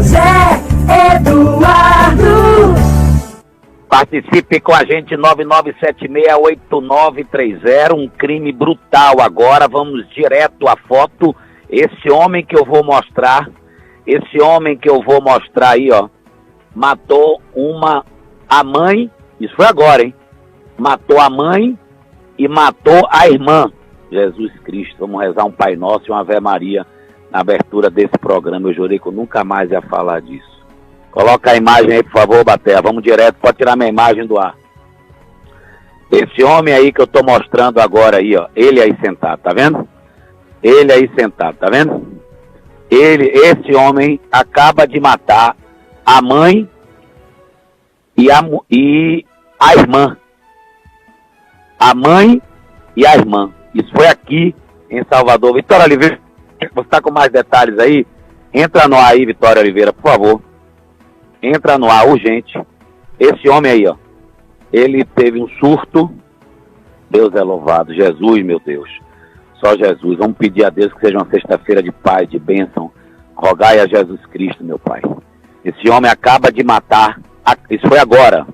Zé Eduardo. Participe com a gente, 99768930, um crime brutal agora, vamos direto à foto. Esse homem que eu vou mostrar aí, ó, matou a mãe, isso foi agora, hein? Matou a mãe e matou a irmã. Jesus Cristo, vamos rezar um Pai Nosso e uma Ave Maria na abertura desse programa. Eu jurei que eu nunca mais ia falar disso. Coloca a imagem aí, por favor, Batea. Vamos direto, pode tirar minha imagem do ar. Esse homem aí que eu tô mostrando agora aí, ó, ele aí sentado, tá vendo? Ele aí sentado, tá vendo? Esse homem acaba de matar a mãe e a irmã. A mãe e a irmã. Isso foi aqui em Salvador. Vitória Oliveira, você está com mais detalhes aí? Entra no ar aí, Vitória Oliveira, por favor. Entra no ar, urgente. Esse homem aí, ó, ele teve um surto. Deus é louvado. Jesus, meu Deus. Só Jesus. Vamos pedir a Deus que seja uma sexta-feira de paz, de bênção. Rogai a Jesus Cristo, meu Pai. Esse homem acaba de matar. Isso foi agora.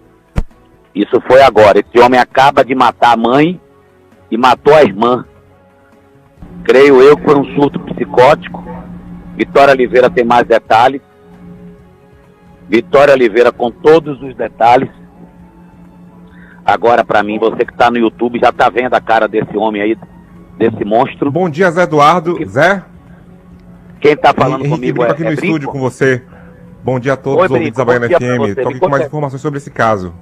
Esse homem acaba de matar a mãe e matou a irmã. Creio eu que foi um surto psicótico. Vitória Oliveira tem mais detalhes. Vitória Oliveira com todos os detalhes. Agora, para mim, você que está no YouTube já está vendo a cara desse homem aí, desse monstro. Bom dia, Zé Eduardo. Zé? Quem está falando comigo aqui no estúdio com você. Bom dia a todos os ouvintes da Baiana FM. Estou aqui com mais informações sobre esse caso.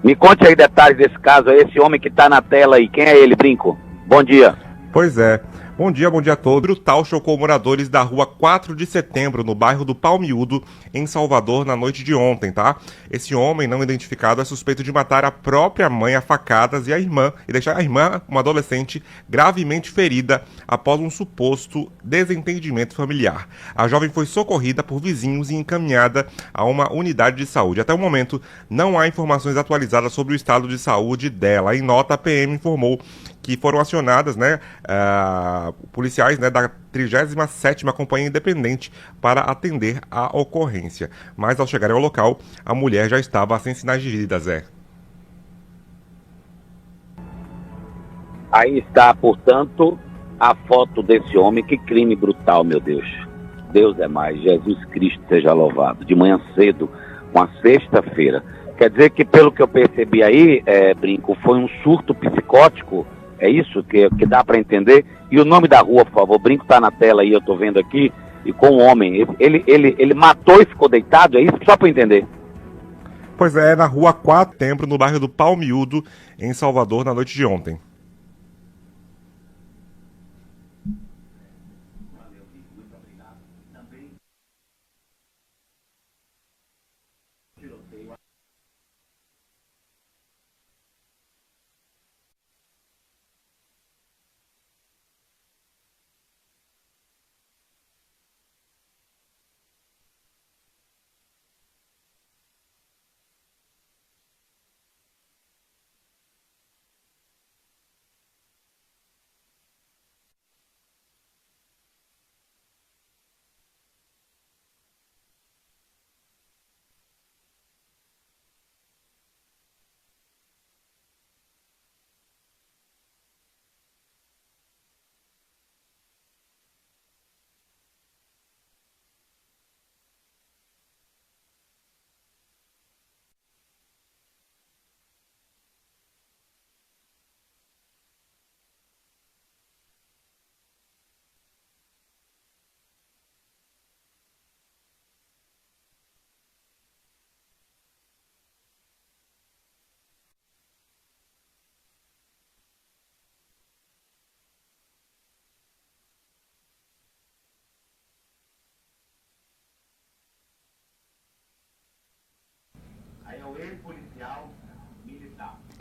Me conte aí detalhes desse caso, esse homem que está na tela aí. Quem é ele, Brinco? Bom dia. Pois é. Bom dia a todos. Brutal chocou moradores da rua 4 de setembro, no bairro do Palmiúdo, em Salvador, na noite de ontem, tá? Esse homem não identificado é suspeito de matar a própria mãe a facadas e a irmã, e deixar a irmã, uma adolescente, gravemente ferida após um suposto desentendimento familiar. A jovem foi socorrida por vizinhos e encaminhada a uma unidade de saúde. Até o momento, não há informações atualizadas sobre o estado de saúde dela. Em nota, a PM informou que foram acionadas, policiais, da 37ª Companhia Independente para atender a ocorrência. Mas ao chegarem ao local, a mulher já estava sem sinais de vida, Zé. Aí está, portanto, a foto desse homem. Que crime brutal, meu Deus. Deus é mais, Jesus Cristo seja louvado. De manhã cedo, uma sexta-feira. Quer dizer que, pelo que eu percebi aí, Brinco, foi um surto psicótico. É isso que dá para entender? E o nome da rua, por favor. Brinco tá na tela aí, eu tô vendo aqui. E com o homem, ele matou e ficou deitado, é isso? Só para entender. Pois é, na rua 4 de setembro, no bairro do Palmiúdo, em Salvador, na noite de ontem.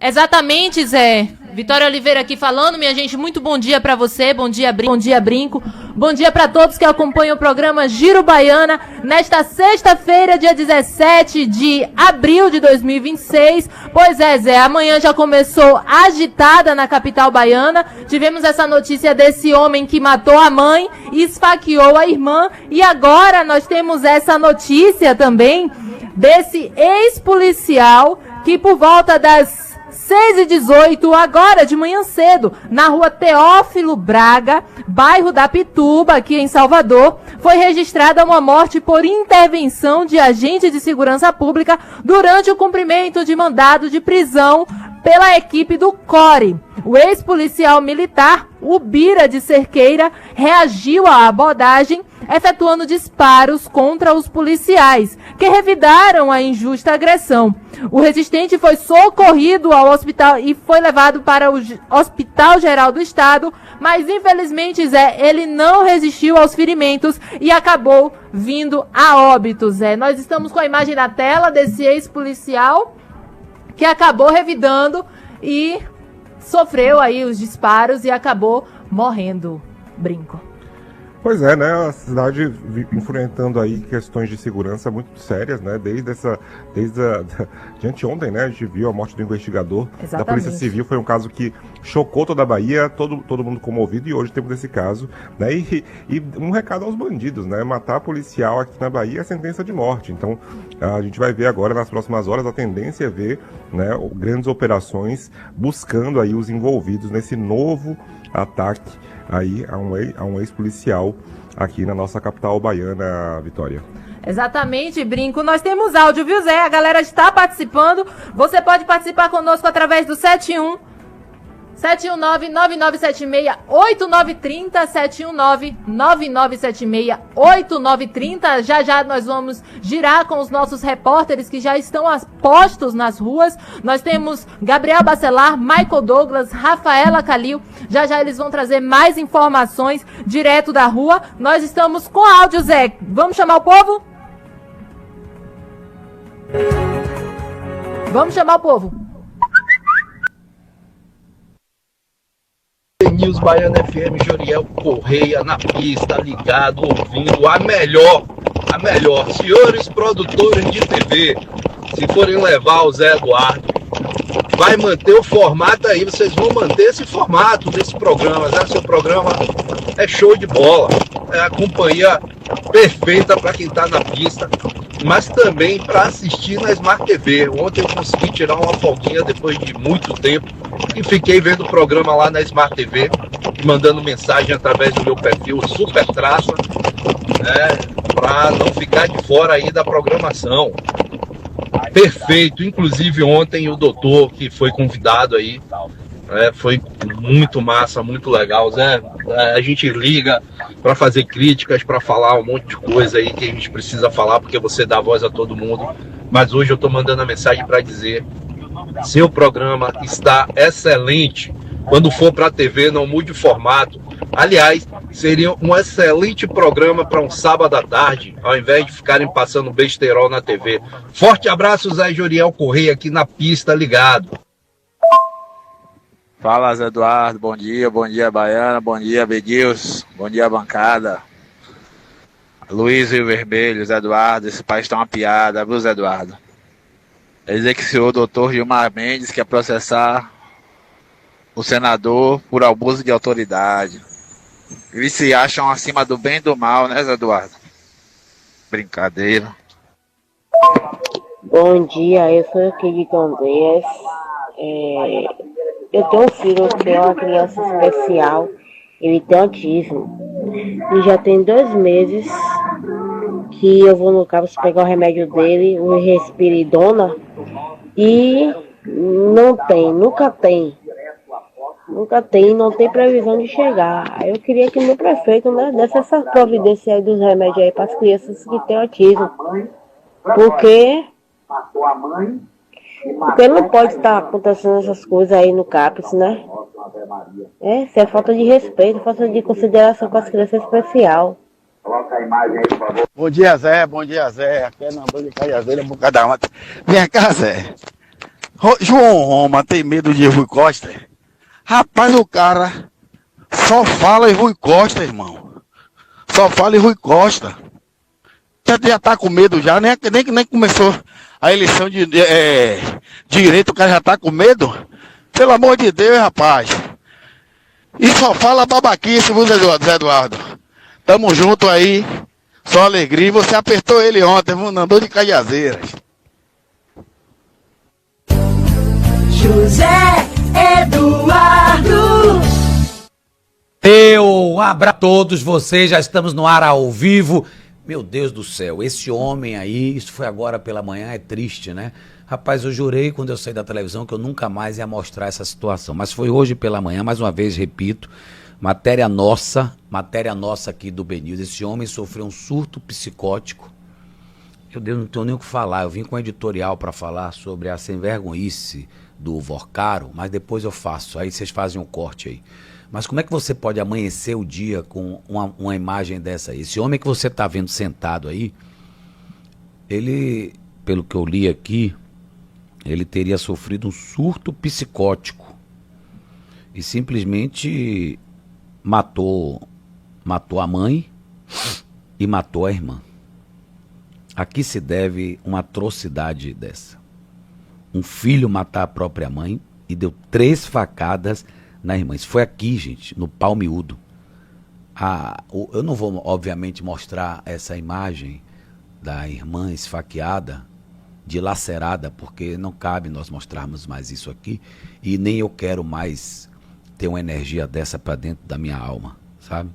Exatamente, Zé. Vitória Oliveira aqui falando, minha gente, muito bom dia pra você, bom dia Brinco, bom dia pra todos que acompanham o programa Giro Baiana, nesta sexta-feira, dia 17 de abril de 2026, pois é, Zé, amanhã já começou agitada na capital baiana, tivemos essa notícia desse homem que matou a mãe e esfaqueou a irmã, e agora nós temos essa notícia também desse ex-policial que por volta das 6h18, agora de manhã cedo, na rua Teófilo Braga, bairro da Pituba, aqui em Salvador, foi registrada uma morte por intervenção de agente de segurança pública durante o cumprimento de mandado de prisão pela equipe do CORE. O ex-policial militar, Ubira de Cerqueira, reagiu à abordagem, efetuando disparos contra os policiais, que revidaram a injusta agressão. O resistente foi socorrido ao hospital e foi levado para o Hospital Geral do Estado, mas infelizmente, Zé, ele não resistiu aos ferimentos e acabou vindo a óbito, Zé. Nós estamos com a imagem na tela desse ex-policial que acabou revidando e sofreu aí os disparos e acabou morrendo, Brinco. Pois é, né, a cidade enfrentando aí questões de segurança muito sérias, né, de anteontem, né, a gente viu a morte do investigador da Polícia Civil, foi um caso que chocou toda a Bahia, todo mundo comovido, e hoje temos esse caso, né, e um recado aos bandidos, né, matar policial aqui na Bahia é sentença de morte, então a gente vai ver agora nas próximas horas, a tendência é ver, né, grandes operações buscando aí os envolvidos nesse novo ataque aí a um ex-policial aqui na nossa capital baiana, Vitória. Exatamente, Brinco. Nós temos áudio, viu, Zé? A galera está participando. Você pode participar conosco através do 719-9976-8930, 719-9976-8930. Já nós vamos girar com os nossos repórteres que já estão postos nas ruas. Nós temos Gabriel Bacelar, Michael Douglas, Rafaela Calil. Já eles vão trazer mais informações direto da rua. Nós estamos com áudio, Zé. Vamos chamar o povo? Vamos chamar o povo. News Baiana FM, Joriel Correia na pista, ligado, ouvindo a melhor. Senhores produtores de TV, se forem levar o Zé Eduardo, vai manter o formato aí, vocês vão manter esse formato desse programa, né? Seu programa é show de bola, é a companhia perfeita para quem está na pista, mas também para assistir na Smart TV. Ontem eu consegui tirar uma folguinha depois de muito tempo e fiquei vendo o programa lá na Smart TV, mandando mensagem através do meu perfil Super Traça, né, para não ficar de fora aí da programação. Perfeito, inclusive ontem o doutor que foi convidado aí, foi muito massa, muito legal, Zé. A gente liga para fazer críticas, para falar um monte de coisa aí que a gente precisa falar, porque você dá voz a todo mundo. Mas hoje eu estou mandando a mensagem para dizer: seu programa está excelente. Quando for para a TV, não mude o formato. Aliás, seria um excelente programa para um sábado à tarde, ao invés de ficarem passando besterol na TV. Forte abraço, Zé Joriel Correia, aqui na pista, ligado. Fala, Zé Eduardo, bom dia Baiana, bom dia Bedils, bom dia bancada. Luiz Rio Vermelho, Zé Eduardo, esse país tá uma piada, viu, Zé Eduardo? Quer dizer que o senhor doutor Gilmar Mendes quer processar o senador por abuso de autoridade. Eles se acham acima do bem e do mal, né, Zé Eduardo? Brincadeira. Bom dia, eu sou aqui de Candeias. Eu tenho um filho que é uma criança especial, ele tem autismo. E já tem 2 meses que eu vou no CAPS pegar o remédio dele, o Respiridona, e nunca tem, não tem previsão de chegar. Aí eu queria que meu prefeito, né, desse essa providência aí dos remédios aí para as crianças que têm autismo. Porque não pode estar acontecendo essas coisas aí no CAPS, né? Isso é falta de respeito, falta de consideração com as crianças especial. Coloca a imagem aí, por favor. Bom dia, Zé. Aqui é Nandô de Caiazeira, Bocada Mata. Vem cá, Zé. João Roma tem medo de Rui Costa? Rapaz, o cara só fala em Rui Costa, irmão. Só fala em Rui Costa. Já tá com medo já, nem começou a eleição de direito, o cara já tá com medo. Pelo amor de Deus, rapaz. E só fala babaquice, viu, Zé Eduardo? Tamo junto aí, só alegria. Você apertou ele ontem, viu? Andou de Cajazeiras. José Eduardo. Eu abraço a todos vocês, já estamos no ar ao vivo. Meu Deus do céu, esse homem aí, isso foi agora pela manhã, é triste, né? Rapaz, eu jurei quando eu saí da televisão que eu nunca mais ia mostrar essa situação, mas foi hoje pela manhã, mais uma vez, repito, matéria nossa aqui do BNews. Esse homem sofreu um surto psicótico. Meu Deus, não tenho nem o que falar, eu vim com um editorial para falar sobre a sem-vergonhice do Vorcaro, mas depois eu faço, aí vocês fazem um corte aí. Mas como é que você pode amanhecer o dia com uma imagem dessa aí? Esse homem que você está vendo sentado aí, ele, pelo que eu li aqui, ele teria sofrido um surto psicótico e simplesmente matou a mãe e matou a irmã. A que se deve uma atrocidade dessa? Um filho matar a própria mãe e deu 3 facadas na irmã. Isso foi aqui, gente, no Pau Miúdo. Eu não vou, obviamente, mostrar essa imagem da irmã esfaqueada, dilacerada, porque não cabe nós mostrarmos mais isso aqui, e nem eu quero mais ter uma energia dessa para dentro da minha alma, sabe?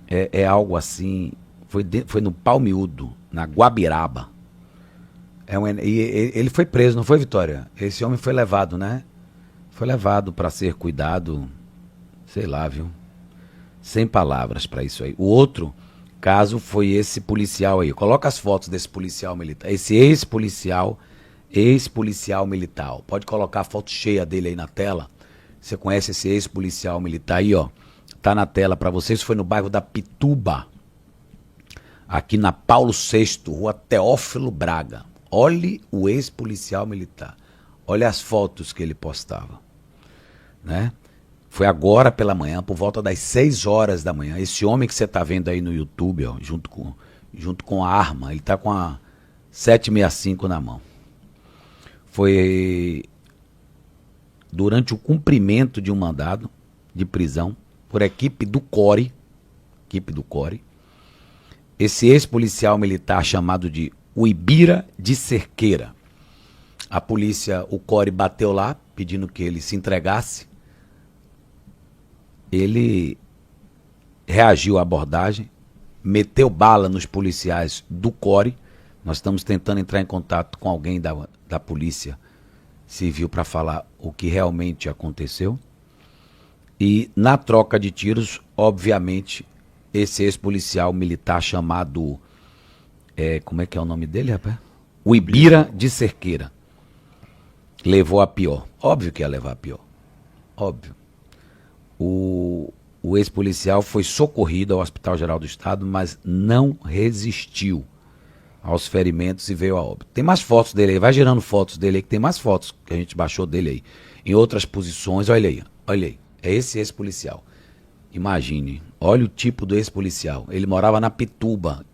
É algo assim, foi no Pau Miúdo, na Guabiraba. Ele foi preso, não foi, Vitória? Esse homem foi levado, né? Foi levado para ser cuidado, sei lá, viu? Sem palavras para isso aí. O outro caso foi esse policial aí. Coloca as fotos desse policial militar. Esse ex-policial militar. Pode colocar a foto cheia dele aí na tela. Você conhece esse ex-policial militar aí, ó. Tá na tela para vocês. Foi no bairro da Pituba, aqui na Paulo VI, rua Teófilo Braga. Olhe o ex-policial militar. Olha as fotos que ele postava, né? Foi agora pela manhã, por volta das 6 horas da manhã. Esse homem que você está vendo aí no YouTube, ó, junto com a arma, ele está com a 765 na mão. Foi durante o cumprimento de um mandado de prisão por equipe do CORE, esse ex-policial militar chamado de Uibira de Cerqueira. A polícia, o CORE bateu lá, pedindo que ele se entregasse. Ele reagiu à abordagem, meteu bala nos policiais do CORE. Nós estamos tentando entrar em contato com alguém da Polícia Civil para falar o que realmente aconteceu. E na troca de tiros, obviamente, esse ex-policial militar chamado... como é que é o nome dele, rapaz? Uibira de Cerqueira. Levou a pior. Óbvio que ia levar a pior. Óbvio. O ex-policial foi socorrido ao Hospital Geral do Estado, mas não resistiu aos ferimentos e veio a óbito. Tem mais fotos dele aí. Vai gerando fotos dele aí, que tem mais fotos que a gente baixou dele aí. Em outras posições, olha aí. Olha aí. É esse ex-policial. Imagine. Olha o tipo do ex-policial. Ele morava na Pituba.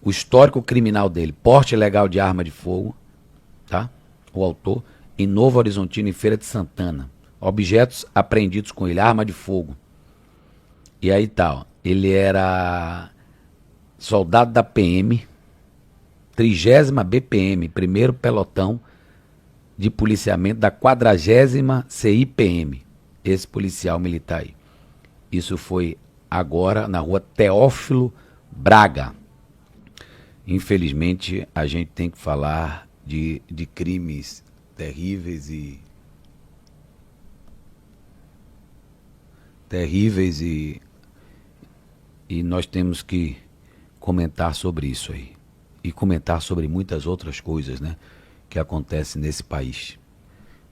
O histórico criminal dele. Porte ilegal de arma de fogo. Tá? O autor, em Novo Horizontino, em Feira de Santana. Objetos apreendidos com ele, arma de fogo. E aí tá, ó, ele era soldado da PM, 30ª BPM, primeiro pelotão de policiamento da 40ª CIPM, esse policial militar aí. Isso foi agora na rua Teófilo Braga. Infelizmente, a gente tem que falar de crimes terríveis e nós temos que comentar sobre isso aí. E comentar sobre muitas outras coisas, né, que acontecem nesse país.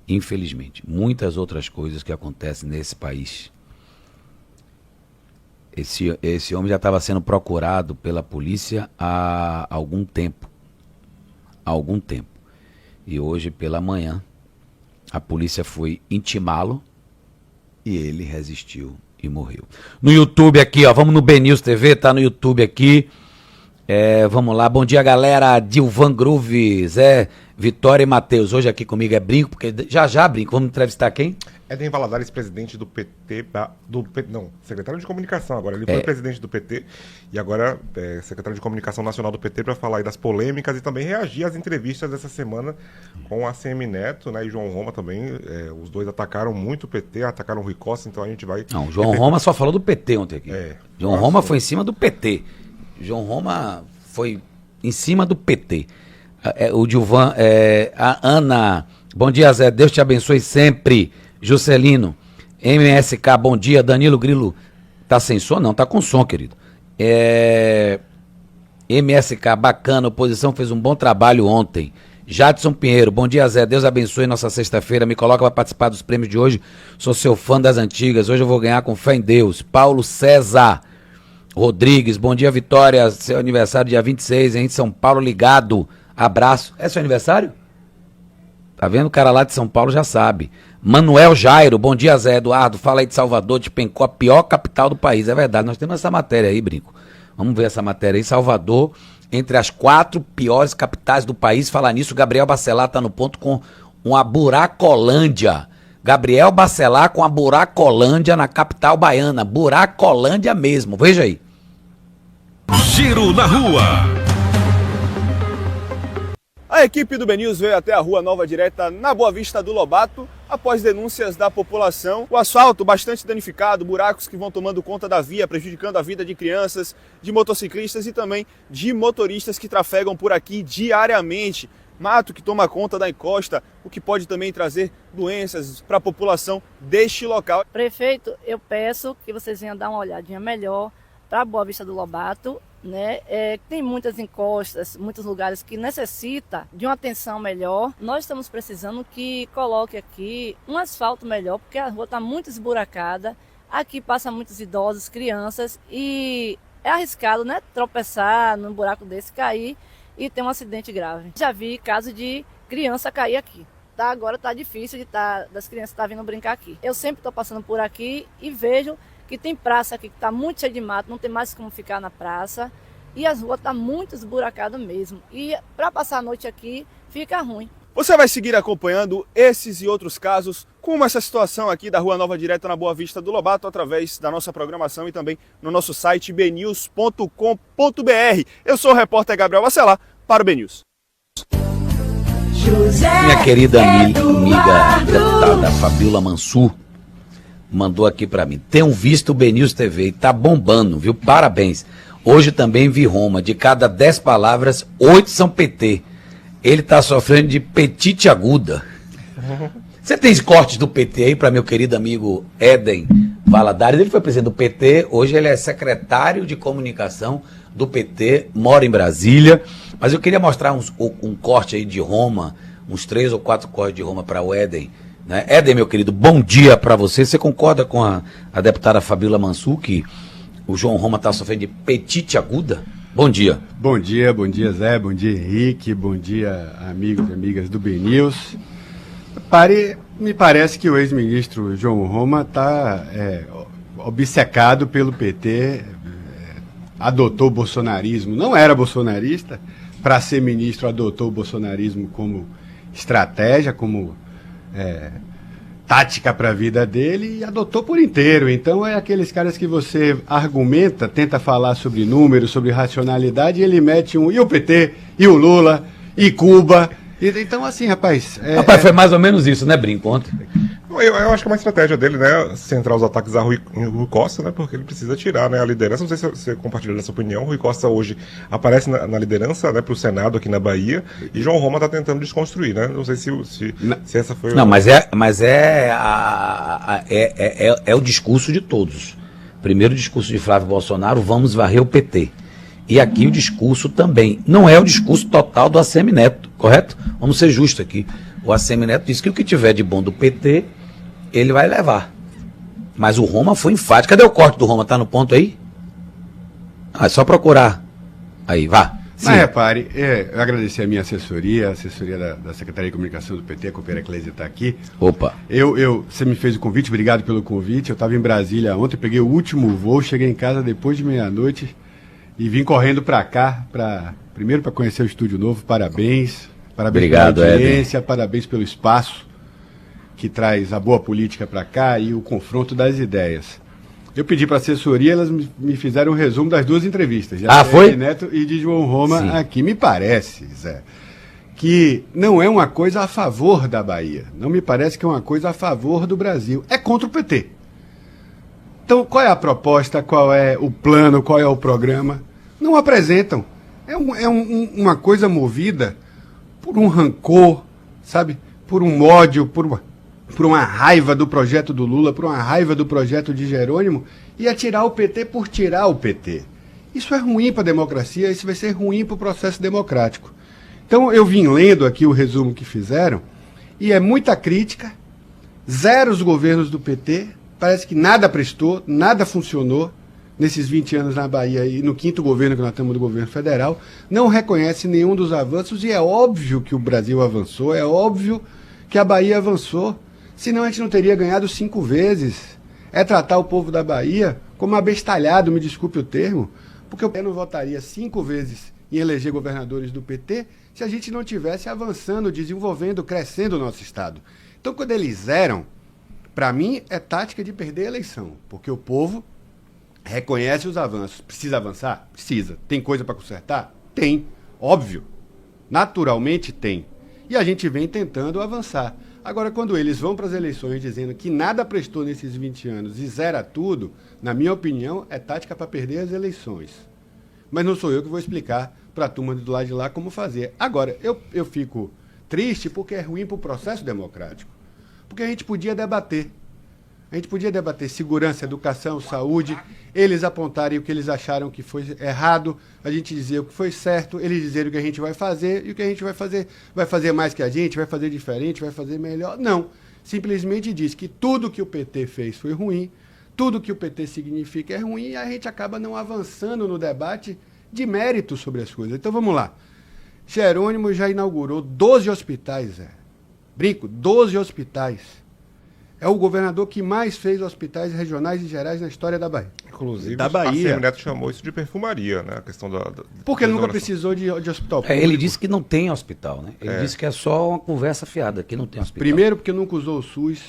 Infelizmente, muitas outras coisas que acontecem nesse país. Esse homem já estava sendo procurado pela polícia há algum tempo. E hoje pela manhã a polícia foi intimá-lo e ele resistiu e morreu. No YouTube aqui, ó, vamos no BNews TV, tá no YouTube aqui. Vamos lá, bom dia galera, Dilvan Groove, Zé, Vitória e Matheus, hoje aqui comigo é Brinco, porque já Brinco, vamos entrevistar quem? Éden Valadares, presidente do PT, secretário de comunicação agora, ele foi presidente do PT e agora é secretário de comunicação nacional do PT para falar aí das polêmicas e também reagir às entrevistas dessa semana com a ACM Neto, né, e João Roma também, os dois atacaram muito o PT, atacaram o Rui Costa, então a gente vai... Não, o João Roma só falou do PT ontem aqui. João Roma foi em cima do PT. João Roma foi em cima do PT. O Dilvan, a Ana, bom dia Zé, Deus te abençoe sempre. Juscelino, MSK, bom dia. Danilo Grilo, tá sem som? Não, tá com som, querido. MSK, bacana, a oposição fez um bom trabalho ontem. Jadson Pinheiro, bom dia Zé, Deus abençoe nossa sexta-feira, me coloca para participar dos prêmios de hoje, sou seu fã das antigas, hoje eu vou ganhar com fé em Deus. Paulo César Rodrigues, bom dia Vitória, seu aniversário dia 26, em São Paulo, ligado, abraço. É seu aniversário? Tá vendo? O cara lá de São Paulo já sabe. Manuel Jairo, bom dia Zé Eduardo, fala aí de Salvador, de Pencó, a pior capital do país, é verdade, nós temos essa matéria aí, Brinco. Vamos ver essa matéria aí, Salvador, entre as 4 piores capitais do país, falar nisso, Gabriel Bacelar tá no ponto com uma Buracolândia. Gabriel Bacelar com a Buracolândia na capital baiana. Buracolândia mesmo. Veja aí. Giro na Rua. A equipe do BNews veio até a Rua Nova Direta, na Boa Vista do Lobato, após denúncias da população. O asfalto bastante danificado, buracos que vão tomando conta da via, prejudicando a vida de crianças, de motociclistas e também de motoristas que trafegam por aqui diariamente. Mato que toma conta da encosta, o que pode também trazer doenças para a população deste local. Prefeito, eu peço que vocês venham dar uma olhadinha melhor para a Boa Vista do Lobato, né? Tem muitas encostas, muitos lugares que necessitam de uma atenção melhor. Nós estamos precisando que coloque aqui um asfalto melhor, porque a rua está muito esburacada. Aqui passam muitos idosos, crianças e é arriscado, né? Tropeçar num buraco desse, cair e ter um acidente grave. Já vi caso de criança cair aqui. Agora tá difícil das crianças estar vindo brincar aqui. Eu sempre estou passando por aqui e vejo que tem praça aqui que está muito cheia de mato, não tem mais como ficar na praça. E as ruas estão muito esburacadas mesmo. E para passar a noite aqui fica ruim. Você vai seguir acompanhando esses e outros casos, como essa situação aqui da Rua Nova Direta na Boa Vista do Lobato, através da nossa programação e também no nosso site bnews.com.br. Eu sou o repórter Gabriel Bacelar para o BNews. Minha querida amiga deputada Fabíola Mansur mandou aqui para mim. Tenho visto o BNews TV e tá bombando, viu? Parabéns. Hoje também vi Roma. De cada 10 palavras, 8 são PT. Ele tá sofrendo de petite aguda. Você tem cortes do PT aí para meu querido amigo Éden Valadares? Ele foi presidente do PT, hoje ele é secretário de comunicação do PT, mora em Brasília. Mas eu queria mostrar um corte aí de Roma, uns 3 ou 4 cortes de Roma para o Éden. Né? Éden, meu querido, bom dia para você. Você concorda com a deputada Fabíola Mansur que o João Roma está sofrendo de petite aguda? Bom dia. Bom dia Zé, bom dia Henrique, bom dia amigos e amigas do BNews. Me parece que o ex-ministro João Roma está obcecado pelo PT, adotou o bolsonarismo, não era bolsonarista, para ser ministro adotou o bolsonarismo como estratégia, como tática para a vida dele e adotou por inteiro. Então é aqueles caras que você argumenta, tenta falar sobre números, sobre racionalidade e ele mete e o PT, e o Lula, e Cuba. Então assim, rapaz... foi mais ou menos isso, né, Brinco, ontem? Eu acho que é uma estratégia dele, né, centrar os ataques a Rui Costa, né, porque ele precisa tirar, né, a liderança. Não sei se você compartilha dessa opinião. Rui Costa hoje aparece na liderança, né, para o Senado aqui na Bahia, e João Roma está tentando desconstruir, né. Não sei se essa foi... Não, mas é o discurso de todos. Primeiro o discurso de Flávio Bolsonaro, vamos varrer o PT. E aqui o discurso também. Não é o discurso total do ACM Neto, correto? Vamos ser justos aqui. O ACM Neto disse que o que tiver de bom do PT, ele vai levar. Mas o Roma foi enfático. Cadê o corte do Roma? Tá no ponto aí? É só procurar. Aí, vá. Mas repare, eu agradecer a minha assessoria, a assessoria da Secretaria de Comunicação do PT, a companheira Clésia está aqui. Opa. Você me fez o convite, obrigado pelo convite. Eu estava em Brasília ontem, peguei o último voo, cheguei em casa depois de meia-noite e vim correndo para cá, primeiro para conhecer o estúdio novo. Parabéns Obrigado, pela audiência, parabéns pelo espaço que traz a boa política para cá e o confronto das ideias. Eu pedi para a assessoria, elas me fizeram um resumo das duas entrevistas. Foi? De Neto e de João Roma. Sim. Aqui. Me parece, Zé, que não é uma coisa a favor da Bahia. Não me parece que é uma coisa a favor do Brasil. É contra o PT. Então, qual é a proposta, qual é o plano, qual é o programa? Não apresentam. É uma coisa movida por um rancor, sabe? Por um ódio, por uma raiva do projeto do Lula, por uma raiva do projeto de Jerônimo, e é tirar o PT por tirar o PT. Isso é ruim para a democracia, isso vai ser ruim para o processo democrático. Então eu vim lendo aqui o resumo que fizeram, e é muita crítica, zero os governos do PT, parece que nada prestou, nada funcionou nesses 20 anos na Bahia, e no 5º governo que nós temos do governo federal, não reconhece nenhum dos avanços, e é óbvio que o Brasil avançou, é óbvio que a Bahia avançou. Senão a gente não teria ganhado 5 vezes. É tratar o povo da Bahia como abestalhado, me desculpe o termo, porque eu não votaria 5 vezes em eleger governadores do PT se a gente não tivesse avançando, desenvolvendo, crescendo o nosso Estado. Então, quando eles eram, para mim, é tática de perder a eleição, porque o povo reconhece os avanços. Precisa avançar? Precisa. Tem coisa para consertar? Tem. Óbvio. Naturalmente tem. E a gente vem tentando avançar. Agora, quando eles vão para as eleições dizendo que nada prestou nesses 20 anos e zera tudo, na minha opinião, é tática para perder as eleições. Mas não sou eu que vou explicar para a turma do lado de lá como fazer. Agora, eu fico triste porque é ruim para o processo democrático. Porque a gente podia debater. A gente podia debater segurança, educação, saúde, eles apontarem o que eles acharam que foi errado, a gente dizer o que foi certo, eles dizerem o que a gente vai fazer, e o que a gente vai fazer mais que a gente, vai fazer diferente, vai fazer melhor. Não, simplesmente diz que tudo que o PT fez foi ruim, tudo que o PT significa é ruim, e a gente acaba não avançando no debate de mérito sobre as coisas. Então vamos lá. Jerônimo já inaugurou 12 hospitais, Brinco, 12 hospitais. É o governador que mais fez hospitais regionais e gerais na história da Bahia. Inclusive, da Bahia. A Neto chamou isso de perfumaria, né? A questão porque ele nunca precisou de hospital público. Ele disse que não tem hospital, né? Ele disse que é só uma conversa fiada, que não tem hospital. Primeiro porque nunca usou o SUS,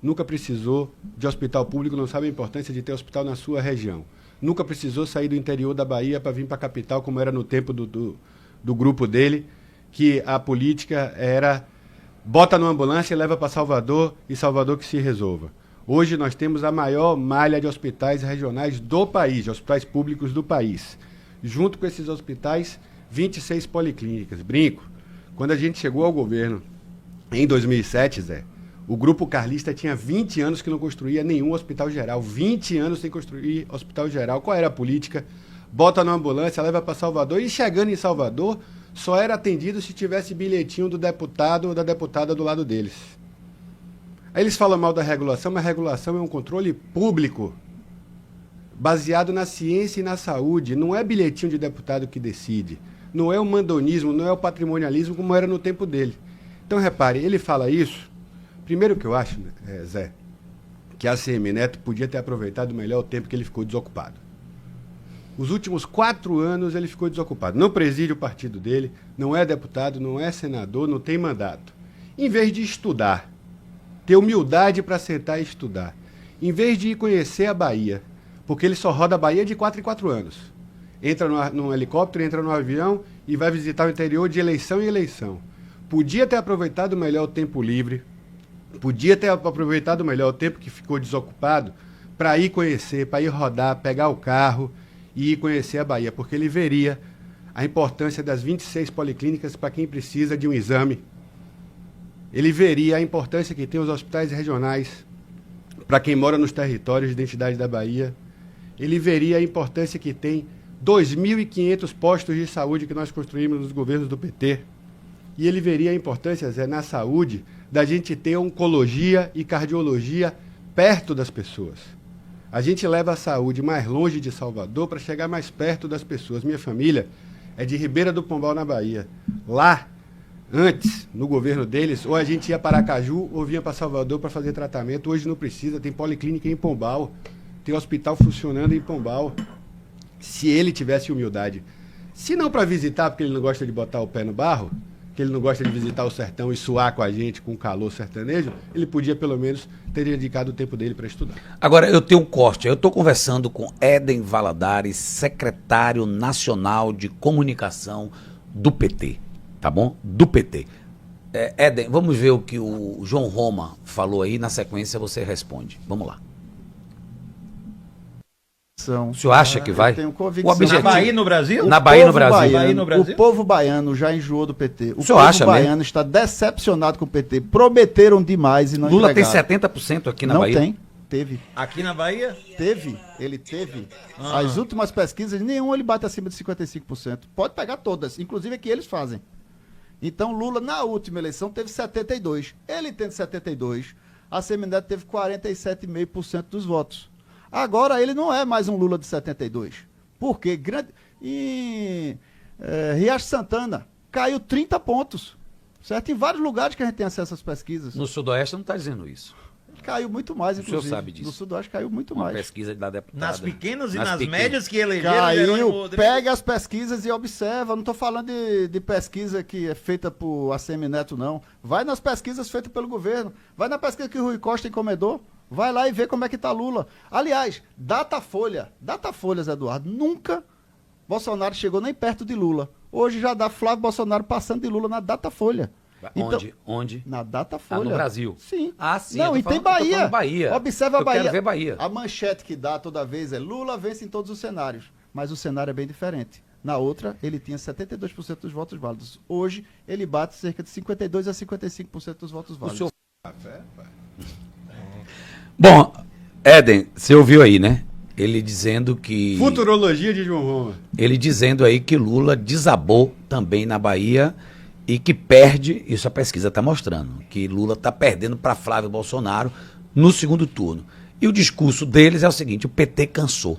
nunca precisou de hospital público, não sabe a importância de ter hospital na sua região. Nunca precisou sair do interior da Bahia para vir para a capital, como era no tempo do grupo dele, que a política era... bota numa ambulância e leva para Salvador, e Salvador que se resolva. Hoje nós temos a maior malha de hospitais regionais do país, de hospitais públicos do país. Junto com esses hospitais, 26 policlínicas. Brinco, quando a gente chegou ao governo em 2007, o Grupo Carlista tinha 20 anos que não construía nenhum hospital geral. 20 anos sem construir hospital geral. Qual era a política? Bota numa ambulância, leva para Salvador, e chegando em Salvador... só era atendido se tivesse bilhetinho do deputado ou da deputada do lado deles. Aí eles falam mal da regulação, mas a regulação é um controle público, baseado na ciência e na saúde. Não é bilhetinho de deputado que decide. Não é o mandonismo, não é o patrimonialismo como era no tempo dele. Então, repare, ele fala isso. Primeiro que eu acho, Zé, que a ACM Neto podia ter aproveitado melhor o tempo que ele ficou desocupado. Os últimos 4 anos ele ficou desocupado. Não preside o partido dele, não é deputado, não é senador, não tem mandato. Em vez de estudar, ter humildade para sentar e estudar, em vez de ir conhecer a Bahia, porque ele só roda a Bahia de 4 em 4 anos. Entra num helicóptero, entra no avião e vai visitar o interior de eleição em eleição. Podia ter aproveitado melhor o tempo livre, podia ter aproveitado melhor o tempo que ficou desocupado para ir conhecer, para ir rodar, pegar o carro e ir conhecer a Bahia, porque ele veria a importância das 26 policlínicas para quem precisa de um exame. Ele veria a importância que tem os hospitais regionais para quem mora nos territórios de identidade da Bahia. Ele veria a importância que tem 2.500 postos de saúde que nós construímos nos governos do PT. E ele veria a importância, Zé, na saúde, da gente ter oncologia e cardiologia perto das pessoas. A gente leva a saúde mais longe de Salvador para chegar mais perto das pessoas. Minha família é de Ribeira do Pombal, na Bahia. Lá, antes, no governo deles, ou a gente ia para Aracaju ou vinha para Salvador para fazer tratamento. Hoje não precisa, tem policlínica em Pombal, tem hospital funcionando em Pombal. Se ele tivesse humildade. Se não para visitar, porque ele não gosta de botar o pé no barro, que ele não gosta de visitar o sertão e suar com a gente com calor sertanejo, ele podia pelo menos ter dedicado o tempo dele para estudar. Agora, eu tenho um corte. Eu estou conversando com Éden Valadares, secretário nacional de comunicação do PT. Tá bom? Do PT. Éden, vamos ver o que o João Roma falou aí. Na sequência você responde. Vamos lá. O senhor acha que vai? Eu tenho convicção. O objetivo... Na Bahia, no Brasil? Na Bahia, no Brasil. O povo baiano já enjoou do PT. O senhor povo acha baiano mesmo? está decepcionado com o PT. Prometeram demais e não Lula entregaram. tem 70% aqui na não Bahia? Não tem. Teve. Aqui na Bahia? Teve. Ele teve. As últimas pesquisas, nenhum ele bate acima de 55%. Pode pegar todas, inclusive a que eles fazem. Então, Lula, na última eleição, teve 72%. Ele tendo 72%, a Semineto teve 47,5% dos votos. Agora, ele não é mais um Lula de 72%. Por quê? Riacho Santana caiu 30 pontos. Certo? Em vários lugares que a gente tem acesso às pesquisas. No Sudoeste não está dizendo isso. Caiu muito mais, inclusive. O senhor sabe disso. No Sudoeste caiu muito Uma mais. pesquisa da deputada. Nas pequenas e nas pequenas. médias que elegeram Caiu. Pega as pesquisas e observa. Não estou falando de pesquisa que é feita por ACM Neto, não. Vai nas pesquisas feitas pelo governo. Vai na pesquisa que o Rui Costa encomendou. Vai lá e vê como é que está Lula. Aliás, Datafolha, Zé Eduardo, nunca Bolsonaro chegou nem perto de Lula. Hoje já dá Flávio Bolsonaro passando de Lula na Datafolha. Onde? Na Datafolha. No Brasil? Sim. Sim. Não, e tem Bahia. Bahia. Observa a Bahia. Eu quero ver Bahia. A manchete que dá toda vez é Lula vence em todos os cenários. Mas o cenário é bem diferente. Na outra, ele tinha 72% dos votos válidos. Hoje, ele bate cerca de 52% a 55% dos votos válidos. Bom, Éden, você ouviu aí, né? Ele dizendo que... Futurologia de João Roma. Ele dizendo aí que Lula desabou também na Bahia e que perde, isso a pesquisa está mostrando, que Lula está perdendo para Flávio Bolsonaro no segundo turno. E o discurso deles é o seguinte, o PT cansou.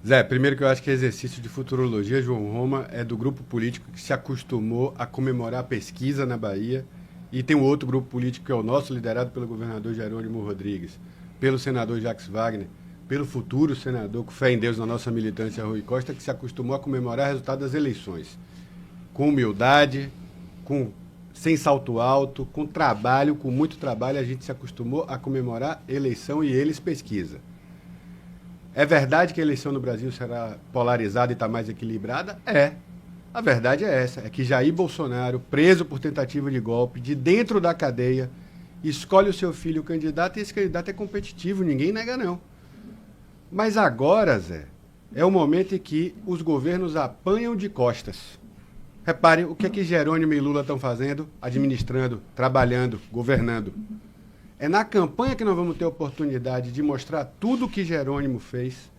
Zé, primeiro que eu acho que exercício de futurologia, João Roma, é do grupo político que se acostumou a comemorar a pesquisa na Bahia. E tem um outro grupo político que é o nosso, liderado pelo governador Jerônimo Rodrigues, pelo senador Jacques Wagner, pelo futuro senador, com fé em Deus na nossa militância, Rui Costa, que se acostumou a comemorar o resultado das eleições. Com humildade, sem salto alto, com trabalho, com muito trabalho, a gente se acostumou a comemorar eleição e eles pesquisa. É verdade que a eleição no Brasil será polarizada e está mais equilibrada? É. A verdade é essa, é que Jair Bolsonaro, preso por tentativa de golpe, de dentro da cadeia, escolhe o seu filho candidato e esse candidato é competitivo, ninguém nega não. Mas agora, Zé, é o momento em que os governos apanham de costas. Reparem o que Jerônimo e Lula estão fazendo, administrando, trabalhando, governando. É na campanha que nós vamos ter a oportunidade de mostrar tudo que Jerônimo fez,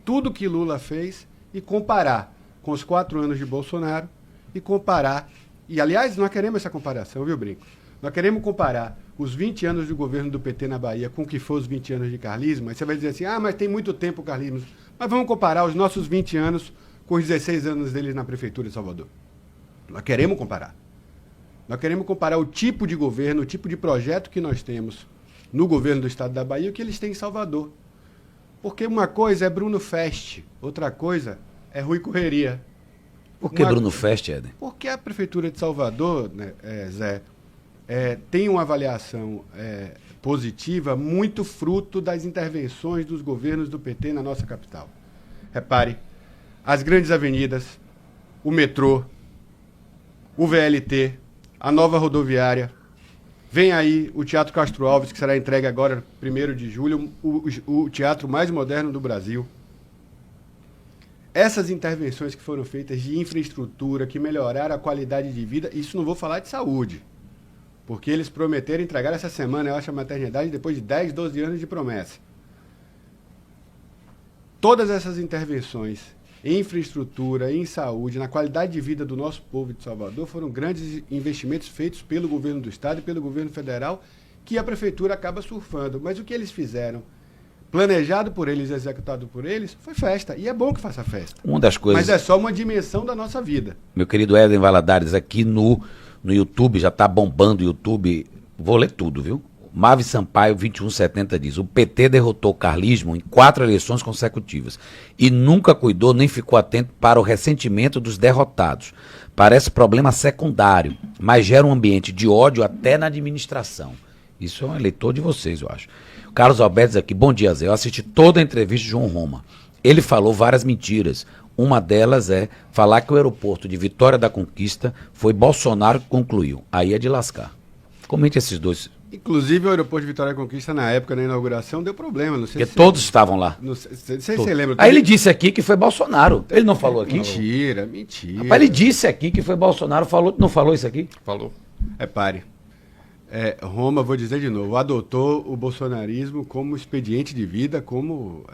tudo que Lula fez e comparar com os 4 anos de Bolsonaro e comparar, e aliás, nós queremos essa comparação, viu, Brinco? Nós queremos comparar os 20 anos do governo do PT na Bahia com o que foi os 20 anos de carlismo, aí você vai dizer assim, mas tem muito tempo o carlismo. Mas vamos comparar os nossos 20 anos com os 16 anos deles na Prefeitura de Salvador. Nós queremos comparar. Nós queremos comparar o tipo de governo, o tipo de projeto que nós temos no governo do estado da Bahia e o que eles têm em Salvador. Porque uma coisa é Bruno Fest, outra coisa é Rui Correria. Por que Bruno Fest, Éden? Porque a Prefeitura de Salvador, né, Zé, tem uma avaliação positiva muito fruto das intervenções dos governos do PT na nossa capital. Repare, as grandes avenidas, o metrô, o VLT, a nova rodoviária, vem aí o Teatro Castro Alves, que será entregue agora, 1º de julho, o teatro mais moderno do Brasil. Essas intervenções que foram feitas de infraestrutura, que melhoraram a qualidade de vida, isso não vou falar de saúde, porque eles prometeram entregar essa semana, eu acho, a maternidade, depois de 10, 12 anos de promessa. Todas essas intervenções em infraestrutura, em saúde, na qualidade de vida do nosso povo de Salvador, foram grandes investimentos feitos pelo governo do estado e pelo governo federal, que a prefeitura acaba surfando. Mas o que eles fizeram planejado por eles, executado por eles, foi festa. E é bom que faça festa. Uma das coisas... Mas é só uma dimensão da nossa vida. Meu querido Éden Valadares, aqui no YouTube, já tá bombando o YouTube, vou ler tudo, viu? Mave Sampaio, 2170, diz: o PT derrotou o carlismo em 4 eleições consecutivas e nunca cuidou nem ficou atento para o ressentimento dos derrotados. Parece problema secundário, mas gera um ambiente de ódio até na administração. Isso é um eleitor de vocês, eu acho. Carlos Alberto diz aqui: bom dia, Zé. Eu assisti toda a entrevista de João Roma. Ele falou várias mentiras. Uma delas é falar que o aeroporto de Vitória da Conquista foi Bolsonaro que concluiu. Aí é de lascar. Comente esses dois. Inclusive o aeroporto de Vitória da Conquista, na época da inauguração, deu problema. Não sei Porque todos estavam lá. Não sei se você lembra. Aí ele disse aqui que foi Bolsonaro. Ele não falou aqui? Mentira. Rapaz, ele disse aqui que foi Bolsonaro. Não falou isso aqui? Falou. Pare. Roma, vou dizer de novo, adotou o bolsonarismo como expediente de vida, como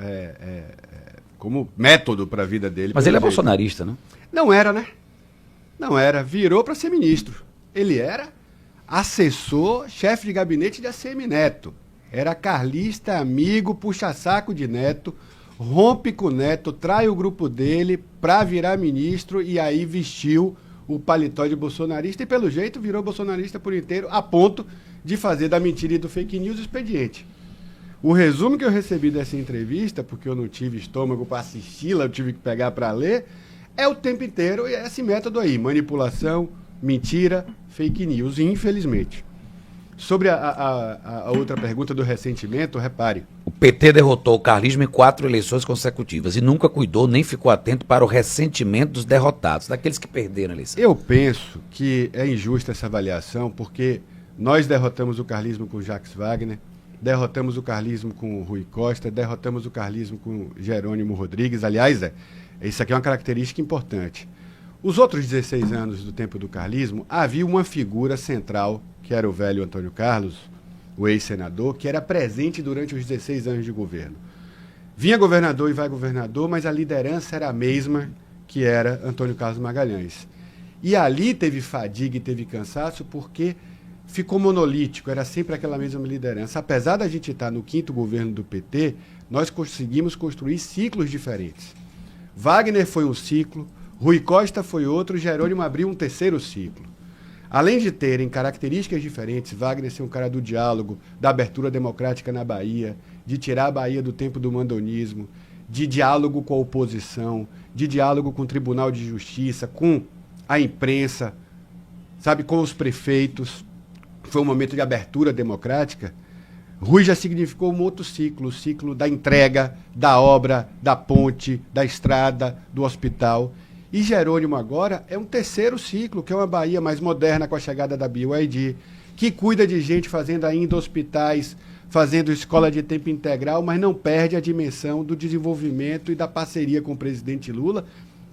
método para a vida dele. Mas ele é bolsonarista, não? Não era, né? Não era. Virou para ser ministro. Ele era assessor, chefe de gabinete de ACM Neto. Era carlista, amigo, puxa-saco de Neto, rompe com o Neto, trai o grupo dele para virar ministro e aí vestiu o paletó de bolsonarista e, pelo jeito, virou bolsonarista por inteiro, a ponto de fazer da mentira e do fake news expediente. O resumo que eu recebi dessa entrevista, porque eu não tive estômago para assisti-la, eu tive que pegar para ler, é o tempo inteiro esse método aí: manipulação, mentira, fake news, infelizmente. Sobre a outra pergunta do ressentimento, repare. O PT derrotou o carlismo em 4 eleições consecutivas e nunca cuidou nem ficou atento para o ressentimento dos derrotados, daqueles que perderam a eleição. Eu penso que é injusta essa avaliação, porque nós derrotamos o carlismo com Jacques Wagner, derrotamos o carlismo com o Rui Costa, derrotamos o carlismo com Jerônimo Rodrigues. Aliás, isso aqui é uma característica importante. Os outros 16 anos do tempo do carlismo, havia uma figura central, que era o velho Antônio Carlos, o ex-senador, que era presente durante os 16 anos de governo. Vinha governador e vai governador, mas a liderança era a mesma que era Antônio Carlos Magalhães. E ali teve fadiga e teve cansaço porque ficou monolítico, era sempre aquela mesma liderança. Apesar da gente estar no 5º governo do PT, nós conseguimos construir ciclos diferentes. Wagner foi um ciclo, Rui Costa foi outro, Jerônimo abriu um 3º ciclo. Além de terem características diferentes, Wagner ser um cara do diálogo, da abertura democrática na Bahia, de tirar a Bahia do tempo do mandonismo, de diálogo com a oposição, de diálogo com o Tribunal de Justiça, com a imprensa, sabe, com os prefeitos. Foi um momento de abertura democrática. Rui já significou um outro ciclo, o ciclo da entrega, da obra, da ponte, da estrada, do hospital. E Jerônimo agora é um 3º ciclo, que é uma Bahia mais moderna com a chegada da BYD, que cuida de gente fazendo ainda hospitais, fazendo escola de tempo integral, mas não perde a dimensão do desenvolvimento e da parceria com o presidente Lula.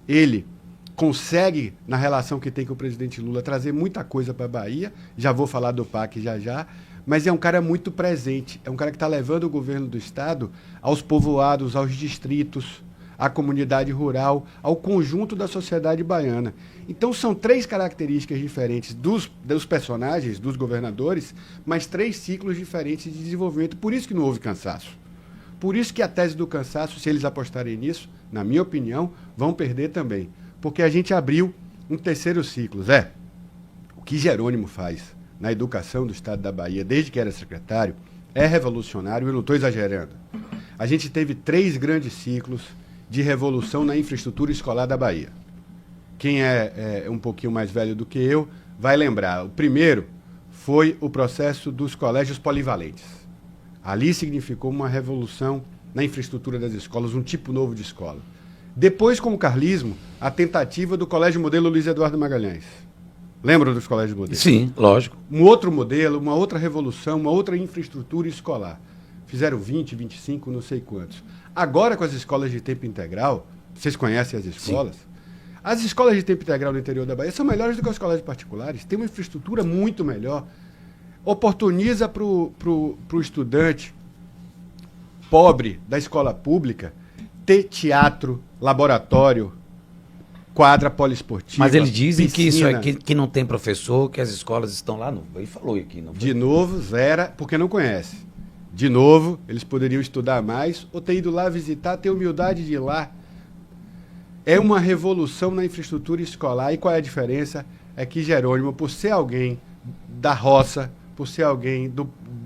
Ele consegue, na relação que tem com o presidente Lula, trazer muita coisa para a Bahia. Já vou falar do PAC já, mas é um cara muito presente, é um cara que está levando o governo do Estado aos povoados, aos distritos, à comunidade rural, ao conjunto da sociedade baiana. Então são 3 características diferentes dos personagens, dos governadores, mas 3 ciclos diferentes de desenvolvimento. Por isso que não houve cansaço. Por isso que a tese do cansaço, se eles apostarem nisso, na minha opinião, vão perder também. Porque a gente abriu um 3º ciclo. Zé, o que Jerônimo faz na educação do Estado da Bahia, desde que era secretário, é revolucionário, eu não estou exagerando. A gente teve 3 grandes ciclos de revolução na infraestrutura escolar da Bahia. Quem é um pouquinho mais velho do que eu vai lembrar. O primeiro foi o processo dos colégios polivalentes. Ali significou uma revolução na infraestrutura das escolas, um tipo novo de escola. Depois, com o carlismo, a tentativa do Colégio Modelo Luiz Eduardo Magalhães. Lembram dos colégios modelos? Sim, lógico. Um outro modelo, uma outra revolução, uma outra infraestrutura escolar. Fizeram 20, 25, não sei quantos. Agora, com as escolas de tempo integral, vocês conhecem as escolas? Sim. As escolas de tempo integral no interior da Bahia são melhores do que as colégios particulares, tem uma infraestrutura muito melhor. Oportuniza para o estudante pobre da escola pública ter teatro, laboratório, quadra poliesportiva. Mas eles dizem piscina. Que isso é que não tem professor, que as escolas estão lá. Ele falou aqui. Não foi? De novo, zera, porque não conhece. de novo, eles poderiam estudar mais ou ter ido lá visitar, ter humildade de ir lá. É uma revolução na infraestrutura escolar. E qual é a diferença? É que Jerônimo, por ser alguém da roça, por ser alguém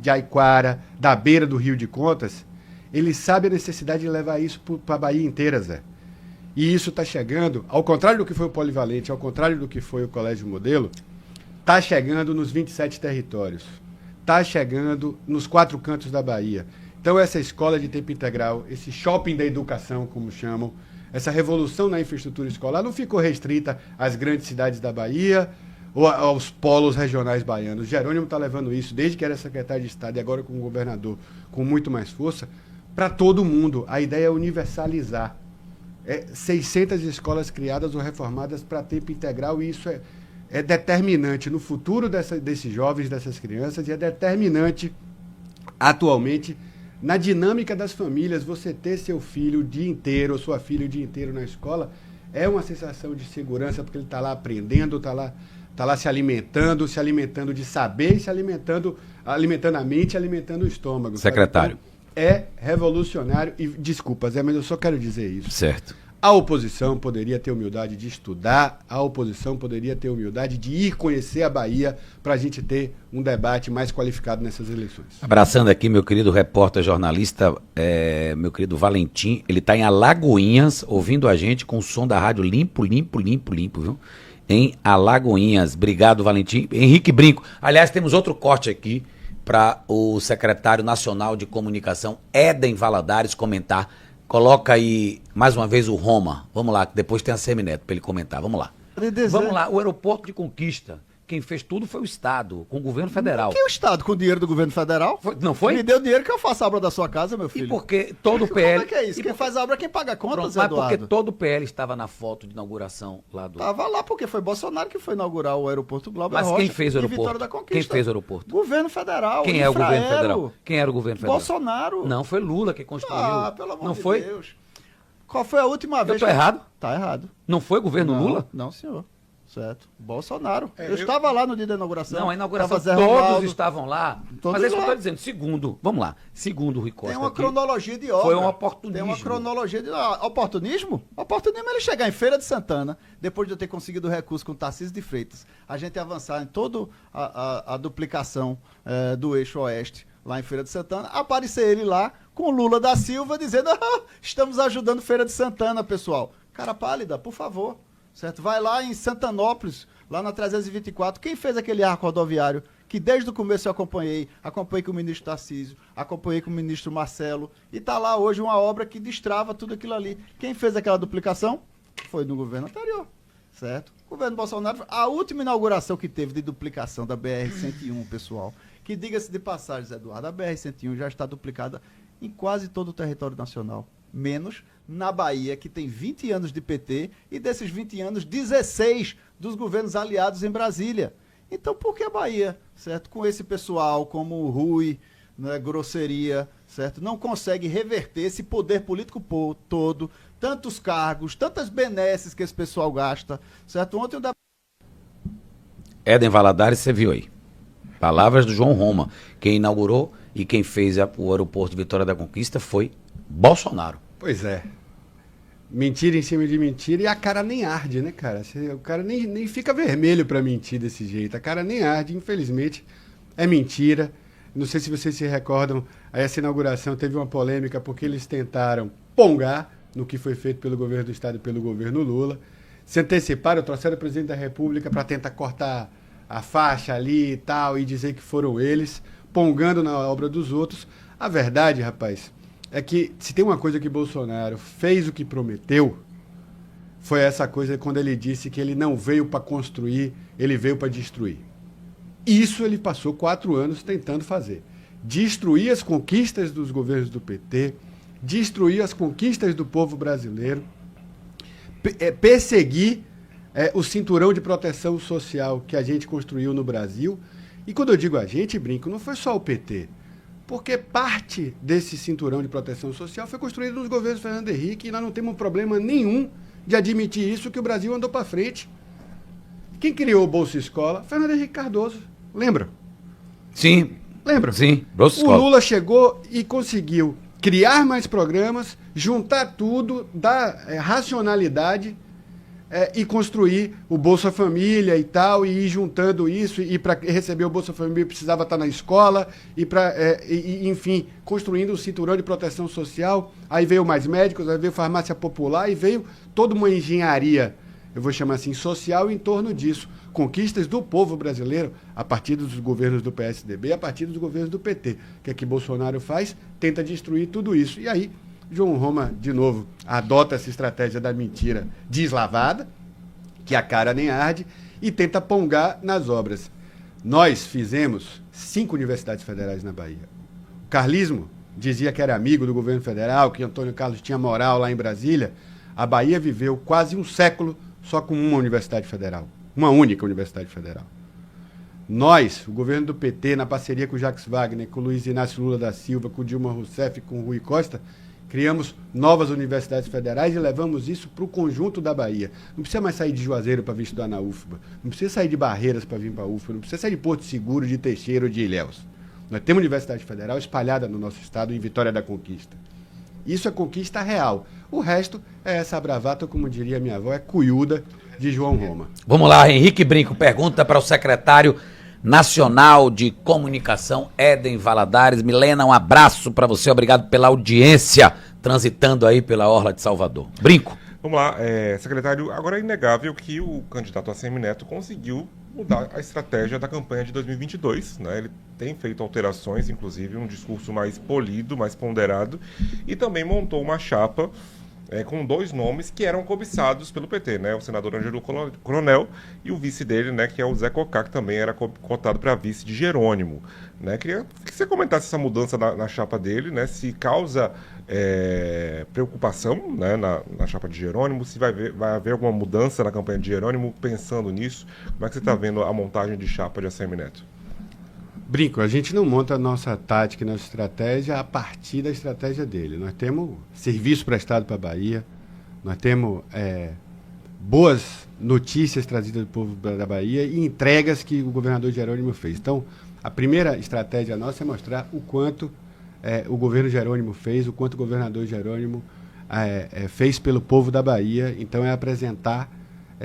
de Aiquara, da beira do Rio de Contas, ele sabe a necessidade de levar isso para a Bahia inteira, Zé. E isso está chegando, ao contrário do que foi o Polivalente, ao contrário do que foi o Colégio Modelo, está chegando nos 27 territórios. Está chegando nos 4 cantos da Bahia. Então essa escola de tempo integral, esse shopping da educação, como chamam, essa revolução na infraestrutura escolar não ficou restrita às grandes cidades da Bahia ou aos polos regionais baianos. Jerônimo está levando isso, desde que era secretário de Estado e agora como governador, com muito mais força, para todo mundo. A ideia é universalizar. 600 escolas criadas ou reformadas para tempo integral, e isso é determinante no futuro desses jovens, dessas crianças, e é determinante atualmente na dinâmica das famílias. Você ter seu filho o dia inteiro, ou sua filha o dia inteiro na escola, é uma sensação de segurança, porque ele está lá aprendendo, está lá se alimentando de saber, se alimentando a mente, alimentando o estômago. Secretário. Então, é revolucionário, e desculpa, Zé, mas eu só quero dizer isso. Certo. A oposição poderia ter humildade de estudar, a oposição poderia ter humildade de ir conhecer a Bahia para a gente ter um debate mais qualificado nessas eleições. Abraçando aqui meu querido repórter jornalista, meu querido Valentim, ele está em Alagoinhas, ouvindo a gente com o som da rádio limpo, viu? Em Alagoinhas. Obrigado, Valentim. Henrique Brinco. Aliás, temos outro corte aqui para o secretário nacional de comunicação, Éden Valadares, comentar. Coloca aí mais uma vez o Roma. Vamos lá, depois tem a Semineto para ele comentar. Vamos lá. Vamos lá, o aeroporto de Conquista. Quem fez tudo foi o Estado, com o governo federal. Que o Estado com o dinheiro do governo federal? Não foi? Me deu dinheiro que eu faço a obra da sua casa, meu filho. E porque todo o PL... Como é que é isso? Quem faz a obra é quem paga a conta, Pronto, Zé mas Eduardo. porque todo o PL estava na foto de inauguração lá do... Tava lá porque foi Bolsonaro que foi inaugurar o aeroporto Glauber Mas Rocha. quem fez o aeroporto? Vitória da Conquista. Quem fez o aeroporto? Governo federal. Quem é o governo federal? Quem era o governo federal? Bolsonaro. Não, foi Lula que construiu. Ah, pelo amor não de foi? Deus. Qual foi a última vez? Eu tô errado? Tá errado. Não foi governo Lula? Não, senhor. Certo. Bolsonaro. Eu estava lá no dia da inauguração. Não, a inauguração Zé todos Ronaldo. estavam lá. Todos Mas é isso que eu lá. estou dizendo. Segundo, vamos lá. Segundo o Rui Costa Tem uma aqui, cronologia de obra. foi um oportunismo. Tem uma cronologia de... oportunismo? Oportunismo é ele chegar em Feira de Santana, depois de eu ter conseguido o recurso com o Tarcísio de Freitas, a gente avançar em toda a duplicação do eixo oeste, lá em Feira de Santana, aparecer ele lá com o Lula da Silva dizendo estamos ajudando Feira de Santana, pessoal. Cara pálida, por favor. Certo? Vai lá em Santanópolis, lá na 324. Quem fez aquele arco rodoviário que desde o começo eu acompanhei com o ministro Tarcísio, acompanhei com o ministro Marcelo, e está lá hoje uma obra que destrava tudo aquilo ali. Quem fez aquela duplicação foi no governo anterior, certo? O governo Bolsonaro, a última inauguração que teve de duplicação da BR-101, pessoal, que diga-se de passagem, Zé Eduardo, a BR-101 já está duplicada em quase todo o território nacional, menos na Bahia, que tem 20 anos de PT, e desses 20 anos, 16 dos governos aliados em Brasília. Então, por que a Bahia, certo? Com esse pessoal, como o Rui, né, grosseria, certo? Não consegue reverter esse poder político todo, tantos cargos, tantas benesses que esse pessoal gasta, certo? Ontem Éden Valadares, você viu aí. Palavras do João Roma. Quem inaugurou e quem fez o aeroporto de Vitória da Conquista foi Bolsonaro. Pois é. Mentira em cima de mentira, e a cara nem arde, né, cara? O cara nem fica vermelho pra mentir desse jeito. A cara nem arde, infelizmente. É mentira. Não sei se vocês se recordam, essa inauguração teve uma polêmica porque eles tentaram pongar no que foi feito pelo governo do Estado e pelo governo Lula. Se anteciparam, trouxeram o presidente da República para tentar cortar a faixa ali e tal, e dizer que foram eles, pongando na obra dos outros. A verdade, rapaz, é que se tem uma coisa que Bolsonaro fez o que prometeu, foi essa coisa quando ele disse que ele não veio para construir, ele veio para destruir. Isso ele passou 4 anos tentando fazer. Destruir as conquistas dos governos do PT, destruir as conquistas do povo brasileiro, perseguir o cinturão de proteção social que a gente construiu no Brasil. E quando eu digo a gente, Brinco, não foi só o PT. Porque parte desse cinturão de proteção social foi construído nos governos Fernando Henrique, e nós não temos problema nenhum de admitir isso, que o Brasil andou para frente. Quem criou o Bolsa Escola? Fernando Henrique Cardoso. Lembra? Sim. Lembra? Sim, grosso O Lula chegou e conseguiu criar mais programas, juntar tudo, dar racionalidade e construir o Bolsa Família e tal, e ir juntando isso, e para receber o Bolsa Família precisava estar na escola, enfim, construindo um cinturão de proteção social. Aí veio mais médicos, aí veio farmácia popular, e veio toda uma engenharia, eu vou chamar assim, social em torno disso. Conquistas do povo brasileiro a partir dos governos do PSDB, a partir dos governos do PT. O que é que Bolsonaro faz? Tenta destruir tudo isso. E aí, João Roma, de novo, adota essa estratégia da mentira deslavada, que a cara nem arde, e tenta pongar nas obras. Nós fizemos 5 universidades federais na Bahia. O carlismo dizia que era amigo do governo federal, que Antônio Carlos tinha moral lá em Brasília. A Bahia viveu quase um século só com uma universidade federal. Uma única universidade federal. Nós, o governo do PT, na parceria com o Jacques Wagner, com o Luiz Inácio Lula da Silva, com o Dilma Rousseff, com o Rui Costa, criamos novas universidades federais e levamos isso para o conjunto da Bahia. Não precisa mais sair de Juazeiro para vir estudar na UFBA. Não precisa sair de Barreiras para vir para a UFBA. Não precisa sair de Porto Seguro, de Teixeira ou de Ilhéus. Nós temos universidade federal espalhada no nosso estado em Vitória da Conquista. Isso é conquista real. O resto é essa bravata, como diria minha avó, é cuiuda de João Roma. Vamos lá, Henrique Brinco pergunta para o secretário nacional de comunicação, Éden Valadares. Milena, um abraço para você, obrigado pela audiência, transitando aí pela Orla de Salvador. Brinco. Vamos lá, secretário, agora é inegável que o candidato ACM-Neto conseguiu mudar a estratégia da campanha de 2022, né? Ele tem feito alterações, inclusive um discurso mais polido, mais ponderado, e também montou uma chapa com 2 nomes que eram cobiçados pelo PT, né? O senador Ângelo Coronel e o vice dele, né, que é o Zé Cocá, que também era cotado para vice de Jerônimo, né? Queria que você comentasse essa mudança na chapa dele, né? Se causa preocupação, né, na chapa de Jerônimo, se vai haver alguma mudança na campanha de Jerônimo, pensando nisso. Como é que você está vendo a montagem de chapa de ACM-Neto? Brinco, a gente não monta a nossa tática e nossa estratégia a partir da estratégia dele. Nós temos serviço prestado para a Bahia, nós temos boas notícias trazidas do povo da Bahia e entregas que o governador Jerônimo fez. Então, a primeira estratégia nossa é mostrar o quanto o governo Jerônimo fez, o quanto o governador Jerônimo fez pelo povo da Bahia. Então, é apresentar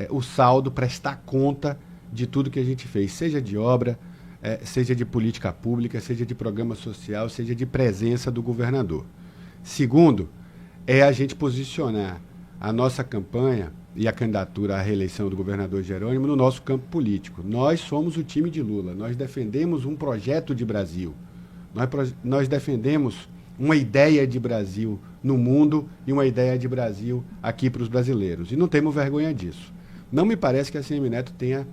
o saldo, prestar conta de tudo que a gente fez, seja de obra, seja de política pública, seja de programa social, seja de presença do governador. Segundo, é a gente posicionar a nossa campanha e a candidatura à reeleição do governador Jerônimo no nosso campo político. Nós somos o time de Lula, nós defendemos um projeto de Brasil, nós defendemos uma ideia de Brasil no mundo e uma ideia de Brasil aqui para os brasileiros. E não temos vergonha disso. Não me parece que a ACM-Neto tenha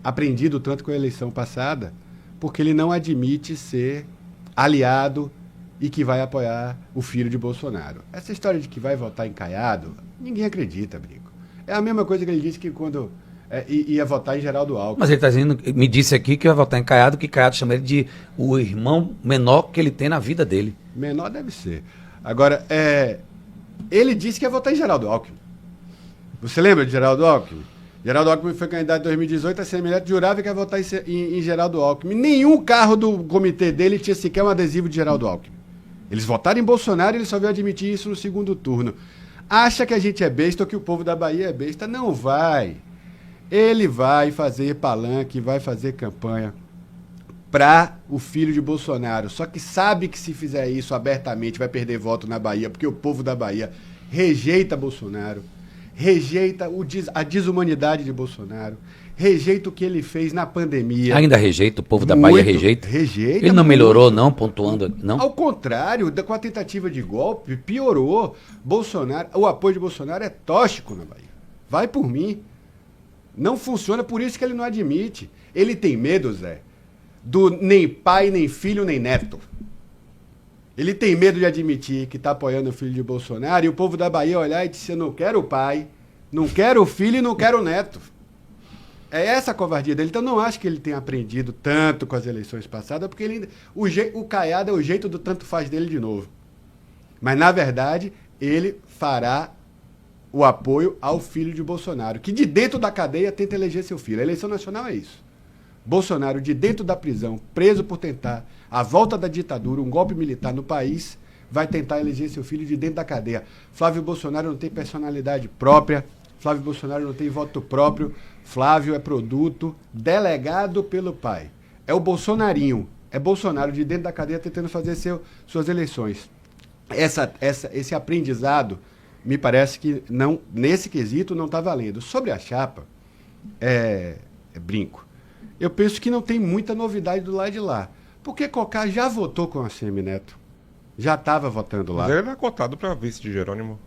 aprendido tanto com a eleição passada, porque ele não admite ser aliado e que vai apoiar o filho de Bolsonaro. Essa história de que vai votar em Caiado, ninguém acredita, Brinco. É a mesma coisa que ele disse que quando ia votar em Geraldo Alckmin. Mas ele está dizendo, me disse aqui que vai votar em Caiado, que Caiado chama ele de o irmão menor que ele tem na vida dele. Menor deve ser. Agora, ele disse que ia votar em Geraldo Alckmin. Você lembra de Geraldo Alckmin? Geraldo Alckmin foi candidato em 2018, a ACM-Neto jurava que ia votar em Geraldo Alckmin. Nenhum carro do comitê dele tinha sequer um adesivo de Geraldo Alckmin. Eles votaram em Bolsonaro e ele só veio admitir isso no segundo turno. Acha que a gente é besta ou que o povo da Bahia é besta? Não vai. Ele vai fazer palanque, vai fazer campanha para o filho de Bolsonaro. Só que sabe que se fizer isso abertamente vai perder voto na Bahia, porque o povo da Bahia rejeita Bolsonaro, rejeita a desumanidade de Bolsonaro, rejeita o que ele fez na pandemia. Ainda rejeita, o povo da Bahia rejeita? Rejeita. Ele não melhorou, não, pontuando, não? Ao contrário, com a tentativa de golpe, piorou. O apoio de Bolsonaro é tóxico na Bahia. Vai por mim. Não funciona, por isso que ele não admite. Ele tem medo, Zé, do nem pai, nem filho, nem neto. Ele tem medo de admitir que está apoiando o filho de Bolsonaro e o povo da Bahia olhar e dizer: eu não quero o pai, não quero o filho e não quero o neto. É essa a covardia dele. Então não acho que ele tenha aprendido tanto com as eleições passadas, porque o Caiado é o jeito do tanto faz dele de novo. Mas, na verdade, ele fará o apoio ao filho de Bolsonaro, que de dentro da cadeia tenta eleger seu filho. A eleição nacional é isso. Bolsonaro, de dentro da prisão, preso por tentar a volta da ditadura, um golpe militar no país, vai tentar eleger seu filho de dentro da cadeia. Flávio Bolsonaro não tem personalidade própria, Flávio Bolsonaro não tem voto próprio, Flávio é produto delegado pelo pai. É o Bolsonarinho, é Bolsonaro de dentro da cadeia tentando fazer suas eleições. Esse aprendizado, me parece que não, nesse quesito não está valendo. Sobre a chapa, brinco. Eu penso que não tem muita novidade do lado de lá. Porque Cocá já votou com a ACM Neto. Já estava votando lá. Mas ele era cotado para vice de Jerônimo.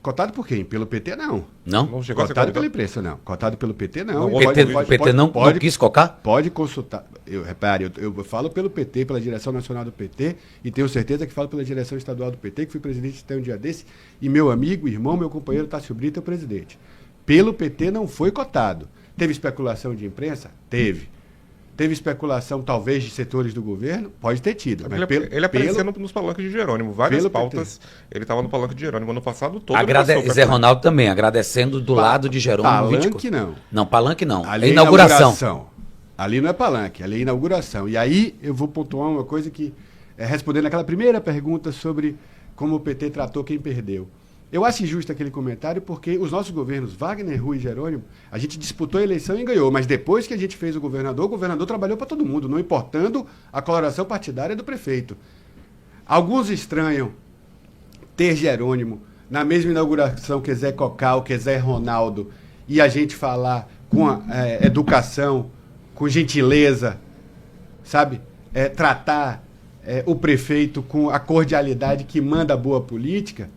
Cotado por quem? Pelo PT, não. Não? Não chegou Cotado pela imprensa, não. Cotado pelo PT, não. O PT não quis Cocá? Pode consultar. Repare, eu falo pelo PT, pela direção nacional do PT, e tenho certeza que falo pela direção estadual do PT, que fui presidente até um dia desse, e meu amigo, irmão, meu companheiro Tássio Brito é o presidente. Pelo PT não foi cotado. Teve especulação de imprensa? Teve. Teve especulação, talvez, de setores do governo? Pode ter tido. Mas ele aparecia nos palanques de Jerônimo. Várias pautas. PT. Ele estava no palanque de Jerônimo ano passado todo. Zé Ronaldo também, agradecendo do lado de Jerônimo. Palanque não. Não, palanque não. Ali é inauguração. Ali não é palanque, ali é inauguração. E aí eu vou pontuar uma coisa que, respondendo aquela primeira pergunta sobre como o PT tratou quem perdeu. Eu acho injusto aquele comentário porque os nossos governos, Wagner, Rui e Jerônimo, a gente disputou a eleição e ganhou, mas depois que a gente fez o governador trabalhou para todo mundo, não importando a coloração partidária do prefeito. Alguns estranham ter Jerônimo na mesma inauguração que Zé Cocá, que Zé Ronaldo, e a gente falar com educação, com gentileza, sabe? Tratar o prefeito com a cordialidade que manda a boa política.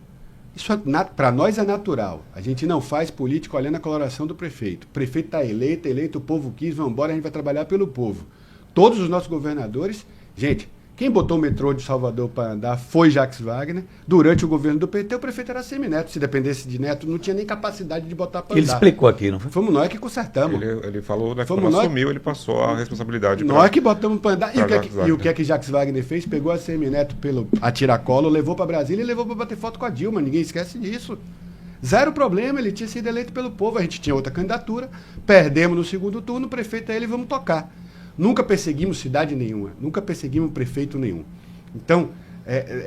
Isso para nós é natural. A gente não faz política olhando a coloração do prefeito. O prefeito está eleito, o povo quis, vamos embora, a gente vai trabalhar pelo povo. Todos os nossos governadores, gente, quem botou o metrô de Salvador para andar foi Jacques Wagner. Durante o governo do PT, o prefeito era Semineto. Se dependesse de Neto, não tinha nem capacidade de botar para andar. Ele explicou aqui, não foi? Fomos nós que consertamos. Ele falou, né, quando assumiu, ele passou a responsabilidade. Nós que botamos para andar. E o que é que Jacques Wagner fez? Pegou a Semineto a tiracolo, levou para Brasília e levou para bater foto com a Dilma. Ninguém esquece disso. Zero problema, ele tinha sido eleito pelo povo. A gente tinha outra candidatura, perdemos no segundo turno, o prefeito é ele, vamos tocar. Nunca perseguimos cidade nenhuma, nunca perseguimos prefeito nenhum. Então,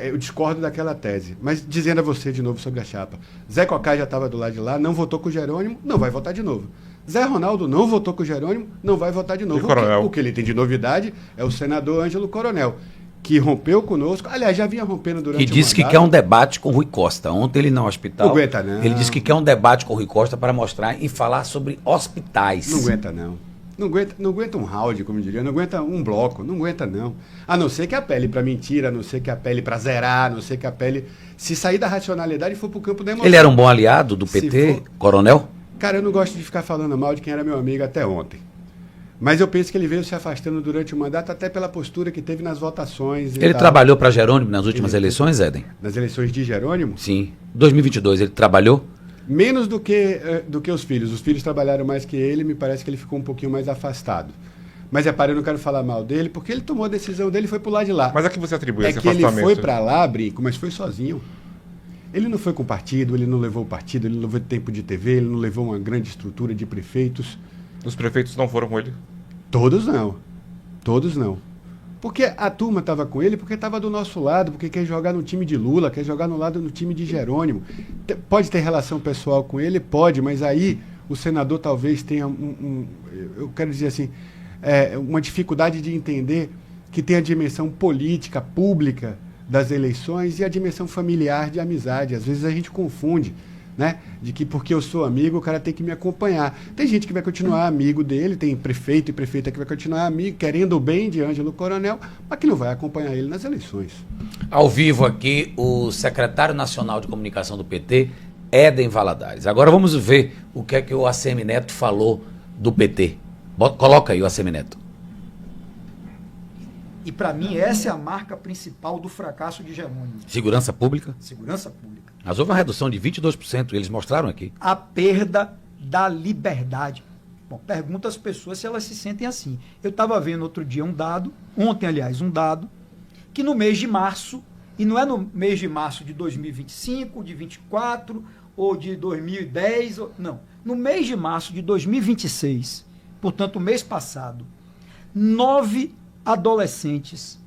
eu discordo daquela tese. Mas dizendo a você de novo sobre a chapa, Zé Cocá já estava do lado de lá, não votou com o Jerônimo, não vai votar de novo. Zé Ronaldo não votou com o Jerônimo, não vai votar de novo. O que ele tem de novidade é o senador Ângelo Coronel, que rompeu conosco, aliás, já vinha rompendo durante o mandato. E disse que quer um debate com o Rui Costa. Ontem ele no hospital. Não aguenta, não. Ele disse que quer um debate com o Rui Costa para mostrar e falar sobre hospitais. Não aguenta, não. Não aguenta um round, como eu diria, não aguenta um bloco, não aguenta não. A não ser que apele para mentira, a não ser que apele para zerar, a não ser que apele... Se sair da racionalidade e for para o campo da emoção. Ele era um bom aliado do PT, Coronel? Cara, eu não gosto de ficar falando mal de quem era meu amigo até ontem. Mas eu penso que ele veio se afastando durante o mandato até pela postura que teve nas votações. Ele trabalhou para Jerônimo nas últimas eleições, Éden? Nas eleições de Jerônimo? Sim. 2022 ele trabalhou? Menos do que os filhos. Os filhos trabalharam mais que ele, me parece que ele ficou um pouquinho mais afastado. Mas repare, eu não quero falar mal dele, porque ele tomou a decisão dele e foi pro lado de lá. Mas a que você atribui esse afastamento? Ele foi para lá, Brinco, mas foi sozinho. Ele não foi com partido, ele não levou o partido, ele não levou tempo de TV, ele não levou uma grande estrutura de prefeitos. Os prefeitos não foram com ele? Todos não. Todos não. Porque a turma estava com ele, porque estava do nosso lado, porque quer jogar no time de Lula, quer jogar no time de Jerônimo. Pode ter relação pessoal com ele? Pode, mas aí o senador talvez tenha eu quero dizer assim, uma dificuldade de entender que tem a dimensão política, pública das eleições e a dimensão familiar de amizade. Às vezes a gente confunde, né? De que porque eu sou amigo, o cara tem que me acompanhar. Tem gente que vai continuar amigo dele, tem prefeito e prefeita que vai continuar amigo, querendo o bem de Ângelo Coronel, mas que não vai acompanhar ele nas eleições. Ao vivo aqui, o secretário nacional de comunicação do PT, Éden Valadares. Agora vamos ver o que é que o ACM Neto falou do PT. Coloca aí o ACM Neto. E para mim essa é a marca principal do fracasso de Jerônimo. Segurança pública? Segurança pública. Mas houve uma redução de 22%, eles mostraram aqui. A perda da liberdade. Bom, pergunta às pessoas se elas se sentem assim. Eu estava vendo outro dia ontem, aliás, um dado, que no mês de março, e não é no mês de março de 2025, de 24 ou de 2010, não. No mês de março de 2026, portanto, mês passado, 9 adolescentes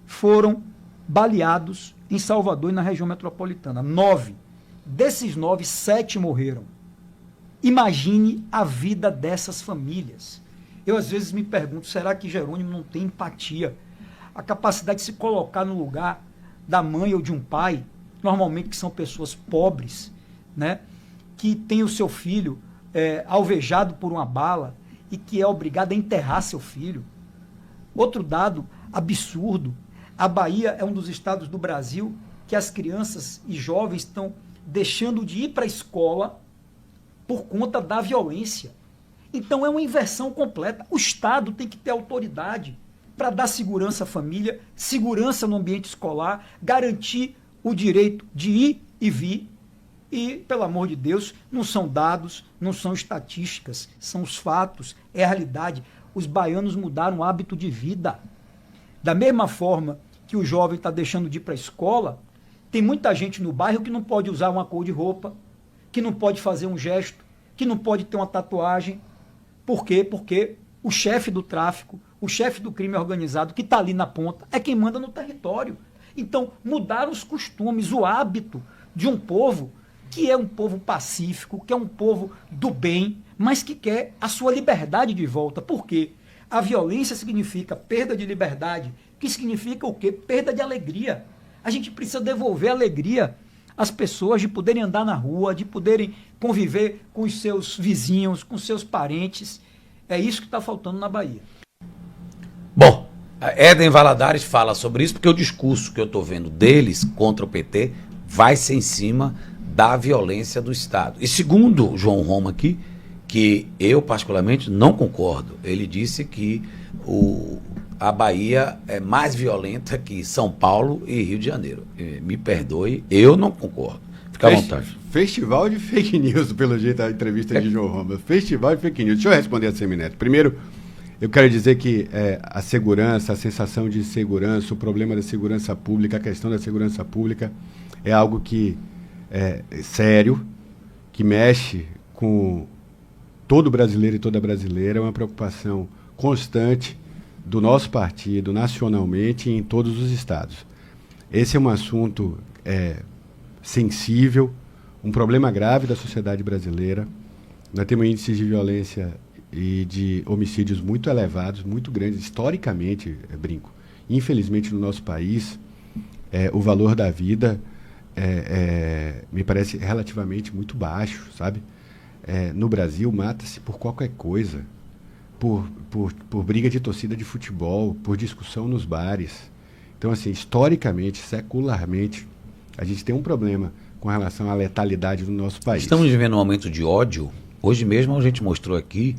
foram baleados em Salvador e na região metropolitana. 9. Desses 9, 7 morreram. Imagine a vida dessas famílias. Eu, às vezes, me pergunto, será que Jerônimo não tem empatia? A capacidade de se colocar no lugar da mãe ou de um pai, normalmente que são pessoas pobres, né? Que tem o seu filho alvejado por uma bala e que é obrigado a enterrar seu filho. Outro dado absurdo, a Bahia é um dos estados do Brasil que as crianças e jovens estão deixando de ir para a escola por conta da violência. Então é uma inversão completa. O Estado tem que ter autoridade para dar segurança à família, segurança no ambiente escolar, garantir o direito de ir e vir. E, pelo amor de Deus, não são dados, não são estatísticas, são os fatos, é a realidade. Os baianos mudaram o hábito de vida. Da mesma forma que o jovem está deixando de ir para a escola, tem muita gente no bairro que não pode usar uma cor de roupa, que não pode fazer um gesto, que não pode ter uma tatuagem. Por quê? Porque o chefe do tráfico, o chefe do crime organizado, que está ali na ponta, é quem manda no território. Então, mudaram os costumes, o hábito de um povo que é um povo pacífico, que é um povo do bem, mas que quer a sua liberdade de volta. Por quê? A violência significa perda de liberdade, que significa o quê? Perda de alegria. A gente precisa devolver a alegria às pessoas de poderem andar na rua, de poderem conviver com os seus vizinhos, com seus parentes. É isso que está faltando na Bahia. Bom, a Éden Valadares fala sobre isso porque o discurso que eu estou vendo deles contra o PT vai ser em cima da violência do Estado. E segundo João Roma aqui, que eu particularmente não concordo, ele disse que a Bahia é mais violenta que São Paulo e Rio de Janeiro. Me perdoe, eu não concordo. Fica à vontade. Festival de fake news, pelo jeito, a entrevista de João Roma. Festival de fake news. Deixa eu responder a Semineto. Primeiro, eu quero dizer que a segurança, a sensação de segurança, o problema da segurança pública, a questão da segurança pública é algo que é sério, que mexe com todo brasileiro e toda brasileira, é uma preocupação constante do nosso partido, nacionalmente e em todos os estados. Esse é um assunto sensível, um problema grave da sociedade brasileira. Nós temos índices de violência e de homicídios muito elevados, muito grandes, historicamente, brinco. Infelizmente, no nosso país, o valor da vida me parece relativamente muito baixo, sabe? No Brasil, mata-se por qualquer coisa, por briga de torcida de futebol, por discussão nos bares. Então, assim, historicamente, secularmente, a gente tem um problema com relação à letalidade do nosso país. Estamos vivendo um momento de ódio. Hoje mesmo a gente mostrou aqui,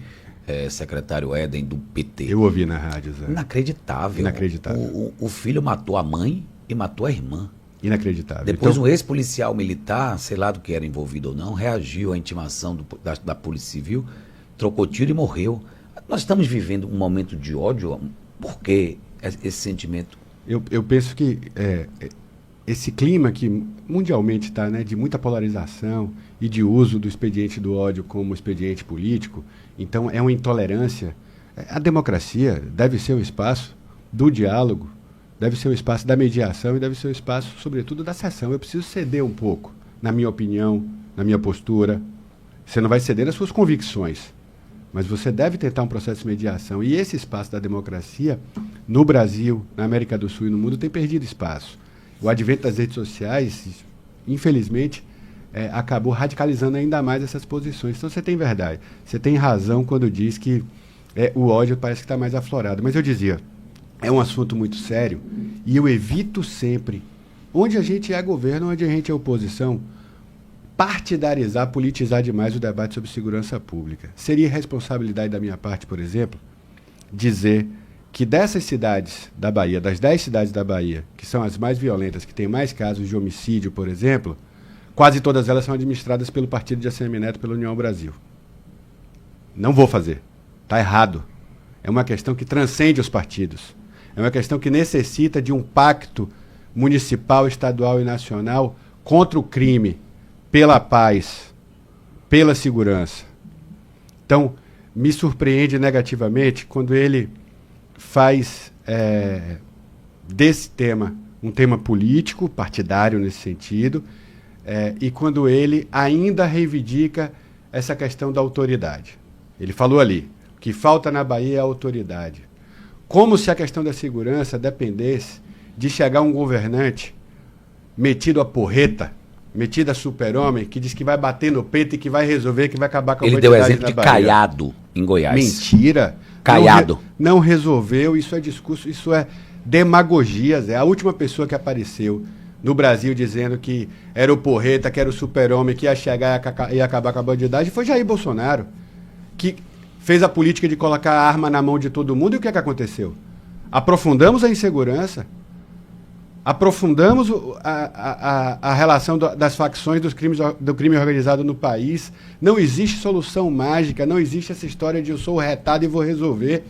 secretário Éden, do PT. Eu ouvi na rádio, Zé. Inacreditável. Inacreditável. O filho matou a mãe e matou a irmã. Inacreditável. Depois um ex-policial militar, sei lá do que era envolvido ou não, reagiu à intimação da Polícia Civil, trocou tiro e morreu. Nós estamos vivendo um momento de ódio. Por que esse sentimento? Eu penso que esse clima que mundialmente está, né, de muita polarização e de uso do expediente do ódio como expediente político, então é uma intolerância. A democracia deve ser o espaço do diálogo, deve ser o espaço da mediação e deve ser o espaço, sobretudo, da cessão. Eu preciso ceder um pouco, na minha opinião, na minha postura. Você não vai ceder nas suas convicções, mas você deve tentar um processo de mediação. E esse espaço da democracia, no Brasil, na América do Sul e no mundo, tem perdido espaço. O advento das redes sociais, infelizmente, acabou radicalizando ainda mais essas posições. Então você tem verdade, você tem razão quando diz que o ódio parece que está mais aflorado. Mas eu dizia, é um assunto muito sério e eu evito sempre, onde a gente é governo, onde a gente é oposição, partidarizar, politizar demais o debate sobre segurança pública. Seria responsabilidade da minha parte, por exemplo, dizer que dessas cidades da Bahia, das 10 cidades da Bahia, que são as mais violentas, que têm mais casos de homicídio, por exemplo, quase todas elas são administradas pelo partido de ACM Neto, pela União Brasil. Não vou fazer. Está errado. É uma questão que transcende os partidos. É uma questão que necessita de um pacto municipal, estadual e nacional contra o crime, pela paz, pela segurança. Então, me surpreende negativamente quando ele faz desse tema um tema político, partidário nesse sentido, e quando ele ainda reivindica essa questão da autoridade. Ele falou ali, o que falta na Bahia é a autoridade. Como se a questão da segurança dependesse de chegar um governante metido a porreta, metido a super-homem, que diz que vai bater no peito e que vai resolver, que vai acabar com a Ele deu bandidagem exemplo na de Bahia. Caiado, em Goiás. Mentira. Caiado. Não resolveu, isso é discurso, isso é demagogia, Zé. A última pessoa que apareceu no Brasil dizendo que era o porreta, que era o super-homem, que ia chegar e ia acabar com a bandidagem foi Jair Bolsonaro, que fez a política de colocar a arma na mão de todo mundo. E o que é que aconteceu? Aprofundamos a insegurança, aprofundamos a relação das facções do crime organizado no país. Não existe solução mágica, não existe essa história de eu sou o retado e vou resolver.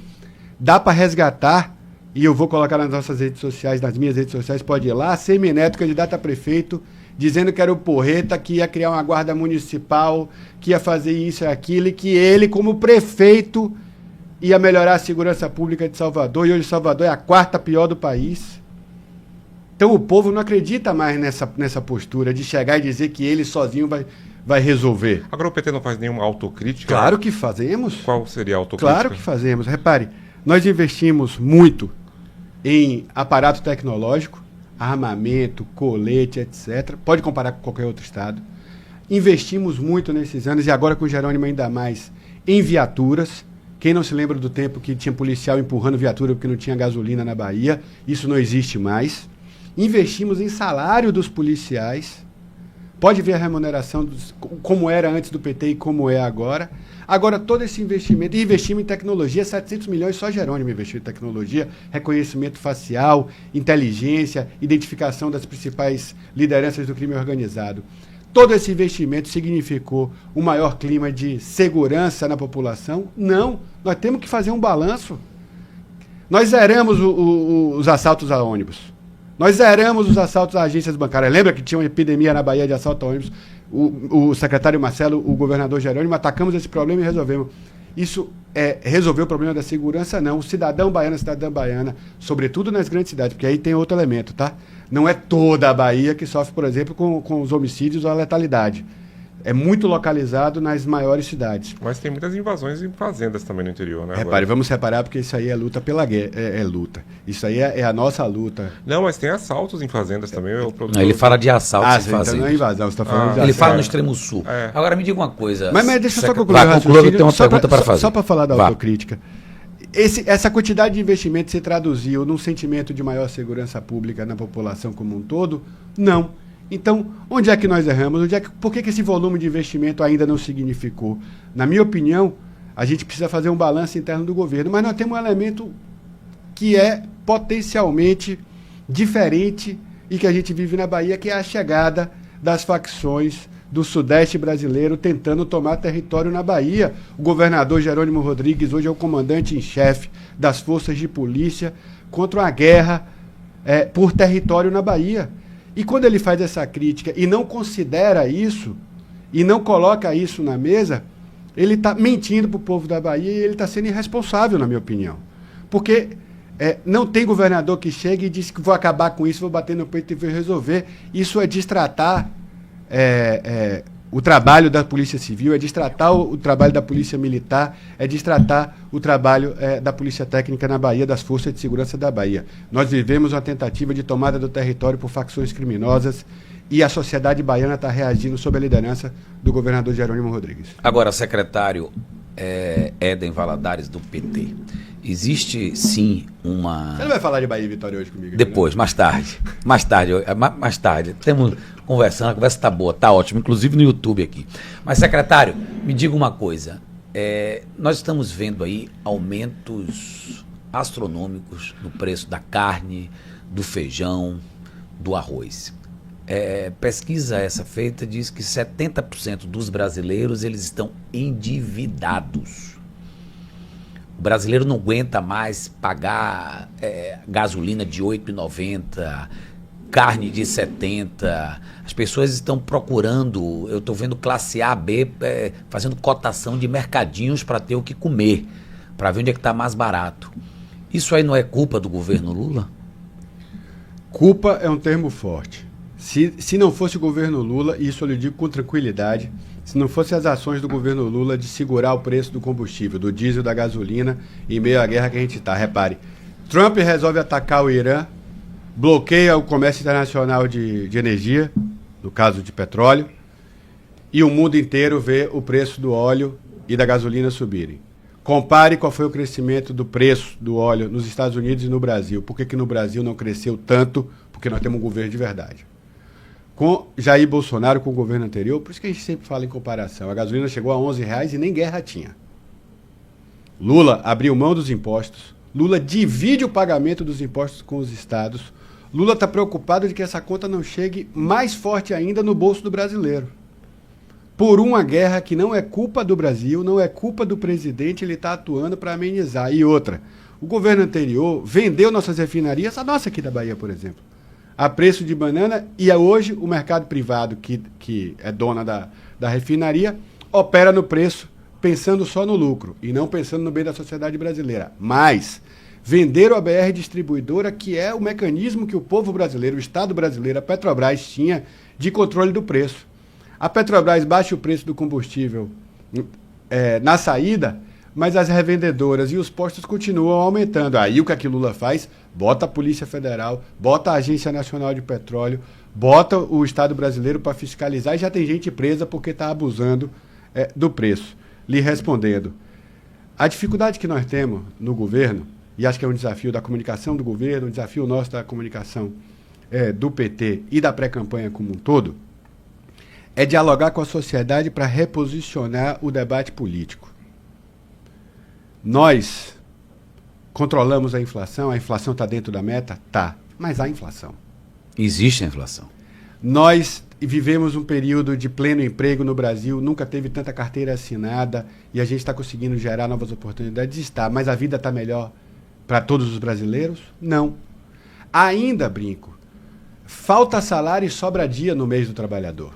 Dá para resgatar, e eu vou colocar nas nossas redes sociais, nas minhas redes sociais, pode ir lá, Semineto, candidato a prefeito, dizendo que era o porreta, que ia criar uma guarda municipal, que ia fazer isso e aquilo, e que ele, como prefeito, ia melhorar a segurança pública de Salvador, e hoje Salvador é a 4ª pior do país. Então o povo não acredita mais nessa postura de chegar e dizer que ele sozinho vai resolver. Agora o PT não faz nenhuma autocrítica? Claro que fazemos. Qual seria a autocrítica? Claro que fazemos. Repare, nós investimos muito em aparato tecnológico, armamento, colete, etc. Pode comparar com qualquer outro estado. Investimos muito nesses anos, e agora com o Jerônimo ainda mais, em viaturas. Quem não se lembra do tempo que tinha policial empurrando viatura porque não tinha gasolina na Bahia? Isso não existe mais. Investimos em salário dos policiais. Pode ver a remuneração como era antes do PT e como é agora. Agora, todo esse investimento, e investimos em tecnologia, 700 milhões, só Jerônimo investiu em tecnologia, reconhecimento facial, inteligência, identificação das principais lideranças do crime organizado. Todo esse investimento significou um maior clima de segurança na população? Não, nós temos que fazer um balanço. Nós zeramos os assaltos a ônibus. Nós zeramos os assaltos a agências bancárias. Lembra que tinha uma epidemia na Bahia de assalto a ônibus? O secretário Marcelo, o governador Jerônimo, atacamos esse problema e resolvemos. Isso resolveu o problema da segurança? Não. O cidadão baiano, a cidadã baiana, sobretudo nas grandes cidades, porque aí tem outro elemento, tá? Não é toda a Bahia que sofre, por exemplo, com os homicídios ou a letalidade. É muito localizado nas maiores cidades. Mas tem muitas invasões em fazendas também no interior, né? Repare, vamos separar, porque isso aí é luta pela guerra. É luta. Isso aí é a nossa luta. Não, mas tem assaltos em fazendas também. Não, ele fala de assaltos em fazendas. Então não é invasão, você está falando de Ele fala no extremo sul. Agora me diga uma coisa. Mas deixa eu só concluir. Eu tenho uma pergunta para fazer. Só para falar da autocrítica. Essa quantidade de investimento se traduziu num sentimento de maior segurança pública na população como um todo? Não. Então, onde é que nós erramos? Por que esse volume de investimento ainda não significou? Na minha opinião, a gente precisa fazer um balanço interno do governo, mas nós temos um elemento que é potencialmente diferente e que a gente vive na Bahia, que é a chegada das facções do Sudeste brasileiro tentando tomar território na Bahia. O governador Jerônimo Rodrigues hoje é o comandante em chefe das forças de polícia contra uma guerra por território na Bahia. E quando ele faz essa crítica e não considera isso, e não coloca isso na mesa, ele está mentindo para o povo da Bahia e ele está sendo irresponsável, na minha opinião. Porque não tem governador que chegue e diz que vou acabar com isso, vou bater no peito e vou resolver. Isso é destratar o trabalho da Polícia Civil, é destratar o trabalho da Polícia Militar, é destratar o trabalho da Polícia Técnica na Bahia, das Forças de Segurança da Bahia. Nós vivemos uma tentativa de tomada do território por facções criminosas e a sociedade baiana está reagindo sob a liderança do governador Jerônimo Rodrigues. Agora, secretário Éden Valadares, do PT, existe sim uma... Você não vai falar de Bahia e Vitória hoje comigo? Depois, mais tarde. Mais tarde. Temos conversando, a conversa está boa, está ótima, inclusive no YouTube aqui. Mas, secretário, me diga uma coisa. Nós estamos vendo aí aumentos astronômicos no preço da carne, do feijão, do arroz. Pesquisa essa feita diz que 70% dos brasileiros eles estão endividados. O brasileiro não aguenta mais pagar gasolina de R$ 8,90, carne de 70. As pessoas estão procurando, eu estou vendo classe A, B, fazendo cotação de mercadinhos para ter o que comer, para ver onde é que está mais barato. Isso aí não é culpa do governo Lula? Culpa é um termo forte. Se não fosse o governo Lula, isso eu lhe digo com tranquilidade, se não fossem as ações do governo Lula de segurar o preço do combustível, do diesel, da gasolina, em meio à guerra que a gente está. Repare, Trump resolve atacar o Irã, bloqueia o comércio internacional de energia, no caso de petróleo, e o mundo inteiro vê o preço do óleo e da gasolina subirem. Compare qual foi o crescimento do preço do óleo nos Estados Unidos e no Brasil. Por que no Brasil não cresceu tanto? Porque nós temos um governo de verdade. Com Jair Bolsonaro, com o governo anterior, por isso que a gente sempre fala em comparação. A gasolina chegou a R$11 e nem guerra tinha. Lula abriu mão dos impostos. Lula divide o pagamento dos impostos com os estados. Lula está preocupado de que essa conta não chegue mais forte ainda no bolso do brasileiro. Por uma guerra que não é culpa do Brasil, não é culpa do presidente, ele está atuando para amenizar. E outra, o governo anterior vendeu nossas refinarias, a nossa aqui da Bahia, por exemplo, a preço de banana, e hoje o mercado privado, que é dona da refinaria, opera no preço pensando só no lucro e não pensando no bem da sociedade brasileira. Mas venderam a BR Distribuidora, que é o mecanismo que o povo brasileiro, o Estado brasileiro, a Petrobras tinha de controle do preço. A Petrobras baixa o preço do combustível na saída, mas as revendedoras e os postos continuam aumentando. Aí o que Lula faz? Bota a Polícia Federal, bota a Agência Nacional de Petróleo, bota o Estado brasileiro para fiscalizar, e já tem gente presa porque está abusando do preço. Lhe respondendo, a dificuldade que nós temos no governo, e acho que é um desafio da comunicação do governo, um desafio nosso da comunicação do PT e da pré-campanha como um todo, é dialogar com a sociedade para reposicionar o debate político. Nós controlamos a inflação está dentro da meta? Tá, mas há inflação. Existe a inflação. Nós vivemos um período de pleno emprego no Brasil, nunca teve tanta carteira assinada e a gente está conseguindo gerar novas oportunidades. Está, mas a vida está melhor para todos os brasileiros? Não. Ainda, brinco, falta salário e sobra dia no mês do trabalhador.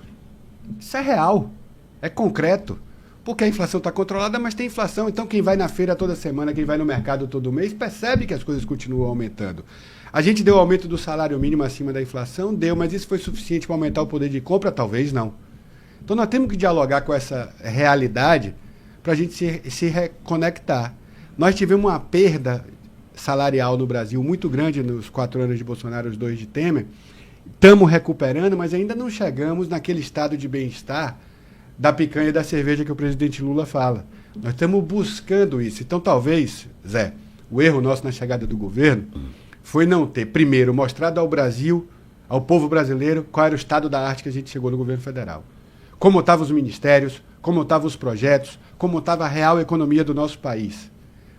Isso é real, é concreto. Porque a inflação está controlada, mas tem inflação. Então quem vai na feira toda semana, quem vai no mercado todo mês, percebe que as coisas continuam aumentando. A gente deu aumento do salário mínimo acima da inflação? Deu, mas isso foi suficiente para aumentar o poder de compra? Talvez não. Então nós temos que dialogar com essa realidade para a gente se reconectar. Nós tivemos uma perda salarial no Brasil muito grande nos 4 anos de Bolsonaro, os 2 de Temer. Estamos recuperando, mas ainda não chegamos naquele estado de bem-estar da picanha e da cerveja que o presidente Lula fala. Nós estamos buscando isso. Então, talvez, Zé, o erro nosso na chegada do governo foi não ter, primeiro, mostrado ao Brasil, ao povo brasileiro, qual era o estado da arte que a gente chegou no governo federal. Como estavam os ministérios, como estavam os projetos, como estava a real economia do nosso país.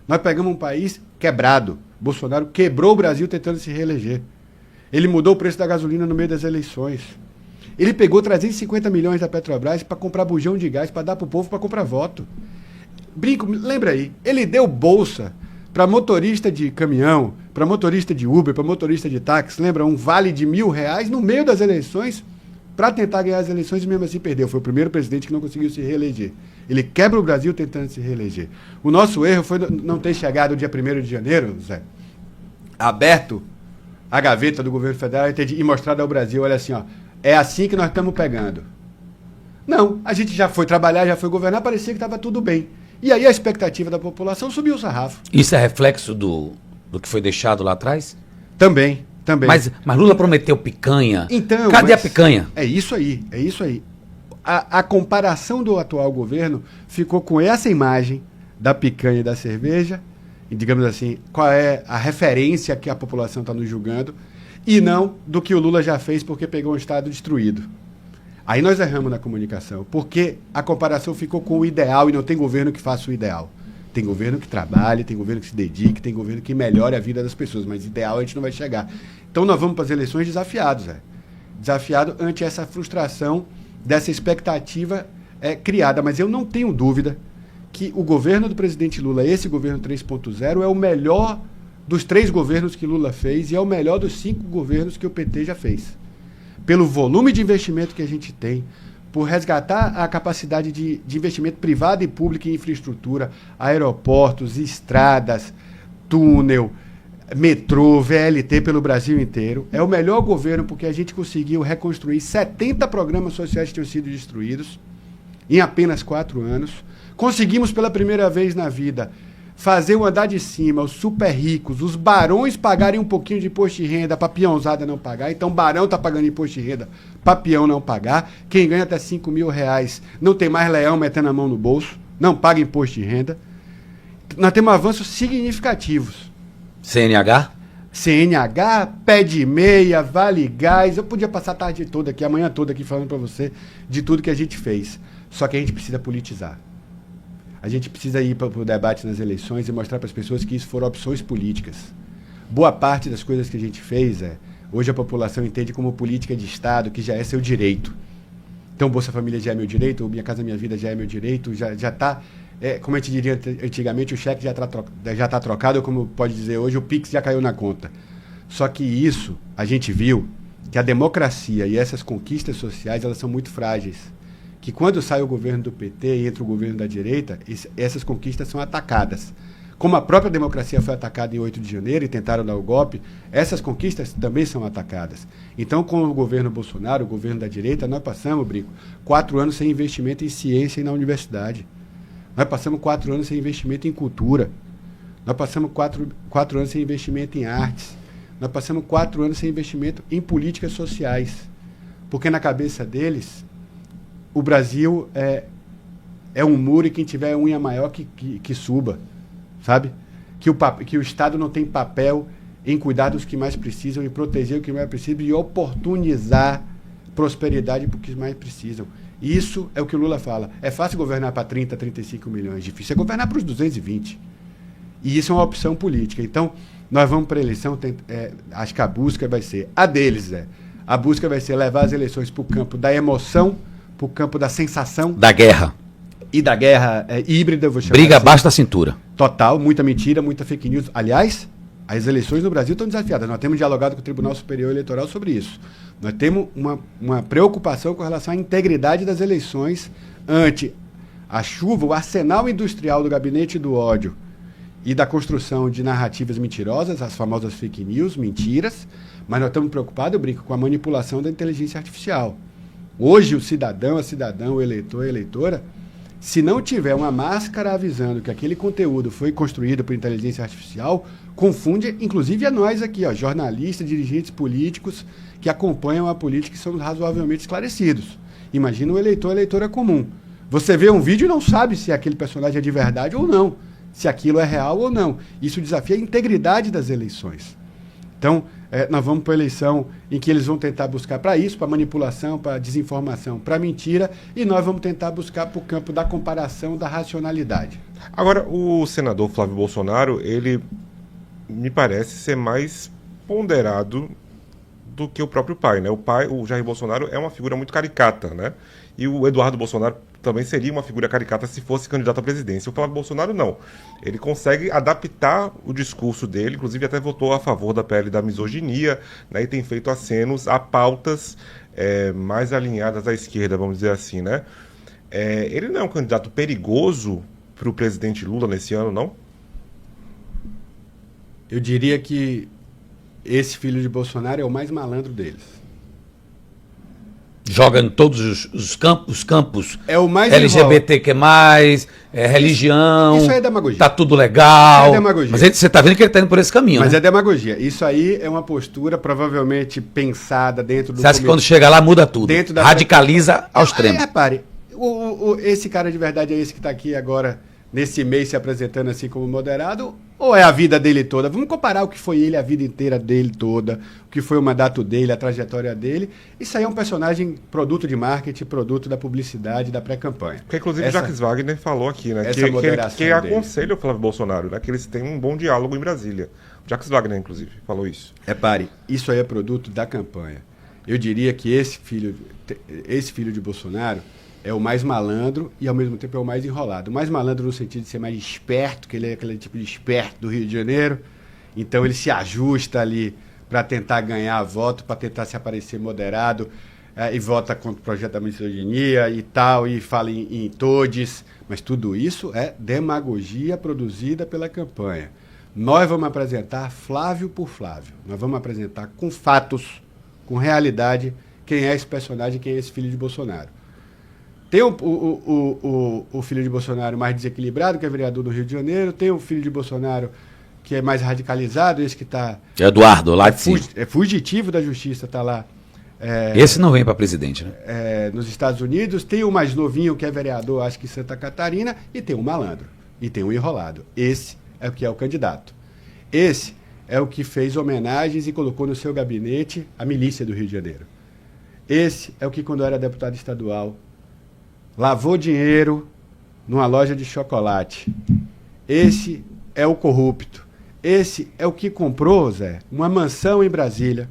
Nós pegamos um país quebrado. Bolsonaro quebrou o Brasil tentando se reeleger. Ele mudou o preço da gasolina no meio das eleições. Ele pegou 350 milhões da Petrobras para comprar bujão de gás, para dar para o povo para comprar voto. Brinco, lembra aí, ele deu bolsa para motorista de caminhão, para motorista de Uber, para motorista de táxi, lembra? Um vale de R$1.000 no meio das eleições para tentar ganhar as eleições e mesmo assim perdeu. Foi o primeiro presidente que não conseguiu se reeleger. Ele quebra o Brasil tentando se reeleger. O nosso erro foi não ter chegado o dia 1º de janeiro, Zé, aberto a gaveta do governo federal e mostrado ao Brasil, olha assim, ó, é assim que nós estamos pegando. Não, a gente já foi trabalhar, já foi governar, parecia que estava tudo bem. E aí a expectativa da população subiu o sarrafo. Isso é reflexo do que foi deixado lá atrás? Também. Mas Lula prometeu picanha. Então, cadê a picanha? É isso aí. A comparação do atual governo ficou com essa imagem da picanha e da cerveja, e digamos assim, qual é a referência que a população está nos julgando, e não do que o Lula já fez porque pegou um Estado destruído. Aí nós erramos na comunicação, porque a comparação ficou com o ideal e não tem governo que faça o ideal. Tem governo que trabalhe, tem governo que se dedique, tem governo que melhore a vida das pessoas, mas ideal a gente não vai chegar. Então nós vamos para as eleições desafiados, desafiado ante essa frustração dessa expectativa criada. Mas eu não tenho dúvida que o governo do presidente Lula, esse governo 3.0, é o melhor dos 3 governos que Lula fez e é o melhor dos 5 governos que o PT já fez. Pelo volume de investimento que a gente tem, por resgatar a capacidade de investimento privado e público em infraestrutura, aeroportos, estradas, túnel, metrô, VLT pelo Brasil inteiro. É o melhor governo porque a gente conseguiu reconstruir 70 programas sociais que tinham sido destruídos em apenas 4 anos. Conseguimos pela primeira vez na vida fazer o andar de cima, os super ricos, os barões pagarem um pouquinho de imposto de renda para peãozada não pagar. Então barão está pagando imposto de renda para peão não pagar. Quem ganha até 5 mil reais não tem mais leão metendo a mão no bolso, não paga imposto de renda. Nós temos avanços significativos. CNH? CNH, pé de meia, vale gás. Eu podia passar a tarde toda aqui, amanhã toda aqui falando para você de tudo que a gente fez. Só que a gente precisa politizar. A gente precisa ir para o debate nas eleições e mostrar para as pessoas que isso foram opções políticas. Boa parte das coisas que a gente fez, hoje a população entende como política de Estado, que já é seu direito. Então, Bolsa Família já é meu direito, ou Minha Casa Minha Vida já é meu direito, já está, como a gente diria antigamente, o cheque já está trocado, ou como pode dizer hoje, o Pix já caiu na conta. Só que isso, a gente viu que a democracia e essas conquistas sociais, elas são muito frágeis. Que quando sai o governo do PT e entra o governo da direita, essas conquistas são atacadas. Como a própria democracia foi atacada em 8 de janeiro e tentaram dar o golpe, essas conquistas também são atacadas. Então, com o governo Bolsonaro, o governo da direita, nós passamos, Brico, 4 anos sem investimento em ciência e na universidade. Nós passamos 4 anos sem investimento em cultura. Nós passamos 4 anos sem investimento em artes. Nós passamos 4 anos sem investimento em políticas sociais. Porque na cabeça deles, o Brasil é um muro e quem tiver unha maior que suba, sabe? Que o Estado não tem papel em cuidar dos que mais precisam, em proteger o que mais precisam e oportunizar prosperidade para os que mais precisam. Isso é o que o Lula fala. É fácil governar para 30, 35 milhões, difícil é governar para os 220. E isso é uma opção política. Então, nós vamos para a eleição, acho que a busca vai ser, a deles a busca vai ser levar as eleições para o campo da emoção, para o campo da sensação. Da guerra. E da guerra híbrida, eu vou chamar Briga assim. abaixo da cintura. Total, muita mentira, muita fake news. Aliás, as eleições no Brasil estão desafiadas. Nós temos dialogado com o Tribunal Superior Eleitoral sobre isso. Nós temos uma preocupação com relação à integridade das eleições ante a chuva, o arsenal industrial do gabinete do ódio e da construção de narrativas mentirosas, as famosas fake news, mentiras, mas nós estamos preocupados, eu brinco, com a manipulação da inteligência artificial. Hoje o cidadão, a cidadã, o eleitor, a eleitora, se não tiver uma máscara avisando que aquele conteúdo foi construído por inteligência artificial, confunde, inclusive a nós aqui, jornalistas, dirigentes políticos que acompanham a política e são razoavelmente esclarecidos. Imagina o eleitor, a eleitora comum. Você vê um vídeo e não sabe se aquele personagem é de verdade ou não, se aquilo é real ou não. Isso desafia a integridade das eleições. Então, nós vamos para a eleição em que eles vão tentar buscar para isso, para manipulação, para desinformação, para mentira, e nós vamos tentar buscar para o campo da comparação, da racionalidade. Agora, o senador Flávio Bolsonaro, ele me parece ser mais ponderado do que o próprio pai, né? O Jair Bolsonaro, é uma figura muito caricata, né? E o Eduardo Bolsonaro também seria uma figura caricata se fosse candidato à presidência. O Flávio Bolsonaro não. Ele consegue adaptar o discurso dele, inclusive até votou a favor da PL da misoginia, né? E tem feito acenos a pautas mais alinhadas à esquerda, vamos dizer assim, né? Ele não é um candidato perigoso para o presidente Lula nesse ano, não? Eu diria que esse filho de Bolsonaro é o mais malandro deles. Joga em todos os campos. É o mais LGBTQ+, religião. Isso é demagogia. Tá tudo legal. É demagogia. Mas você tá vendo que ele tá indo por esse caminho, Mas né? é demagogia. Isso aí é uma postura provavelmente pensada dentro do... Você acha que quando chega lá muda tudo? Radicaliza ao extremo. Repare, esse cara de verdade é esse que está aqui agora, nesse mês, se apresentando assim como moderado, ou é a vida dele toda? Vamos comparar o que foi ele, a vida inteira dele toda, o que foi o mandato dele, a trajetória dele. Isso aí é um personagem produto de marketing, produto da publicidade, da pré-campanha. Porque, inclusive, Jacques Wagner falou aqui, né? Que aconselha o Flávio Bolsonaro, né? Que eles têm um bom diálogo em Brasília. O Jacques Wagner, inclusive, falou isso. Repare, isso aí é produto da campanha. Eu diria que esse filho de Bolsonaro é o mais malandro e, ao mesmo tempo, é o mais enrolado. O mais malandro no sentido de ser mais esperto, que ele é aquele tipo de esperto do Rio de Janeiro, Então ele se ajusta ali para tentar ganhar voto, para tentar se aparecer moderado, e vota contra o projeto da misoginia e tal, e fala em todes. Mas tudo isso é demagogia produzida pela campanha. Nós vamos apresentar Flávio por Flávio. Nós vamos apresentar com fatos, com realidade, quem é esse personagem, quem é esse filho de Bolsonaro. Tem o filho de Bolsonaro mais desequilibrado, que é vereador do Rio de Janeiro. Tem o filho de Bolsonaro que é mais radicalizado, esse que está... Eduardo, lá de cima. É fugitivo da justiça, está lá. Esse não vem para presidente, né? Nos Estados Unidos. Tem o mais novinho, que é vereador, acho que em Santa Catarina. E tem um malandro. E tem um enrolado. Esse é o que é o candidato. Esse é o que fez homenagens e colocou no seu gabinete a milícia do Rio de Janeiro. Esse é o que, quando era deputado estadual, lavou dinheiro numa loja de chocolate. Esse é o corrupto. Esse é o que comprou, Zé, uma mansão em Brasília.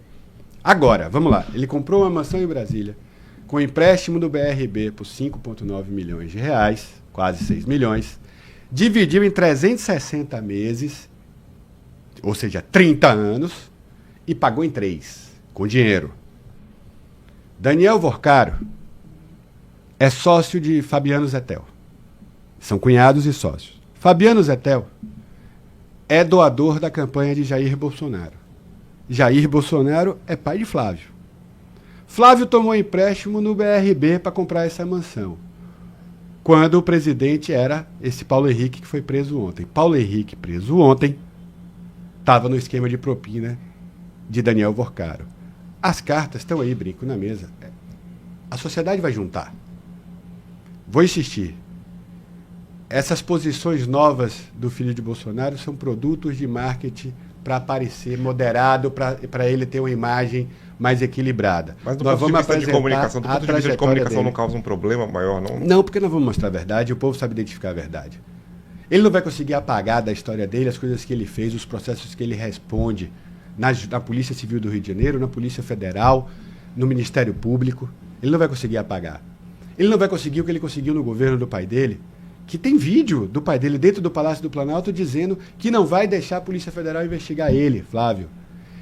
Agora, vamos lá. Ele comprou uma mansão em Brasília com empréstimo do BRB por 5,9 milhões de reais, quase 6 milhões, dividiu em 360 meses, ou seja, 30 anos, e pagou em 3, com dinheiro. Daniel Vorcaro é sócio de Fabiano Zettel. São cunhados e sócios. Fabiano Zettel é doador da campanha de Jair Bolsonaro. Jair Bolsonaro é pai de Flávio. Flávio tomou empréstimo no BRB para comprar essa mansão, quando o presidente era esse Paulo Henrique, que foi preso ontem. Paulo Henrique, preso ontem, estava no esquema de propina de Daniel Vorcaro. As cartas estão aí, brinco, na mesa. A sociedade vai juntar. Vou insistir. Essas posições novas do filho de Bolsonaro são produtos de marketing para aparecer moderado, para ele ter uma imagem mais equilibrada. Mas do nós ponto vamos de vista de comunicação, apresentar do ponto de vista de comunicação dele. não causa um problema maior, não? Não, porque nós vamos mostrar a verdade, o povo sabe identificar a verdade. Ele não vai conseguir apagar da história dele as coisas que ele fez, os processos que ele responde na Polícia Civil do Rio de Janeiro, na Polícia Federal, no Ministério Público. Ele não vai conseguir apagar. Ele não vai conseguir o que ele conseguiu no governo do pai dele, que tem vídeo do pai dele dentro do Palácio do Planalto dizendo que não vai deixar a Polícia Federal investigar ele, Flávio.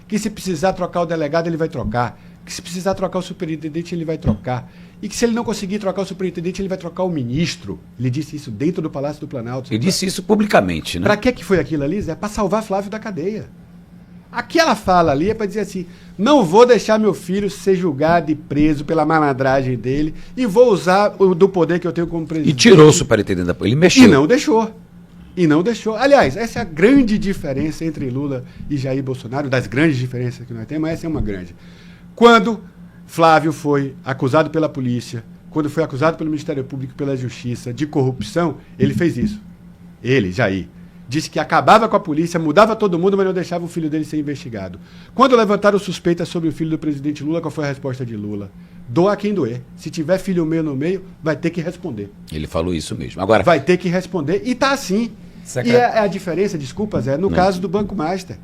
Que se precisar trocar o delegado, ele vai trocar. Que se precisar trocar o superintendente, ele vai trocar. E que se ele não conseguir trocar o superintendente, ele vai trocar o ministro. Ele disse isso dentro do Palácio do Planalto. Ele disse isso publicamente, né? Para que foi aquilo ali, Zé? É para salvar Flávio da cadeia. Aquela fala ali é para dizer assim, não vou deixar meu filho ser julgado e preso pela malandragem dele e vou usar do poder que eu tenho como presidente. E tirou o superintendente da polícia. Ele mexeu. E não deixou. E não deixou. Aliás, essa é a grande diferença entre Lula e Jair Bolsonaro, das grandes diferenças que nós temos, mas essa é uma grande. Quando Flávio foi acusado pela polícia, quando foi acusado pelo Ministério Público e pela Justiça de corrupção, ele fez isso. Ele, Jair, disse que acabava com a polícia, mudava todo mundo, mas não deixava o filho dele ser investigado. Quando levantaram suspeitas sobre o filho do presidente Lula, qual foi a resposta de Lula? Doa a quem doer. Se tiver filho meu no meio, vai ter que responder. Ele falou isso mesmo. Agora, vai ter que responder e tá assim. E é a diferença, desculpa, Zé, no caso do Banco Master.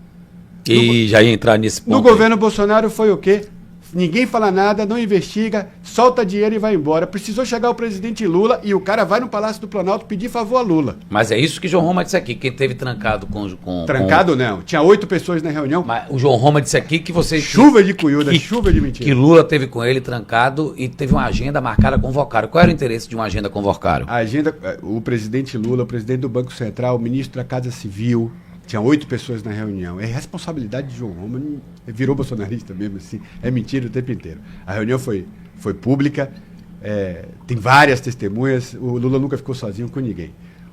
E já ia entrar nesse ponto. No governo Bolsonaro foi o quê? Ninguém fala nada, não investiga, solta dinheiro e vai embora. Precisou chegar o presidente Lula e o cara vai no Palácio do Planalto pedir favor a Lula. Mas é isso que João Roma disse aqui, quem teve trancado com... Trancado não, tinha 8 pessoas na reunião. Mas o João Roma disse aqui que você... Chuva de cuiuda, chuva de mentira. Que Lula teve com ele trancado e teve uma agenda marcada com o Vorcaro. Qual era o interesse de uma agenda com o Vorcaro? A agenda, o presidente Lula, o presidente do Banco Central, o ministro da Casa Civil... Tinha 8 pessoas na reunião. É responsabilidade de João Roma. Virou bolsonarista mesmo, assim. É mentira o tempo inteiro. A reunião foi pública. Tem várias testemunhas. O Lula nunca ficou sozinho com ninguém.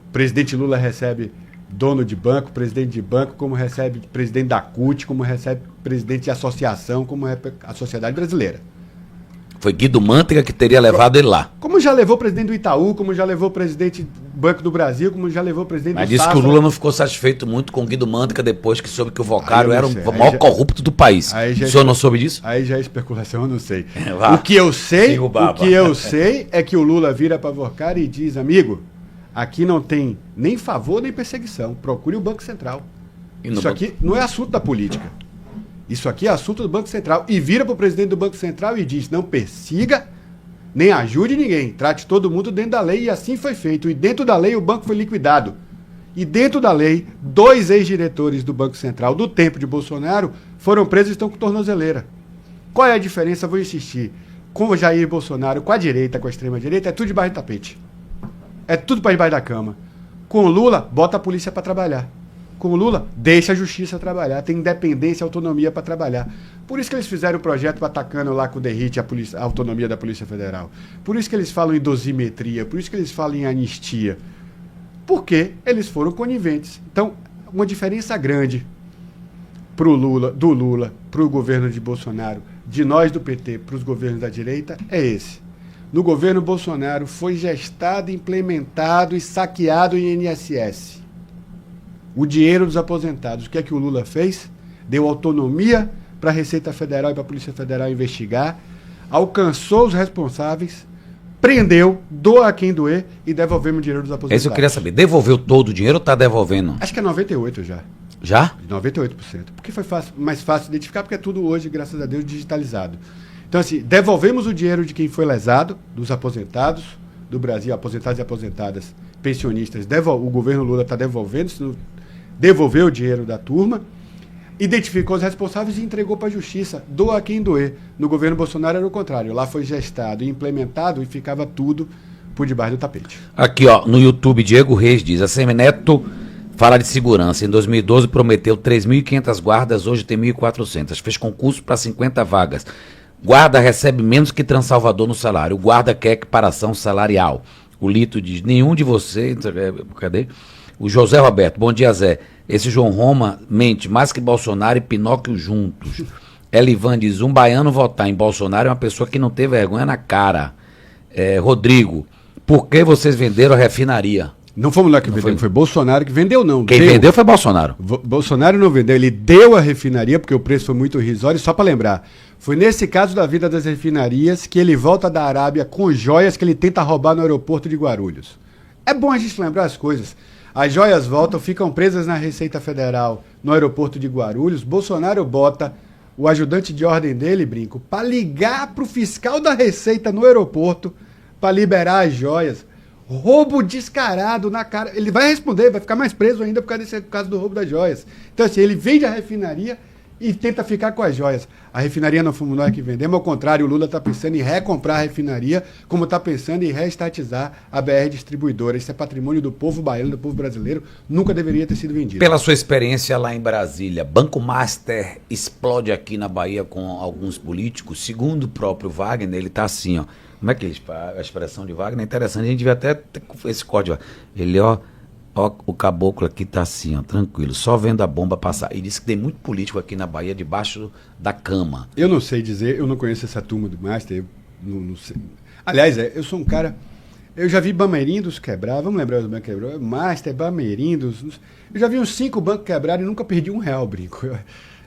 O presidente Lula recebe dono de banco, presidente de banco, como recebe presidente da CUT, como recebe presidente de associação, como é a sociedade brasileira. Foi Guido Mantega que teria levado ele lá. Como já levou o presidente do Itaú, como já levou o presidente do Banco do Brasil, como já levou o presidente Mas do disse Safra. que o Lula não ficou satisfeito muito com o Guido Mantega depois que soube que o Vorcaro era o maior corrupto do país. O senhor não soube disso? Aí já é especulação, eu não sei. Vá. O que eu sei é que o Lula vira para Vorcaro e diz, amigo, aqui não tem nem favor nem perseguição. Procure o Banco Central. Isso aqui não é assunto da política. Isso aqui é assunto do Banco Central. E vira para o presidente do Banco Central e diz, não persiga, nem ajude ninguém. Trate todo mundo dentro da lei. E assim foi feito. E dentro da lei o banco foi liquidado. E dentro da lei, 2 ex-diretores do Banco Central do tempo de Bolsonaro foram presos e estão com tornozeleira. Qual é a diferença? Vou insistir. Com o Jair Bolsonaro, com a direita, com a extrema-direita, é tudo debaixo do tapete. É tudo para debaixo da cama. Com o Lula, bota a polícia para trabalhar. Com o Lula, deixa a justiça trabalhar. Tem independência e autonomia para trabalhar. Por isso que eles fizeram o projeto atacando lá com o Derrite a autonomia da Polícia Federal. Por isso que eles falam em dosimetria. Por isso que eles falam em anistia. Porque eles foram coniventes. Então, uma diferença grande do Lula para o governo de Bolsonaro, de nós do PT para os governos da direita, é esse. No governo Bolsonaro foi gestado, implementado e saqueado o INSS. O dinheiro dos aposentados. O que é que o Lula fez? Deu autonomia para a Receita Federal e para a Polícia Federal investigar, alcançou os responsáveis, prendeu, doa a quem doer e devolvemos o dinheiro dos aposentados. Isso eu queria saber. Devolveu todo o dinheiro ou está devolvendo? Acho que é 98% já. Já? 98%. Porque foi mais fácil identificar, porque é tudo hoje, graças a Deus, digitalizado. Então, assim, devolvemos o dinheiro de quem foi lesado, dos aposentados do Brasil, aposentados e aposentadas, pensionistas. O governo Lula está devolvendo, devolveu o dinheiro da turma, identificou os responsáveis e entregou para a justiça. Doa a quem doer. No governo Bolsonaro era o contrário. Lá foi gestado e implementado e ficava tudo por debaixo do tapete. Aqui, ó, no YouTube, Diego Reis diz, a Semineto fala de segurança. Em 2012 prometeu 3.500 guardas, hoje tem 1.400. Fez concurso para 50 vagas. Guarda recebe menos que Transalvador no salário. O guarda quer equiparação salarial. O Lito diz, nenhum de vocês... Cadê? O José Roberto, bom dia, Zé. Esse João Roma mente mais que Bolsonaro e Pinóquio juntos. Elivan diz, um baiano votar em Bolsonaro é uma pessoa que não tem vergonha na cara. Rodrigo, por que vocês venderam a refinaria? Não fomos lá que vendeu, foi Bolsonaro que vendeu, não. Quem vendeu foi Bolsonaro. Bolsonaro não vendeu, ele deu a refinaria, porque o preço foi muito irrisório, só para lembrar. Foi nesse caso da vida das refinarias que ele volta da Arábia com joias que ele tenta roubar no aeroporto de Guarulhos. É bom a gente lembrar as coisas. As joias voltam, ficam presas na Receita Federal, no aeroporto de Guarulhos. Bolsonaro bota o ajudante de ordem dele, Brinco, para ligar para o fiscal da Receita no aeroporto para liberar as joias. Roubo descarado na cara. Ele vai responder, vai ficar mais preso ainda por causa desse caso do roubo das joias. Então, assim, ele vende a refinaria e tenta ficar com as joias. A refinaria não fomos nós que vendemos, ao contrário, o Lula está pensando em recomprar a refinaria, como está pensando em reestatizar a BR Distribuidora. Isso é patrimônio do povo baiano, do povo brasileiro, nunca deveria ter sido vendido. Pela sua experiência lá em Brasília, Banco Master explode aqui na Bahia com alguns políticos, segundo o próprio Wagner, ele está assim, ó. Como é que a expressão de Wagner é interessante, a gente devia até ter esse código. Ele, ó, o caboclo aqui tá assim, ó, tranquilo, só vendo a bomba passar. E disse que tem muito político aqui na Bahia debaixo da cama. Eu não sei dizer, eu não conheço essa turma do Master, não sei. Aliás, eu sou um cara, eu já vi Bamerindos quebrar, vamos lembrar os bancos quebrados, Master, Bamerindos, eu já vi uns 5 bancos quebrados e nunca perdi R$1, Brinco.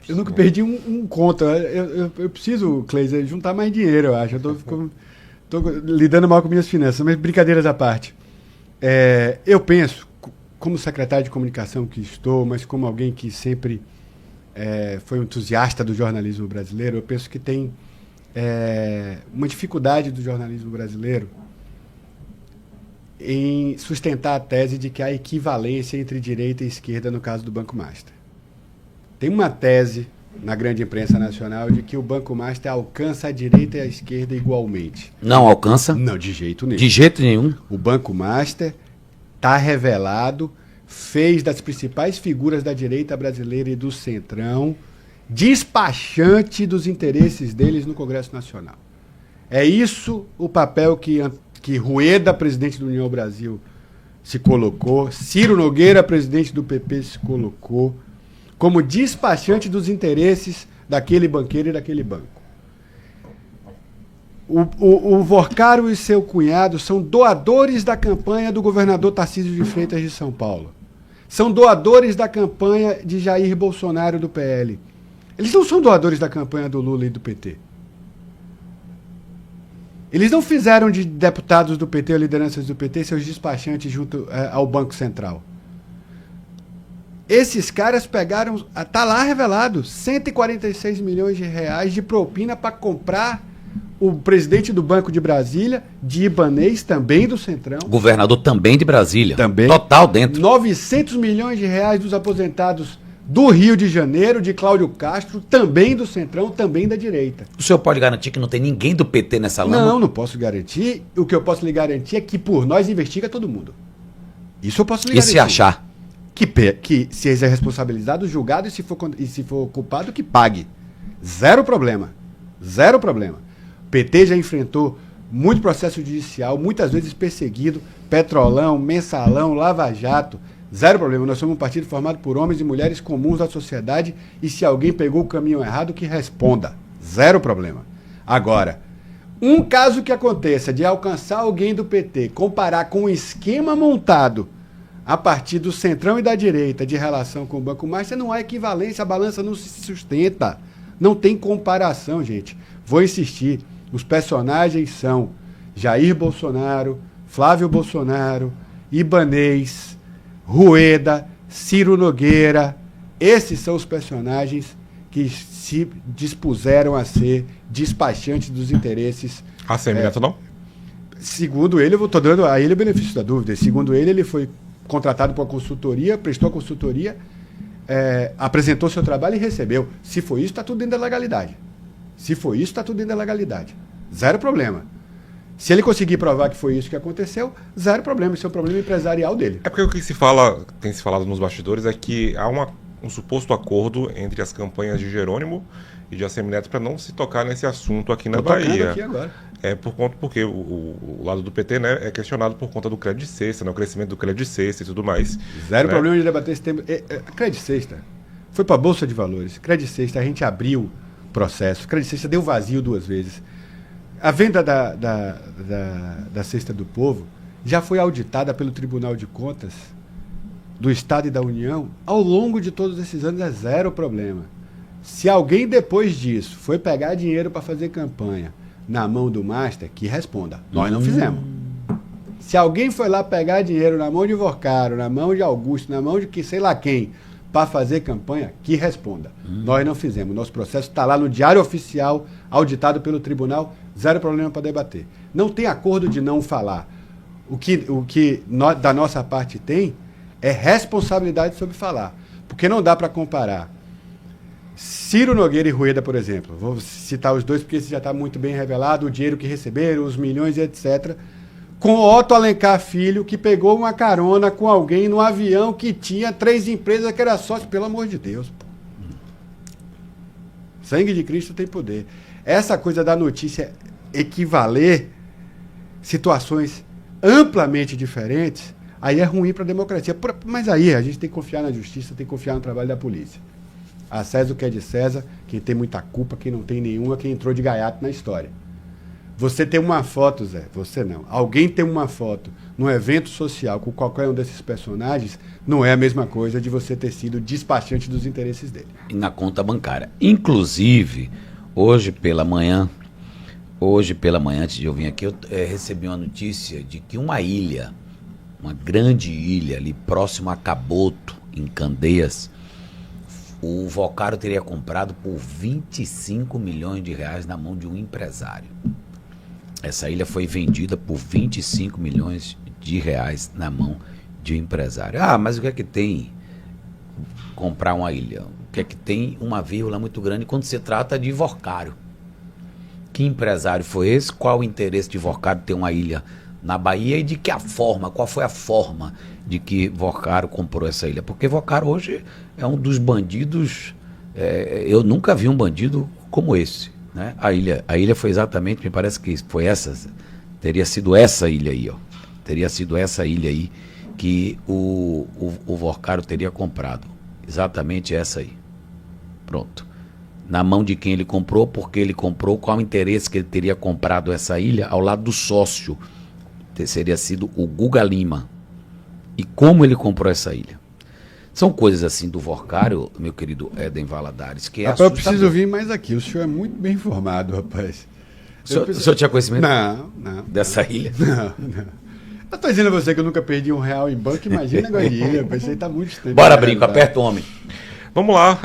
Eu nunca perdi um conto. Eu preciso, Cleiser, juntar mais dinheiro, eu acho. Estou lidando mal com minhas finanças, mas brincadeiras à parte. Eu penso, como secretário de comunicação que estou, mas como alguém que sempre foi um entusiasta do jornalismo brasileiro, eu penso que tem uma dificuldade do jornalismo brasileiro em sustentar a tese de que há equivalência entre direita e esquerda no caso do Banco Master. Tem uma tese na grande imprensa nacional de que o Banco Master alcança a direita e a esquerda igualmente. Não alcança? Não, de jeito nenhum. De jeito nenhum? O Banco Master está revelado, fez das principais figuras da direita brasileira e do Centrão despachante dos interesses deles no Congresso Nacional. É isso o papel que Rueda, presidente do União Brasil, se colocou, Ciro Nogueira, presidente do PP, se colocou como despachante dos interesses daquele banqueiro e daquele banco. O Vorcaro e seu cunhado são doadores da campanha do governador Tarcísio de Freitas de São Paulo. São doadores da campanha de Jair Bolsonaro do PL. Eles não são doadores da campanha do Lula e do PT. Eles não fizeram de deputados do PT ou lideranças do PT seus despachantes junto ao Banco Central. Esses caras pegaram, tá lá revelado, 146 milhões de reais de propina para comprar o presidente do Banco de Brasília, de Ibanez, também do Centrão. Governador também de Brasília. Também. Total dentro. 900 milhões de reais dos aposentados do Rio de Janeiro, de Cláudio Castro, também do Centrão, também da direita. O senhor pode garantir que não tem ninguém do PT nessa lama? Não, não posso garantir. O que eu posso lhe garantir é que por nós investiga todo mundo. Isso eu posso lhe garantir. E se achar? Que se é responsabilizado, julgado e se for culpado, que pague. Zero problema. Zero problema. O PT já enfrentou muito processo judicial, muitas vezes perseguido, Petrolão, Mensalão, Lava Jato. Zero problema. Nós somos um partido formado por homens e mulheres comuns da sociedade e se alguém pegou o caminho errado, que responda. Zero problema. Agora, um caso que aconteça de alcançar alguém do PT, comparar com um esquema montado a partir do Centrão e da direita de relação com o Banco Master, não há equivalência, a balança não se sustenta. Não tem comparação, gente. Vou insistir. Os personagens são Jair Bolsonaro, Flávio Bolsonaro, Ibanez, Rueda, Ciro Nogueira. Esses são os personagens que se dispuseram a ser despachantes dos interesses. Neto não? Segundo ele, eu estou dando a ele o benefício da dúvida. Segundo ele, ele foi contratado por uma consultoria, prestou a consultoria, apresentou seu trabalho e recebeu. Se for isso, está tudo dentro da legalidade. Se for isso, está tudo dentro da legalidade. Zero problema. Se ele conseguir provar que foi isso que aconteceu, zero problema. Isso é um problema empresarial dele. É porque o que tem se falado nos bastidores é que há um suposto acordo entre as campanhas de Jerônimo e de Assemineto para não se tocar nesse assunto aqui na Bahia. Aqui agora. Porque o lado do PT, né, é questionado por conta do crédito de cesta, né, o crescimento do crédito de cesta e tudo mais. Zero né? problema de debater esse tema. Crédito de cesta foi para a Bolsa de Valores. Crédito de cesta, a gente abriu o processo. Crédito de cesta deu vazio 2 vezes. A venda da cesta do povo já foi auditada pelo Tribunal de Contas do Estado e da União ao longo de todos esses anos. É zero problema. Se alguém depois disso foi pegar dinheiro para fazer campanha na mão do Master, que responda. Nós não fizemos. Se alguém foi lá pegar dinheiro na mão de Vorcaro, na mão de Augusto, na mão de que sei lá quem, para fazer campanha, que responda. Nós não fizemos. Nosso processo está lá no Diário Oficial, auditado pelo tribunal, zero problema para debater. Não tem acordo de não falar. O que da nossa parte tem é responsabilidade sobre falar. Porque não dá para comparar Ciro Nogueira e Rueda, por exemplo. Vou citar os dois porque esse já está muito bem revelado, o dinheiro que receberam, os milhões e etc., com Otto Alencar Filho, que pegou uma carona com alguém no avião que tinha 3 empresas que era sócio, pelo amor de Deus. Pô. Sangue de Cristo tem poder. Essa coisa da notícia equivaler situações amplamente diferentes, aí é ruim para a democracia. Mas aí a gente tem que confiar na justiça, tem que confiar no trabalho da polícia. A César o que é de César, quem tem muita culpa, quem não tem nenhuma, quem entrou de gaiato na história. Você tem uma foto, Zé, você não. Alguém tem uma foto num evento social com qualquer um desses personagens, não é a mesma coisa de você ter sido despachante dos interesses dele. E na conta bancária. Inclusive, hoje pela manhã, antes de eu vir aqui, eu recebi uma notícia de que uma ilha, uma grande ilha ali próximo a Caboto, em Candeias, o Vocaro teria comprado por 25 milhões de reais na mão de um empresário. Essa ilha foi vendida por 25 milhões de reais na mão de um empresário. Ah, mas o que é que tem comprar uma ilha? O que é que tem uma vírgula muito grande quando se trata de Vocaro? Que empresário foi esse? Qual o interesse de Vocaro ter uma ilha na Bahia e de que qual foi a forma de que Vocaro comprou essa ilha? Porque Vocaro hoje é um dos bandidos, eu nunca vi um bandido como esse. Né? A ilha foi exatamente, me parece que foi teria sido essa ilha aí, ó. Teria sido essa ilha aí que o Vocaro teria comprado. Exatamente essa aí. Pronto. Na mão de quem ele comprou, porque ele comprou, qual o interesse que ele teria comprado essa ilha ao lado do sócio. Seria sido o Guga Lima. E como ele comprou essa ilha? São coisas assim do Vocaro, meu querido Éden Valadares, que é assustador. Eu preciso vir mais aqui. O senhor é muito bem informado, rapaz. O senhor tinha conhecimento? Não. Dessa ilha? Não. Eu estou dizendo a você que eu nunca perdi R$1 em banco. Imagina agora de ilha. Isso aí está muito distante. Bora, Brinco, aperta o homem. Vamos lá,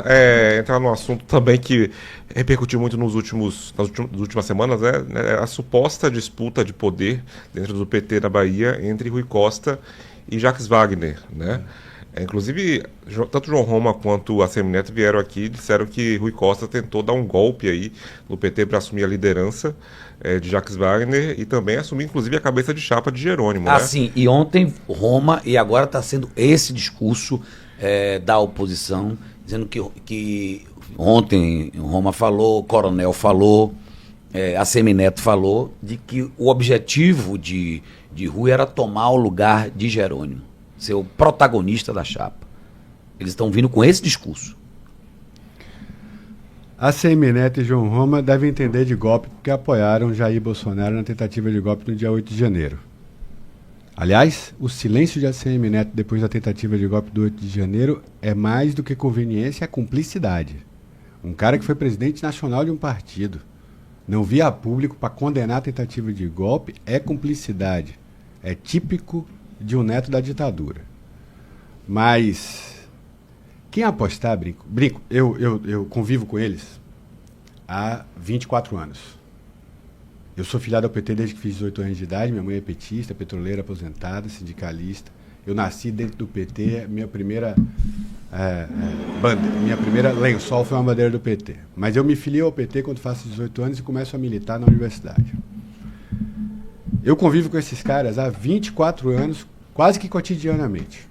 entrar num assunto também que repercutiu muito nas últimas semanas, né? A suposta disputa de poder dentro do PT na Bahia entre Rui Costa e Jacques Wagner, né? Inclusive, tanto João Roma quanto a Semineto vieram aqui e disseram que Rui Costa tentou dar um golpe aí no PT para assumir a liderança de Jacques Wagner e também assumir, inclusive, a cabeça de chapa de Jerônimo, né? Sim, e ontem Roma, e agora está sendo esse discurso da oposição, dizendo que ontem Roma falou, Coronel falou, a Semineto falou, de que o objetivo de Rui era tomar o lugar de Jerônimo, ser o protagonista da chapa. Eles estão vindo com esse discurso. A Semineto e João Roma devem entender de golpe porque apoiaram Jair Bolsonaro na tentativa de golpe no dia 8 de janeiro. Aliás, o silêncio de ACM Neto depois da tentativa de golpe do 8 de janeiro é mais do que conveniência, é cumplicidade. Um cara que foi presidente nacional de um partido, não via a público para condenar a tentativa de golpe, é cumplicidade. É típico de um neto da ditadura. Mas quem apostar, Brinco, eu convivo com eles há 24 anos. Eu sou filiado ao PT desde que fiz 18 anos de idade, minha mãe é petista, petroleira aposentada, sindicalista. Eu nasci dentro do PT, minha primeira lençol foi uma bandeira do PT. Mas eu me filiei ao PT quando faço 18 anos e começo a militar na universidade. Eu convivo com esses caras há 24 anos, quase que cotidianamente.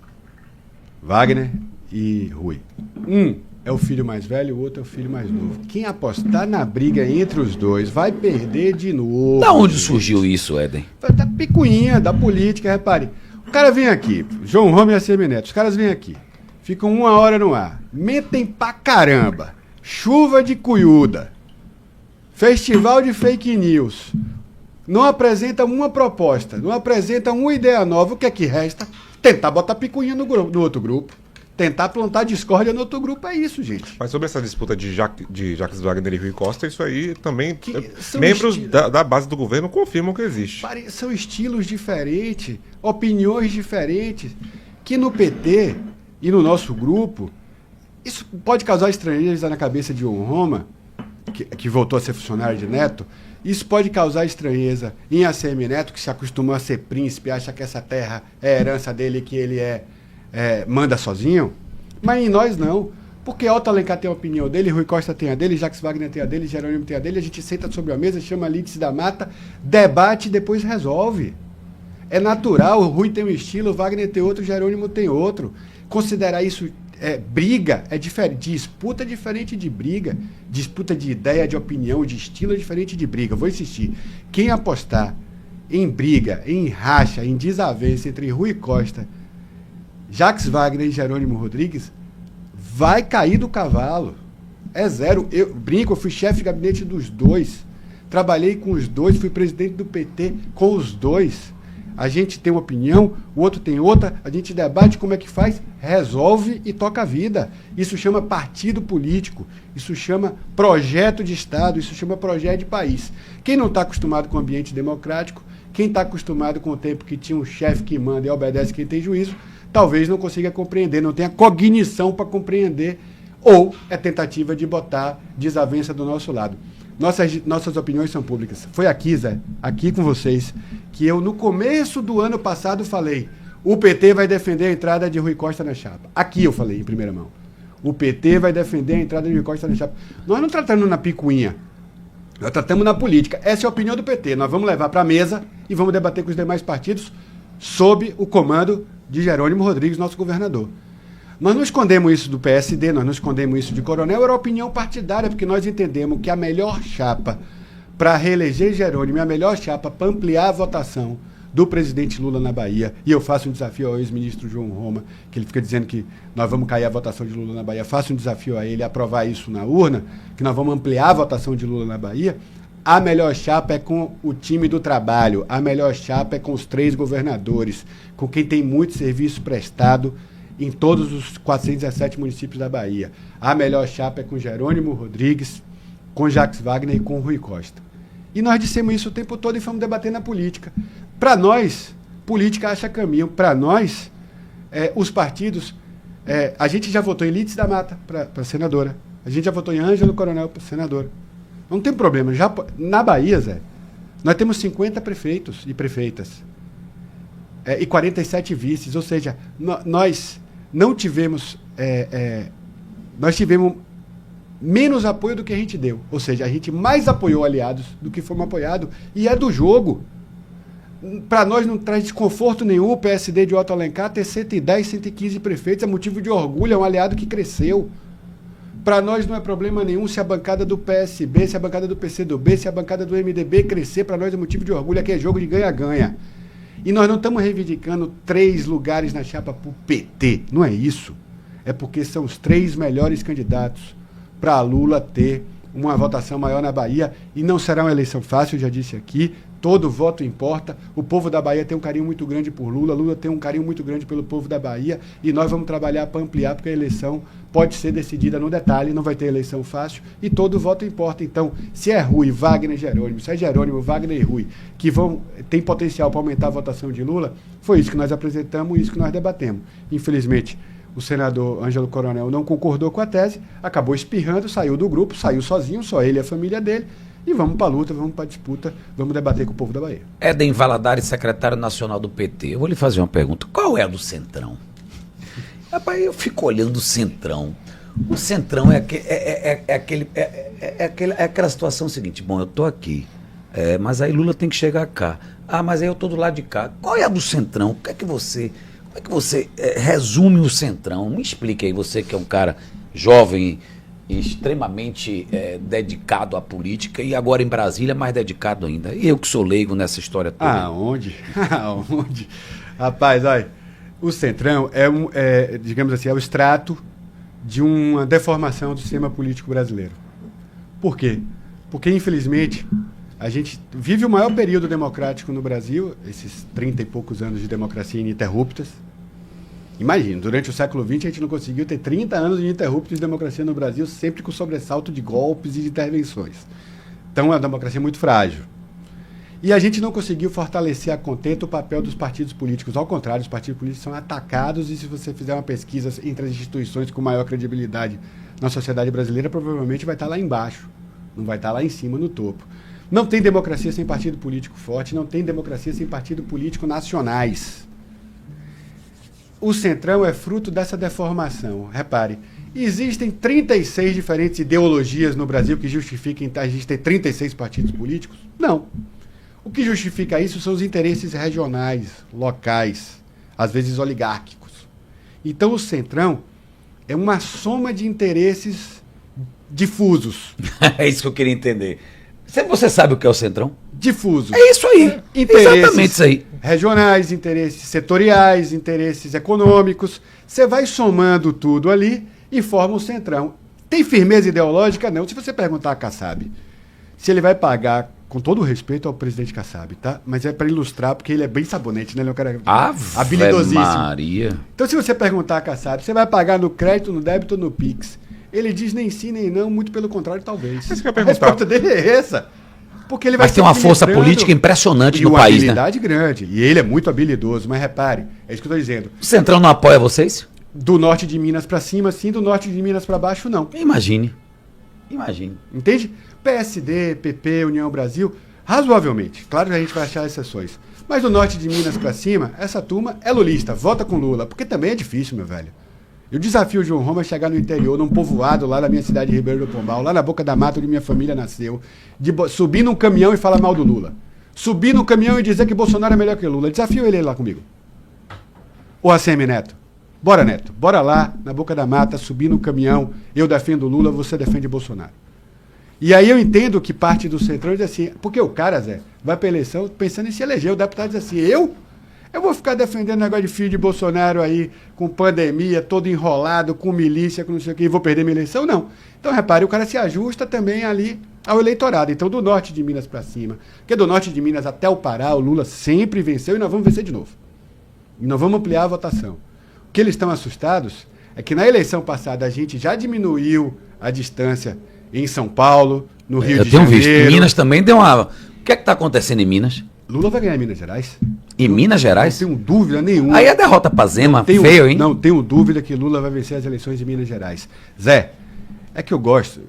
Wagner e Rui. Um é o filho mais velho, o outro é o filho mais novo. Quem apostar na briga entre os dois vai perder de novo. Da onde surgiu isso, Éden? Da picuinha, da política, repare. O cara vem aqui, João Roma e a Semineto, os caras vêm aqui, ficam 1 hora no ar, metem pra caramba, chuva de cuiuda, festival de fake news, não apresenta uma proposta, não apresenta uma ideia nova, o que é que resta? Tentar botar picuinha no outro grupo. Tentar plantar discórdia no outro grupo, é isso, gente. Mas sobre essa disputa de Jacques Wagner e Rui Costa, isso aí também, membros da base do governo confirmam que existe. São estilos diferentes, opiniões diferentes, que no PT e no nosso grupo, isso pode causar estranheza na cabeça de João Roma, que voltou a ser funcionário de Neto, isso pode causar estranheza em ACM Neto, que se acostumou a ser príncipe, acha que essa terra é herança dele, que ele manda sozinho, mas em nós não, porque Otto Alencar tem a opinião dele, Rui Costa tem a dele, Jacques Wagner tem a dele, Jerônimo tem a dele, a gente senta sobre a mesa, chama Lídice da Mata, debate e depois resolve. É natural, o Rui tem um estilo, o Wagner tem outro, o Jerônimo tem outro. Considerar isso briga é diferente, disputa é diferente de briga, disputa de ideia, de opinião, de estilo é diferente de briga. Vou insistir, quem apostar em briga, em racha, em desavença entre Rui Costa, Jacques Wagner e Jerônimo Rodrigues, vai cair do cavalo. É zero. Eu fui chefe de gabinete dos dois. Trabalhei com os dois, fui presidente do PT com os dois. A gente tem uma opinião, o outro tem outra, a gente debate como é que faz, resolve e toca a vida. Isso chama partido político, isso chama projeto de Estado, isso chama projeto de país. Quem não está acostumado com o ambiente democrático, quem está acostumado com o tempo que tinha um chefe que manda e obedece quem tem juízo, talvez não consiga compreender, não tenha cognição para compreender, ou é tentativa de botar desavença do nosso lado. Nossas opiniões são públicas. Foi aqui, Zé, aqui com vocês, que eu no começo do ano passado falei, o PT vai defender a entrada de Rui Costa na chapa. Aqui eu falei, em primeira mão. O PT vai defender a entrada de Rui Costa na chapa. Nós não tratamos na picuinha, nós tratamos na política. Essa é a opinião do PT. Nós vamos levar para a mesa e vamos debater com os demais partidos sob o comando de Jerônimo Rodrigues, nosso governador. Nós não escondemos isso do PSD, nós não escondemos isso de Coronel, era opinião partidária, porque nós entendemos que a melhor chapa para reeleger Jerônimo e a melhor chapa para ampliar a votação do presidente Lula na Bahia, e eu faço um desafio ao ex-ministro João Roma, que ele fica dizendo que nós vamos cair a votação de Lula na Bahia, faço um desafio a ele aprovar isso na urna, que nós vamos ampliar a votação de Lula na Bahia. A melhor chapa é com o time do trabalho, a melhor chapa é com os 3 governadores, com quem tem muito serviço prestado em todos os 417 municípios da Bahia. A melhor chapa é com Jerônimo Rodrigues, com Jacques Wagner e com Rui Costa. E nós dissemos isso o tempo todo e fomos debater na política. Para nós, política acha caminho. Para nós, os partidos A gente já votou em Lídice da Mata para senadora. A gente já votou em Ângelo Coronel para senadora. Não tem problema. Na Bahia, Zé, nós temos 50 prefeitos e prefeitas. E 47 vices. Ou seja, nós não tivemos... nós tivemos menos apoio do que a gente deu. Ou seja, a gente mais apoiou aliados do que fomos apoiados. E é do jogo. Para nós não traz desconforto nenhum o PSD de Otto Alencar ter 110, 115 prefeitos. É motivo de orgulho, é um aliado que cresceu. Para nós não é problema nenhum se a bancada do PSB, se a bancada do PCdoB, se a bancada do MDB crescer. Para nós é motivo de orgulho. Aqui é jogo de ganha-ganha. E nós não estamos reivindicando 3 lugares na chapa para o PT. Não é isso. É porque são os 3 melhores candidatos para Lula ter uma votação maior na Bahia. E não será uma eleição fácil, eu já disse aqui. Todo voto importa. O povo da Bahia tem um carinho muito grande por Lula. Lula tem um carinho muito grande pelo povo da Bahia. E nós vamos trabalhar para ampliar, porque a eleição pode ser decidida no detalhe. Não vai ter eleição fácil. E todo voto importa. Então, se é Rui, Wagner e Jerônimo, se é Jerônimo, Wagner e Rui, que tem potencial para aumentar a votação de Lula, foi isso que nós apresentamos e isso que nós debatemos. Infelizmente, o senador Ângelo Coronel não concordou com a tese, acabou espirrando, saiu do grupo, saiu sozinho, só ele e a família dele. E vamos para a luta, vamos para a disputa, vamos debater com o povo da Bahia. Éden Valadares, secretário nacional do PT. Eu vou lhe fazer uma pergunta. Qual é a do Centrão? Rapaz, eu fico olhando o Centrão. O Centrão é aquela situação seguinte. Bom, eu estou aqui, mas aí Lula tem que chegar cá. Mas aí eu estou do lado de cá. Qual é a do Centrão? Como é que você resume o Centrão? Me explique aí, você que é um cara jovem, extremamente dedicado à política e agora em Brasília mais dedicado ainda. Eu que sou leigo nessa história toda. Aonde? Rapaz, olha, o Centrão digamos assim, é o extrato de uma deformação do sistema político brasileiro. Por quê? Porque, infelizmente, a gente vive o maior período democrático no Brasil, esses 30 e poucos anos de democracia ininterruptas. Imagina, durante o século XX a gente não conseguiu ter 30 anos ininterruptos de democracia no Brasil, sempre com sobressalto de golpes e de intervenções. Então é uma democracia muito frágil. E a gente não conseguiu fortalecer a contento o papel dos partidos políticos. Ao contrário, os partidos políticos são atacados e se você fizer uma pesquisa entre as instituições com maior credibilidade na sociedade brasileira, provavelmente vai estar lá embaixo, não vai estar lá em cima, no topo. Não tem democracia sem partido político forte, não tem democracia sem partido político nacionais. O Centrão é fruto dessa deformação. Repare, existem 36 diferentes ideologias no Brasil que justifiquem a gente ter 36 partidos políticos? Não. O que justifica isso são os interesses regionais, locais, às vezes oligárquicos. Então o Centrão é uma soma de interesses difusos. É isso que eu queria entender. Você sabe o que é o Centrão? Difuso. É isso aí. Exatamente isso aí. Regionais, interesses setoriais, interesses econômicos. Você vai somando tudo ali e forma o Centrão. Tem firmeza ideológica? Não. Se você perguntar a Kassab, se ele vai pagar, com todo o respeito ao presidente Kassab, tá? Mas é para ilustrar, porque ele é bem sabonete, né? Ele é um cara habilidosíssimo. Maria. Então, se você perguntar a Kassab, você vai pagar no crédito, no débito ou no Pix? Ele diz nem sim, nem não, muito pelo contrário, talvez. A resposta dele é essa. Porque ele vai tem uma força política impressionante no país, né? E uma habilidade grande. E ele é muito habilidoso, mas repare, é isso que eu estou dizendo. O Centrão não apoia vocês? Do norte de Minas para cima, sim. Do norte de Minas para baixo, não. Imagine. Entende? PSD, PP, União Brasil, razoavelmente. Claro que a gente vai achar exceções. Mas do norte de Minas para cima, essa turma é lulista, vota com Lula. Porque também é difícil, meu velho. Eu desafio o João Roma a chegar no interior, num povoado lá na minha cidade de Ribeiro do Pombal, lá na Boca da Mata, onde minha família nasceu, subir num caminhão e falar mal do Lula. Subir no caminhão e dizer que Bolsonaro é melhor que Lula. Desafio ele lá comigo. Ô ACM Neto. Bora, Neto. Bora lá, na Boca da Mata, subir no caminhão. Eu defendo Lula, você defende Bolsonaro. E aí eu entendo que parte do Centrão diz assim, porque o cara, Zé, vai pra eleição pensando em se eleger. O deputado diz assim, eu vou ficar defendendo negócio de filho de Bolsonaro aí, com pandemia, todo enrolado, com milícia, com não sei o que, e vou perder minha eleição? Não. Então, repare, o cara se ajusta também ali ao eleitorado. Então, do norte de Minas para cima, porque do norte de Minas até o Pará, o Lula sempre venceu e nós vamos vencer de novo. E nós vamos ampliar a votação. O que eles estão assustados é que na eleição passada a gente já diminuiu a distância em São Paulo, no Rio de Janeiro. Eu tenho visto. Minas também deu uma... O que é que está acontecendo em Minas? Lula vai ganhar em Minas Gerais. Em Minas Gerais? Não tenho dúvida nenhuma. Aí a derrota pra Zema, feio, hein? Não tenho dúvida que Lula vai vencer as eleições de Minas Gerais. Zé, é que eu gosto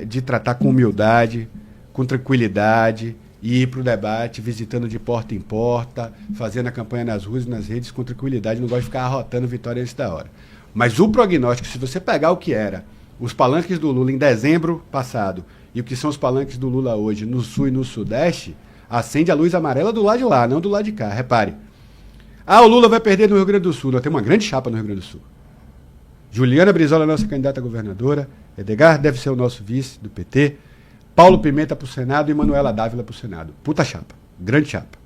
de tratar com humildade, com tranquilidade, e ir para o debate, visitando de porta em porta, fazendo a campanha nas ruas e nas redes com tranquilidade. Não gosto de ficar arrotando vitória antes da hora. Mas o prognóstico, se você pegar o que era os palanques do Lula em dezembro passado e o que são os palanques do Lula hoje no Sul e no Sudeste, acende a luz amarela do lado de lá, não do lado de cá. Repare. O Lula vai perder no Rio Grande do Sul. Nós temos uma grande chapa no Rio Grande do Sul. Juliana Brizola, nossa candidata a governadora. Edgar deve ser o nosso vice do PT. Paulo Pimenta para o Senado e Manuela Dávila para o Senado. Puta chapa. Grande chapa.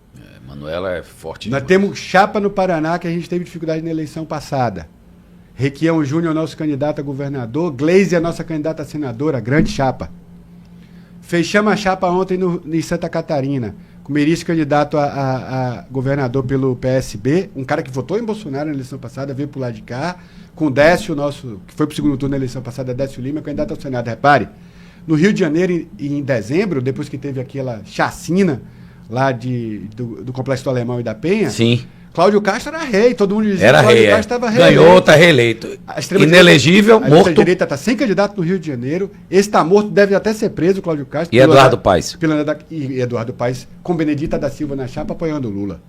Manuela é forte. Nós temos chapa no Paraná que a gente teve dificuldade na eleição passada. Requião Júnior, nosso candidato a governador. Gleisi, a nossa candidata a senadora. Grande chapa. Fechamos a chapa ontem em Santa Catarina. Com Meirelles, candidato a governador pelo PSB. Um cara que votou em Bolsonaro na eleição passada, veio pro lado de cá. Com Décio, nosso, que foi pro segundo turno na eleição passada, Décio Lima, candidato ao Senado. Repare, no Rio de Janeiro, em dezembro, depois que teve aquela chacina lá do Complexo do Alemão e da Penha, sim, Cláudio Castro era rei, todo mundo dizia era que Cláudio rei, Castro estava reeleito. Ganhou, está reeleito. Inelegível, morto. A direita está sem candidato no Rio de Janeiro. Esse está morto, deve até ser preso, Cláudio Castro. E Eduardo Paes. E Eduardo Paes, com Benedita da Silva na chapa, apoiando o Lula.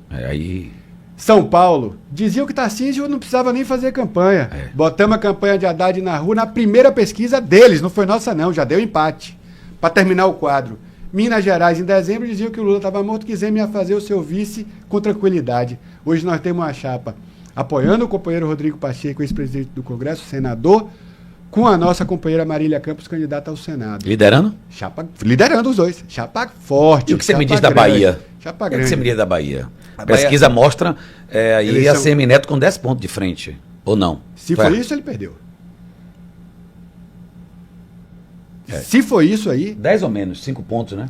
Aí... São Paulo, diziam que Tarcísio não precisava nem fazer campanha. Botamos a campanha de Haddad na rua na primeira pesquisa deles, não foi nossa não, já deu empate. Para terminar o quadro. Minas Gerais, em dezembro, diziam que o Lula estava morto, que Zema ia fazer o seu vice com tranquilidade. Hoje nós temos uma chapa apoiando o companheiro Rodrigo Pacheco, ex-presidente do Congresso, senador, com a nossa companheira Marília Campos, candidata ao Senado. Liderando? Liderando os dois. Chapa forte. E o que você me diz da Bahia? Chapa grande. grande. O que você me diz da Bahia? A pesquisa mostra aí a Semineto com 10 pontos de frente. Ou não? Se for isso, ele perdeu. Se for isso aí... 10 ou menos, 5 pontos, né?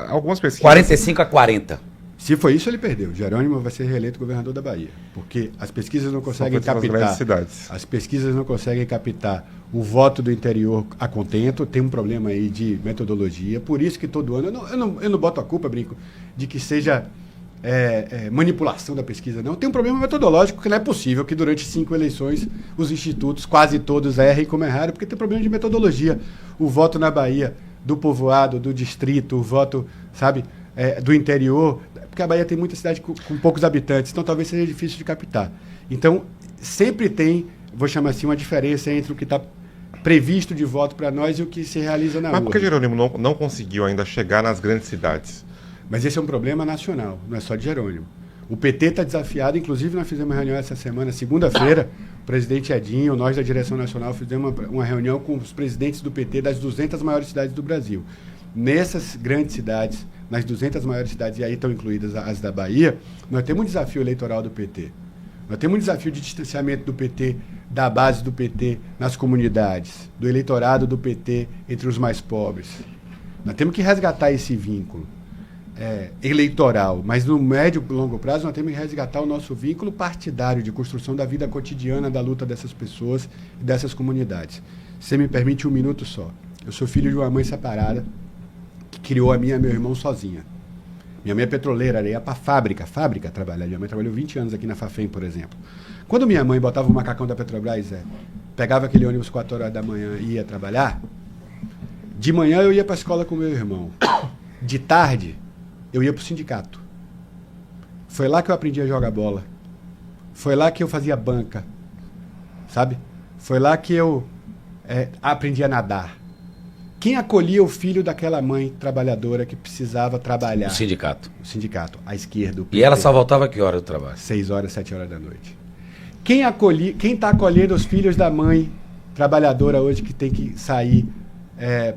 Algumas pesquisas... 45 a 40. Se for isso, ele perdeu. Jerônimo vai ser reeleito governador da Bahia. Porque as pesquisas não conseguem captar... As pesquisas não conseguem captar o voto do interior a contento. Tem um problema aí de metodologia. Por isso que todo ano... Eu não boto a culpa, Brinco, de que seja manipulação da pesquisa, não. Tem um problema metodológico que não é possível que durante 5 eleições os institutos, quase todos, errem como erraram, porque tem problema de metodologia. O voto na Bahia, do povoado, do distrito, o voto, sabe, do interior, porque a Bahia tem muita cidade com poucos habitantes, então talvez seja difícil de captar. Então, sempre tem, vou chamar assim, uma diferença entre o que está previsto de voto para nós e o que se realiza na rua. Mas por que Jerônimo não conseguiu ainda chegar nas grandes cidades? Mas esse é um problema nacional, não é só de Jerônimo. O PT está desafiado, inclusive nós fizemos uma reunião essa semana, segunda-feira, o presidente Edinho, nós da direção nacional fizemos uma reunião com os presidentes do PT das 200 maiores cidades do Brasil. Nessas grandes cidades, nas 200 maiores cidades, e aí estão incluídas as da Bahia, nós temos um desafio eleitoral do PT. Nós temos um desafio de distanciamento do PT, da base do PT nas comunidades, do eleitorado do PT entre os mais pobres. Nós temos que resgatar esse vínculo eleitoral, mas no médio e longo prazo nós temos que resgatar o nosso vínculo partidário de construção da vida cotidiana da luta dessas pessoas e dessas comunidades. Você me permite um minuto só. Eu sou filho de uma mãe separada que criou a minha e meu irmão sozinha. Minha mãe é petroleira, ela ia para fábrica trabalhar. Minha mãe trabalhou 20 anos aqui na Fafem, por exemplo. Quando minha mãe botava o macacão da Petrobras, pegava aquele ônibus 4 horas da manhã e ia trabalhar, de manhã eu ia para a escola com meu irmão. De tarde, eu ia para o sindicato. Foi lá que eu aprendi a jogar bola. Foi lá que eu fazia banca. Sabe? Foi lá que eu aprendi a nadar. Quem acolhia o filho daquela mãe trabalhadora que precisava trabalhar? O sindicato. O sindicato, à esquerda. E ela só voltava a que hora do trabalho? 6 horas, 7 horas da noite. Quem está acolhendo os filhos da mãe trabalhadora hoje que tem que sair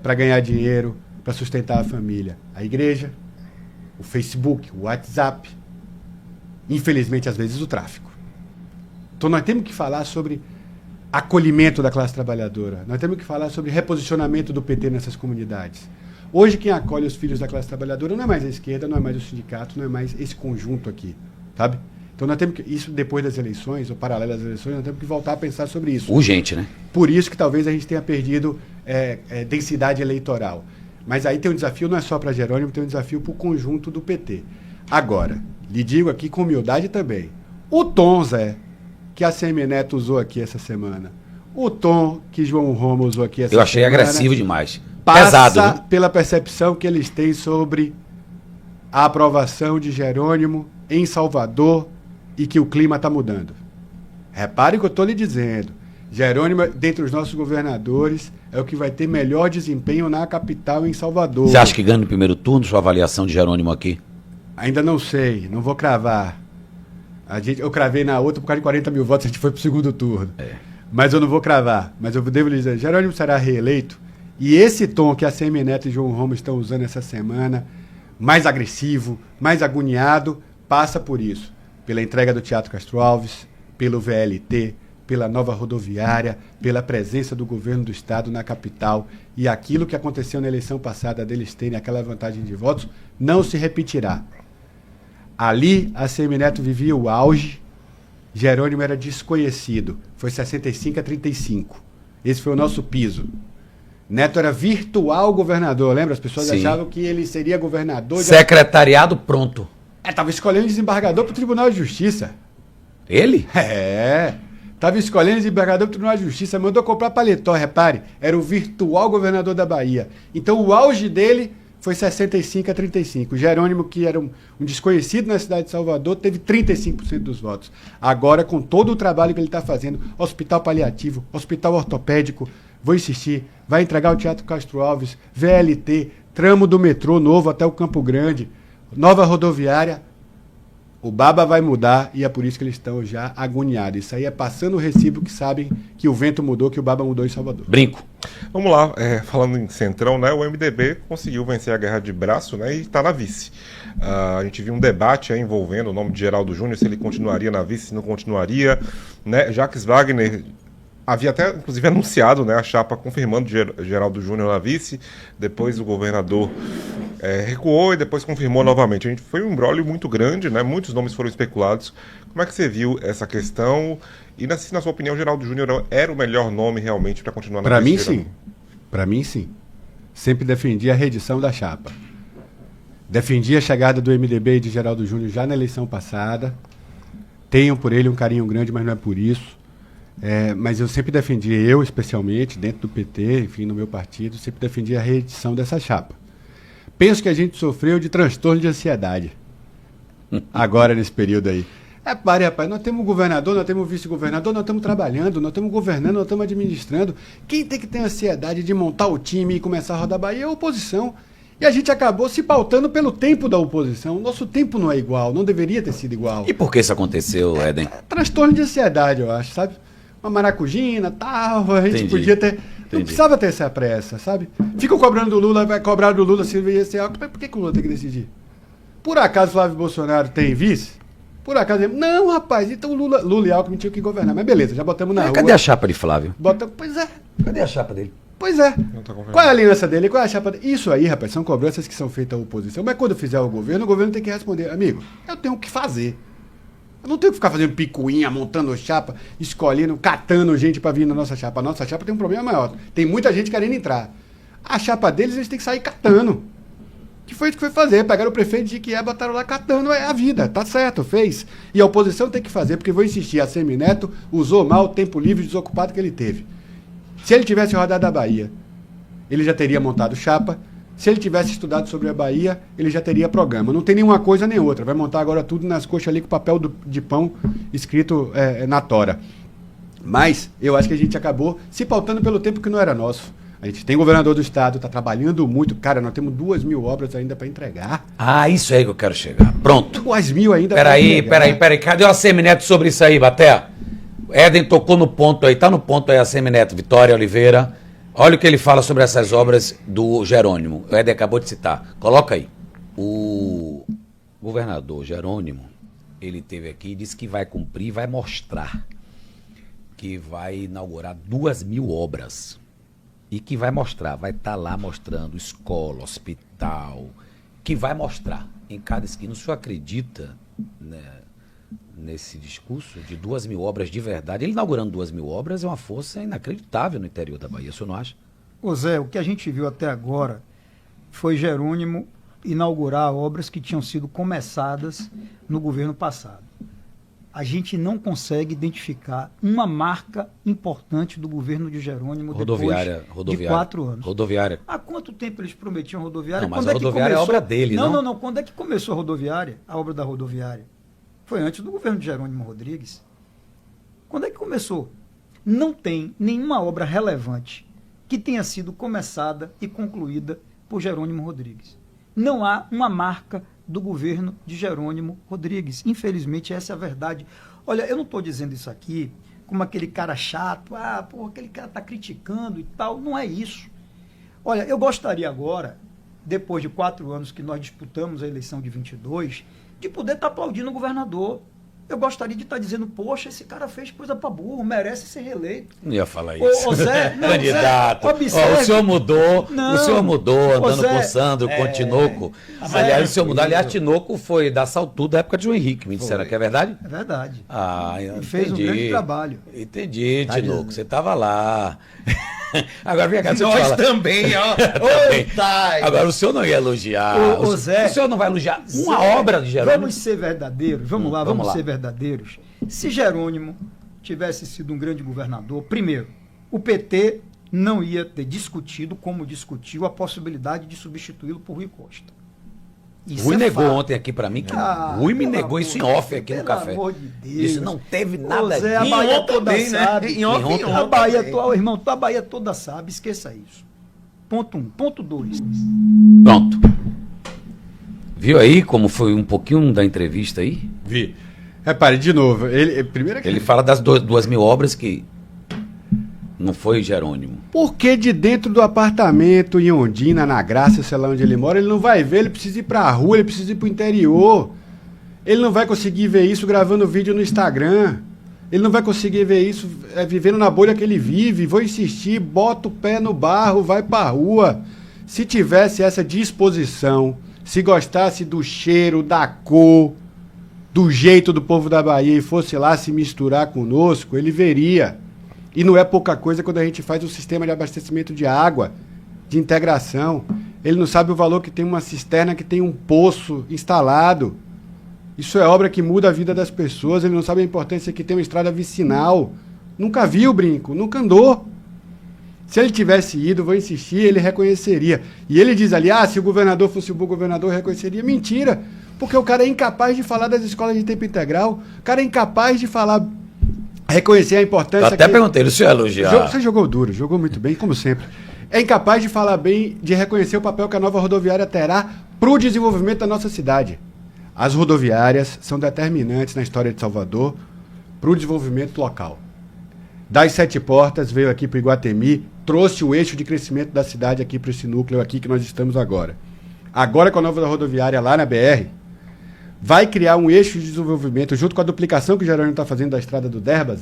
para ganhar dinheiro, para sustentar a família? A igreja, o Facebook, o WhatsApp, infelizmente, às vezes, o tráfico. Então, nós temos que falar sobre acolhimento da classe trabalhadora. Nós temos que falar sobre reposicionamento do PT nessas comunidades. Hoje, quem acolhe os filhos da classe trabalhadora não é mais a esquerda, não é mais o sindicato, não é mais esse conjunto aqui, sabe? Então, nós temos que, isso depois das eleições, ou paralelo às eleições, nós temos que voltar a pensar sobre isso. Urgente, né? Por isso que talvez a gente tenha perdido densidade eleitoral. Mas aí tem um desafio, não é só para Jerônimo, tem um desafio para o conjunto do PT. Agora, lhe digo aqui com humildade também, o tom, Zé, que a Semineto usou aqui essa semana, o tom que João Roma usou aqui essa semana... Eu achei agressivo demais. Passa Pesado, né? pela percepção que eles têm sobre a aprovação de Jerônimo em Salvador e que o clima está mudando. Repare o que eu estou lhe dizendo. Jerônimo, dentre os nossos governadores, é o que vai ter melhor desempenho na capital, em Salvador. Você acha que ganha no primeiro turno, sua avaliação de Jerônimo aqui? Ainda não sei, não vou cravar. Eu cravei na outra por causa de 40 mil votos, a gente foi para o segundo turno. Mas eu não vou cravar. Mas eu devo lhe dizer, Jerônimo será reeleito. E esse tom que a Semineto e João Roma estão usando essa semana, mais agressivo, mais agoniado, passa por isso. Pela entrega do Teatro Castro Alves, pelo VLT, pela nova rodoviária, pela presença do governo do estado na capital, e aquilo que aconteceu na eleição passada deles terem aquela vantagem de votos, não se repetirá. Ali, a Semineto vivia o auge, Jerônimo era desconhecido, foi 65-35. Esse foi o nosso piso. Neto era virtual governador, lembra? As pessoas Sim. achavam que ele seria governador. Secretariado pronto. Estava escolhendo desembargador para o Tribunal de Justiça. Ele? Estava escolhendo desembargador para o Tribunal de Justiça, mandou comprar paletó, repare. Era o virtual governador da Bahia. Então o auge dele foi 65-35. Jerônimo, que era um desconhecido na cidade de Salvador, teve 35% dos votos. Agora, com todo o trabalho que ele está fazendo, hospital paliativo, hospital ortopédico, vou insistir, vai entregar o Teatro Castro Alves, VLT, tramo do metrô novo até o Campo Grande, nova rodoviária, o Baba vai mudar e é por isso que eles estão já agoniados. Isso aí é passando o recibo que sabem que o vento mudou, que o Baba mudou em Salvador. Brinco. Vamos lá, falando em Centrão, né, o MDB conseguiu vencer a guerra de braço, né, e está na vice. A gente viu um debate envolvendo o nome de Geraldo Júnior, se ele continuaria na vice, se não continuaria, né, Jacques Wagner havia até, inclusive, anunciado, né, a chapa confirmando Geraldo Júnior na vice, depois o governador recuou e depois confirmou novamente. Foi um imbróglio muito grande, né, muitos nomes foram especulados. Como é que você viu essa questão? E, na sua opinião, Geraldo Júnior era o melhor nome realmente para continuar na vice? Para mim, sim. Para mim, sim. Sempre defendi a reedição da chapa. Defendi a chegada do MDB e de Geraldo Júnior já na eleição passada. Tenho por ele um carinho grande, mas não é por isso. Mas eu sempre defendi, eu especialmente, dentro do PT, enfim, no meu partido, sempre defendi a reedição dessa chapa. Penso que a gente sofreu de transtorno de ansiedade. Agora, nesse período aí. Rapaz, nós temos governador, nós temos vice-governador, nós estamos trabalhando, nós estamos governando, nós estamos administrando. Quem tem que ter ansiedade de montar o time e começar a rodar a Bahia é a oposição. E a gente acabou se pautando pelo tempo da oposição. Nosso tempo não é igual, não deveria ter sido igual. E por que isso aconteceu, Éden? Transtorno de ansiedade, eu acho, sabe? Uma maracujina, tal, a gente podia ter... Não precisava ter essa pressa, sabe? Ficam cobrando do Lula, vai cobrar do Lula se ia ser algo. Mas por que o Lula tem que decidir? Por acaso Flávio Bolsonaro tem vice? Por acaso... Não, rapaz, então Lula e Alckmin tinham que governar. Mas beleza, já botamos na rua. Cadê a chapa de Flávio? Pois é. Cadê a chapa dele? Pois é. Qual é a aliança dele? Qual é a chapa dele? Isso aí, rapaz, são cobranças que são feitas à oposição. Mas quando fizer o governo tem que responder. Amigo, eu tenho o que fazer. Eu não tenho que ficar fazendo picuinha, montando chapa, escolhendo, catando gente para vir na nossa chapa. A nossa chapa tem um problema maior. Tem muita gente querendo entrar. A chapa deles, eles têm que sair catando. Que foi isso que foi fazer. Pegaram o prefeito de Jequié, botaram lá catando. É a vida, tá certo, fez. E a oposição tem que fazer, porque vou insistir, a Semineto usou mal o tempo livre desocupado que ele teve. Se ele tivesse rodado a Bahia, ele já teria montado chapa. Se ele tivesse estudado sobre a Bahia, ele já teria programa. Não tem nenhuma coisa nem outra. Vai montar agora tudo nas coxas ali com papel de pão escrito na tora. Mas eu acho que a gente acabou se pautando pelo tempo que não era nosso. A gente tem governador do estado, está trabalhando muito. Cara, nós temos 2.000 obras ainda para entregar. Ah, isso aí que eu quero chegar. Pronto. 2.000 ainda Peraí. Cadê o Semineto sobre isso aí, Baté? Éden tocou no ponto aí. Tá no ponto aí a Semineto. Vitória Oliveira. Olha o que ele fala sobre essas obras do Jerônimo. O Éden acabou de citar. Coloca aí. O governador Jerônimo, ele esteve aqui e disse que vai cumprir, vai mostrar que vai inaugurar 2.000 obras. E que vai mostrar, vai estar lá mostrando escola, hospital, que vai mostrar em cada esquina. O senhor acredita, né, nesse discurso de 2.000 obras de verdade? Ele inaugurando 2.000 obras é uma força inacreditável no interior da Bahia, o senhor não acha? Ô Zé, o que a gente viu até agora foi Jerônimo inaugurar obras que tinham sido começadas no governo passado. A gente não consegue identificar uma marca importante do governo de Jerônimo depois de 4 anos. Rodoviária. Há quanto tempo eles prometiam rodoviária? Não, mas a rodoviária é obra dele, não? Não. Quando é que começou a rodoviária? A obra da rodoviária? Foi antes do governo de Jerônimo Rodrigues. Quando é que começou? Não tem nenhuma obra relevante que tenha sido começada e concluída por Jerônimo Rodrigues. Não há uma marca do governo de Jerônimo Rodrigues. Infelizmente, essa é a verdade. Olha, eu não estou dizendo isso aqui como aquele cara chato, aquele cara está criticando e tal. Não é isso. Olha, eu gostaria agora, depois de 4 anos que nós disputamos a eleição de 22, de poder estar aplaudindo o governador. Eu gostaria de estar dizendo, poxa, esse cara fez coisa pra burro, merece ser reeleito. Não ia falar isso. Ô Zé, não, candidato. Zé, o senhor mudou, andando Zé, com o Sandro, com o Tinoco. Aliás, o senhor mudou. Aliás, Tinoco foi da Saltu da época de João Henrique, me disseram que é verdade? É verdade. E fez um grande trabalho. Entendi, Tinoco, você estava lá. Agora vem cá, nós também, ó. Agora o senhor não ia elogiar. O Zé, o senhor não vai elogiar uma obra de Jerônimo? Vamos ser verdadeiros, vamos lá ser verdadeiros. Se Jerônimo tivesse sido um grande governador, primeiro, o PT não ia ter discutido como discutiu a possibilidade de substituí-lo por Rui Costa. Rui negou ontem aqui pra mim, que Rui me negou isso em off aqui no café. Pelo amor de Deus. Isso não teve nada disso. A Bahia toda também, sabe. Né? Em off, a Bahia, irmão, a Bahia toda sabe, esqueça isso. Ponto 1. Ponto 2. Pronto. Viu aí como foi um pouquinho da entrevista aí? Vi. Repare, de novo, ele fala das 2.000 obras que não foi Jerônimo. Porque de dentro do apartamento em Ondina, na Graça, sei lá onde ele mora, ele não vai ver, ele precisa ir pra rua, ele precisa ir pro interior. Ele não vai conseguir ver isso gravando vídeo no Instagram. Ele não vai conseguir ver isso vivendo na bolha que ele vive. Vou insistir, bota o pé no barro, vai pra rua. Se tivesse essa disposição, se gostasse do cheiro, da cor, do jeito do povo da Bahia e fosse lá se misturar conosco, ele veria. E não é pouca coisa quando a gente faz um sistema de abastecimento de água, de integração. Ele não sabe o valor que tem uma cisterna que tem um poço instalado. Isso é obra que muda a vida das pessoas. Ele não sabe a importância que tem uma estrada vicinal. Nunca viu, Brinco, nunca andou. Se ele tivesse ido, vou insistir, ele reconheceria. E ele diz ali, se o governador fosse um bom governador, reconheceria. Mentira, porque o cara é incapaz de falar das escolas de tempo integral. O cara é incapaz de falar... reconhecer a importância... Eu até perguntei, o senhor elogiar. Você jogou duro, jogou muito bem, como sempre. É incapaz de falar bem, de reconhecer o papel que a nova rodoviária terá para o desenvolvimento da nossa cidade. As rodoviárias são determinantes na história de Salvador para o desenvolvimento local. Das 7 Portas, veio aqui para o Iguatemi, trouxe o eixo de crescimento da cidade aqui para esse núcleo aqui que nós estamos agora. Agora com a nova rodoviária lá na BR, vai criar um eixo de desenvolvimento, junto com a duplicação que o Jerônimo está fazendo da estrada do Derbas,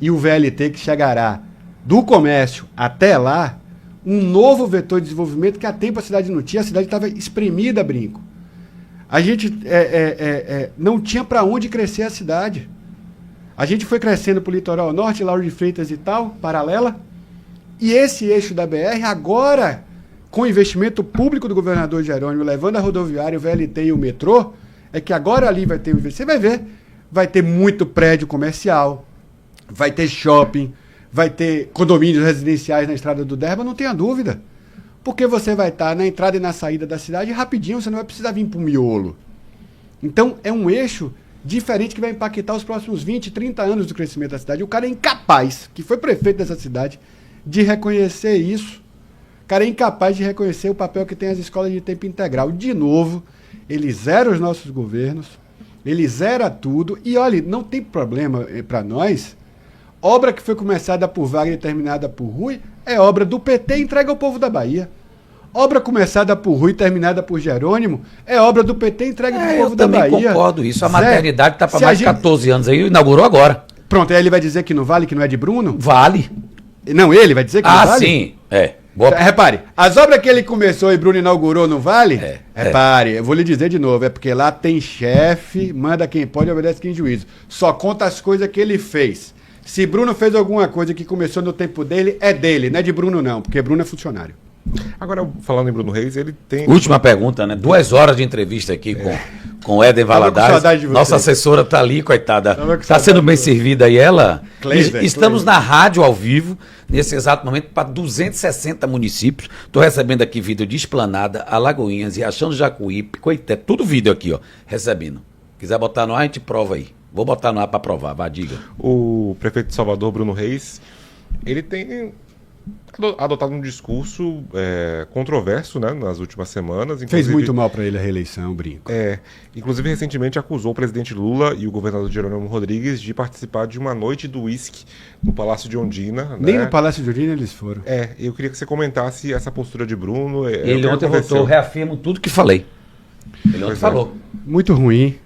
e o VLT que chegará do comércio até lá, um novo vetor de desenvolvimento que há tempo a cidade não tinha, a cidade estava espremida, Brinco. A gente não tinha para onde crescer a cidade. A gente foi crescendo para o litoral norte, Lauro de Freitas e tal, paralela, e esse eixo da BR agora, com o investimento público do governador Jerônimo, levando a rodoviária, o VLT e o metrô, é que agora ali vai ter um investimento. Você vai ver, vai ter muito prédio comercial, vai ter shopping, vai ter condomínios residenciais na estrada do Derba, não tenha dúvida. Porque você vai estar na entrada e na saída da cidade rapidinho, você não vai precisar vir para o miolo. Então, é um eixo diferente que vai impactar os próximos 20, 30 anos do crescimento da cidade. O cara é incapaz, que foi prefeito dessa cidade, de reconhecer isso. O cara é incapaz de reconhecer o papel que tem as escolas de tempo integral. De novo, ele zera os nossos governos, ele zera tudo, e olha, não tem problema para nós, obra que foi começada por Wagner e terminada por Rui, é obra do PT entregue ao povo da Bahia. Obra começada por Rui e terminada por Jerônimo, é obra do PT entregue ao povo da Bahia. Eu também concordo, isso, a maternidade está para mais de 14 anos aí, inaugurou agora. Pronto, aí ele vai dizer que não vale, que não é de Bruno? Vale. Não, ele vai dizer que não vale? Ah, sim, Repare, as obras que ele começou e Bruno inaugurou não vale? Repare, eu vou lhe dizer de novo, é porque lá tem chefe, manda quem pode, obedece quem juízo. Só conta as coisas que ele fez. Se Bruno fez alguma coisa que começou no tempo dele, é dele, não é de Bruno não, porque Bruno é funcionário. Agora, falando em Bruno Reis, ele tem... Última pergunta, né? 2 horas de entrevista aqui com Éden Valadares. Nossa assessora tá ali, coitada. Tá sendo bem servida aí ela. Estamos na rádio ao vivo, nesse exato momento, para 260 municípios. Tô recebendo aqui vídeo de Esplanada, Alagoinhas, Riachão do Jacuípe, Coité, tudo vídeo aqui, ó, recebendo. Quiser botar no ar, a gente prova aí. Vou botar no ar para provar, vá, diga. O prefeito de Salvador, Bruno Reis, ele tem adotado um discurso controverso, né, nas últimas semanas. Fez muito mal para ele a reeleição, Brinco. Inclusive, recentemente acusou o presidente Lula e o governador Jerônimo Rodrigues de participar de uma noite do uísque no Palácio de Ondina. Nem no Palácio de Ondina eles foram. Eu queria que você comentasse essa postura de Bruno. Ele ontem votou, reafirmo tudo que falei. Ele ontem falou. Muito ruim.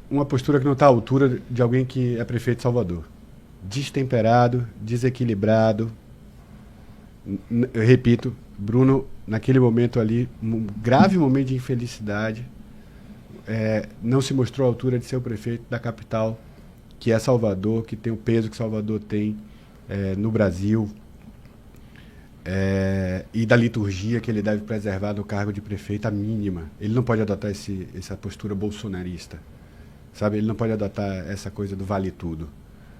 Uma postura que não está à altura de alguém que é prefeito de Salvador. Destemperado, desequilibrado. Eu repito, Bruno, naquele momento ali, um grave momento de infelicidade, não se mostrou à altura de ser o prefeito da capital, que é Salvador, que tem o peso que Salvador tem no Brasil, e da liturgia que ele deve preservar no cargo de prefeito, a mínima. Ele não pode adotar essa postura bolsonarista, sabe? Ele não pode adotar essa coisa do vale tudo.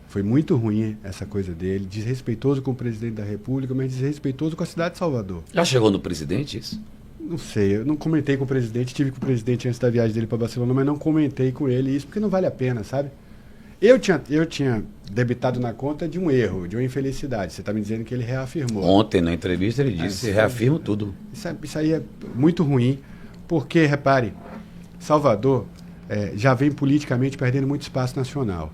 Foi muito ruim essa coisa dele, desrespeitoso com o presidente da República, mas desrespeitoso com a cidade de Salvador. Já chegou no presidente isso? Não sei, eu não comentei com o presidente, estive com o presidente antes da viagem dele para Barcelona, mas não comentei com ele isso, porque não vale a pena, sabe? Eu tinha debitado na conta de um erro, de uma infelicidade. Você está me dizendo que ele reafirmou. Ontem, na entrevista, ele disse, reafirmo tudo. Isso aí é muito ruim, porque, repare, Salvador já vem politicamente perdendo muito espaço nacional.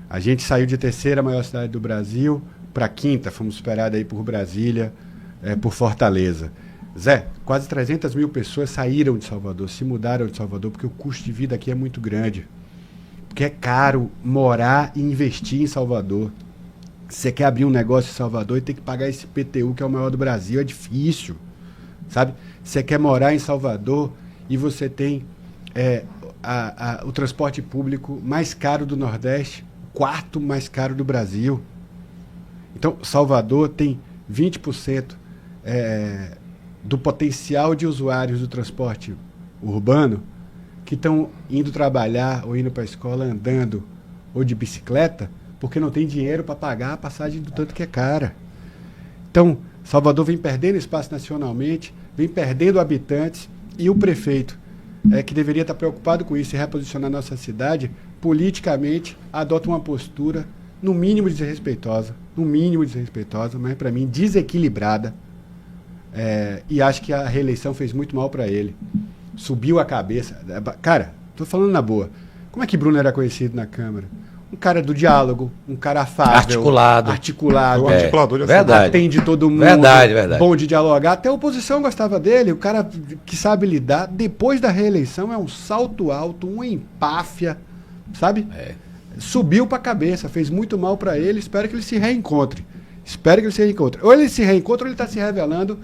A gente saiu de terceira maior cidade do Brasil para quinta, fomos superados aí por Brasília, por Fortaleza. Zé, quase 300 mil pessoas saíram de Salvador, se mudaram de Salvador, porque o custo de vida aqui é muito grande. Porque é caro morar e investir em Salvador. Você quer abrir um negócio em Salvador e tem que pagar esse IPTU, que é o maior do Brasil, é difícil, sabe? Você quer morar em Salvador e você tem o transporte público mais caro do Nordeste, quarto mais caro do Brasil. Então, Salvador tem 20% do potencial de usuários do transporte urbano que estão indo trabalhar ou indo para a escola andando ou de bicicleta porque não tem dinheiro para pagar a passagem do tanto que é cara. Então, Salvador vem perdendo espaço nacionalmente, vem perdendo habitantes, e o prefeito, que deveria estar preocupado com isso e reposicionar nossa cidade, politicamente adota uma postura no mínimo desrespeitosa, mas para mim desequilibrada, e acho que a reeleição fez muito mal para ele. Subiu a cabeça. Cara, tô falando na boa. Como é que Bruno era conhecido na Câmara? Um cara do diálogo, um cara afável, articulado, verdade, atende todo mundo, verdade. Bom de dialogar. Até a oposição gostava dele, o cara que sabe lidar. Depois da reeleição é um salto alto, uma empáfia, sabe? Subiu pra cabeça, fez muito mal para ele. Espero que ele se reencontre. Ou ele se reencontra ou ele está se revelando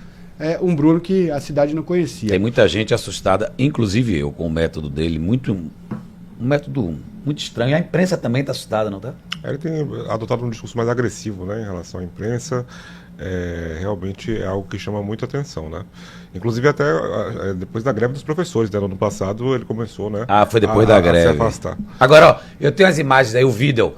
um Bruno que a cidade não conhecia. Tem muita gente assustada, inclusive eu, com o método dele, um método muito estranho. E a imprensa também está assustada, não está? Ele tem adotado um discurso mais agressivo, né, em relação à imprensa. Realmente é algo que chama muita atenção, né? Inclusive até depois da greve dos professores, né? No ano passado ele começou, né? Foi depois da greve. A se afastar. Agora, ó, eu tenho as imagens aí, o vídeo.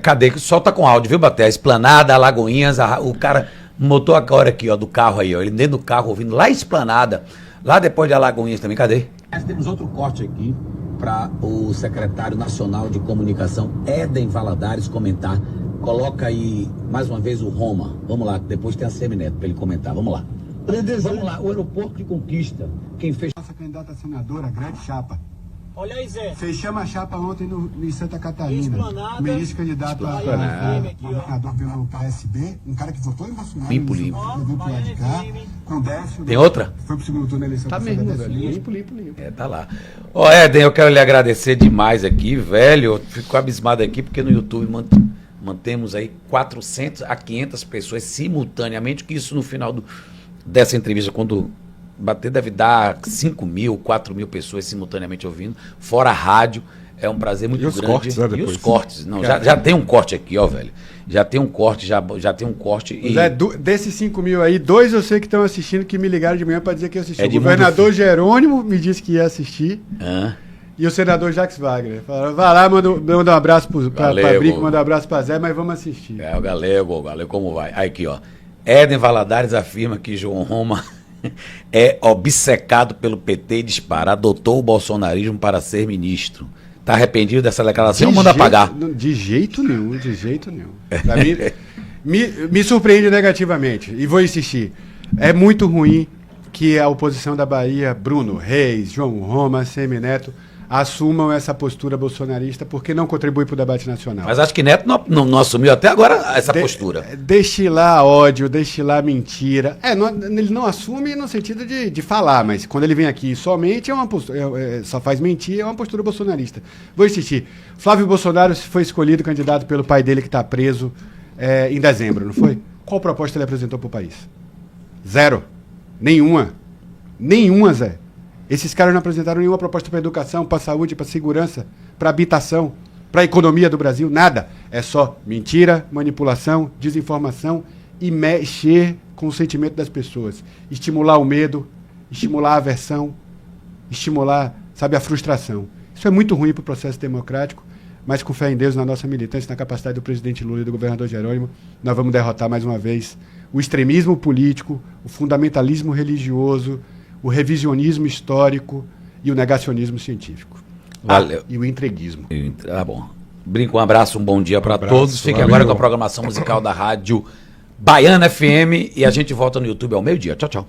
Cadê? Solta com áudio, viu, Baté? Esplanada, Alagoinhas, o cara motor agora aqui, ó, do carro aí, ó. Ele dentro do carro ouvindo lá em Esplanada, lá depois de Alagoinhas também. Cadê? Nós temos outro corte aqui para o secretário nacional de comunicação, Éden Valadares, comentar. Coloca aí, mais uma vez, o Roma. Vamos lá, depois tem a Semineto para ele comentar. Vamos lá. Vamos lá, o aeroporto de Conquista. Quem fez... Nossa candidata a senadora, grande chapa. Olha aí, Zé. Fechamos a chapa ontem em Santa Catarina. Esplanada. Ministro candidato a governador pelo PSB. Um cara que votou em Bolsonaro. Limpo. Com Décio. Tem outra? Foi pro segundo turno na eleição. Tá mesmo, velho. Limpo. Tá lá. Ó, Éden, eu quero lhe agradecer demais aqui, velho. Eu fico abismado aqui porque no YouTube mantemos aí 400 a 500 pessoas simultaneamente, que isso no final dessa entrevista, quando bater, deve dar 5 mil, 4 mil pessoas simultaneamente ouvindo, fora a rádio. É um prazer muito grande. Cortes, né, e os cortes, não, já tem um corte aqui, ó, velho. Já tem um corte, já tem um corte. E... Zé, desses 5 mil aí, 2 eu sei que estão assistindo, que me ligaram de manhã para dizer que ia assistir. É o governador Jerônimo me disse que ia assistir. Hã? E o senador Jacques Wagner. Falaram, vai lá, manda um abraço pra Brico, manda um abraço pra Zé, mas vamos assistir. O Galego como vai? Aí aqui, ó. Éden Valadares afirma que João Roma é obcecado pelo PT e dispara. Adotou o bolsonarismo para ser ministro. Tá arrependido dessa declaração ou manda apagar? De jeito nenhum, de jeito nenhum. Pra mim, me surpreende negativamente. E vou insistir. É muito ruim que a oposição da Bahia, Bruno Reis, João Roma, Semineto, assumam essa postura bolsonarista porque não contribui para o debate nacional. Mas acho que Neto não assumiu até agora essa postura. Destilar ódio, destilar mentira. Ele não assume no sentido de falar, mas quando ele vem aqui somente só faz mentir, é uma postura bolsonarista. Vou insistir. Flávio Bolsonaro foi escolhido candidato pelo pai dele que está preso em dezembro, não foi? Qual proposta ele apresentou para o país? Zero. Nenhuma, Zé. Esses caras não apresentaram nenhuma proposta para educação, para saúde, para segurança, para habitação, para a economia do Brasil, nada. É só mentira, manipulação, desinformação e mexer com o sentimento das pessoas. Estimular o medo, estimular a aversão, estimular, a frustração. Isso é muito ruim para o processo democrático, mas com fé em Deus, na nossa militância, na capacidade do presidente Lula e do governador Jerônimo, nós vamos derrotar mais uma vez o extremismo político, o fundamentalismo religioso, o revisionismo histórico e o negacionismo científico. Valeu. E o entreguismo. Tá bom. Brinco, um abraço, um bom dia para todos. Fique agora com a programação musical da Rádio Baiana FM e a gente volta no YouTube ao meio-dia. Tchau, tchau.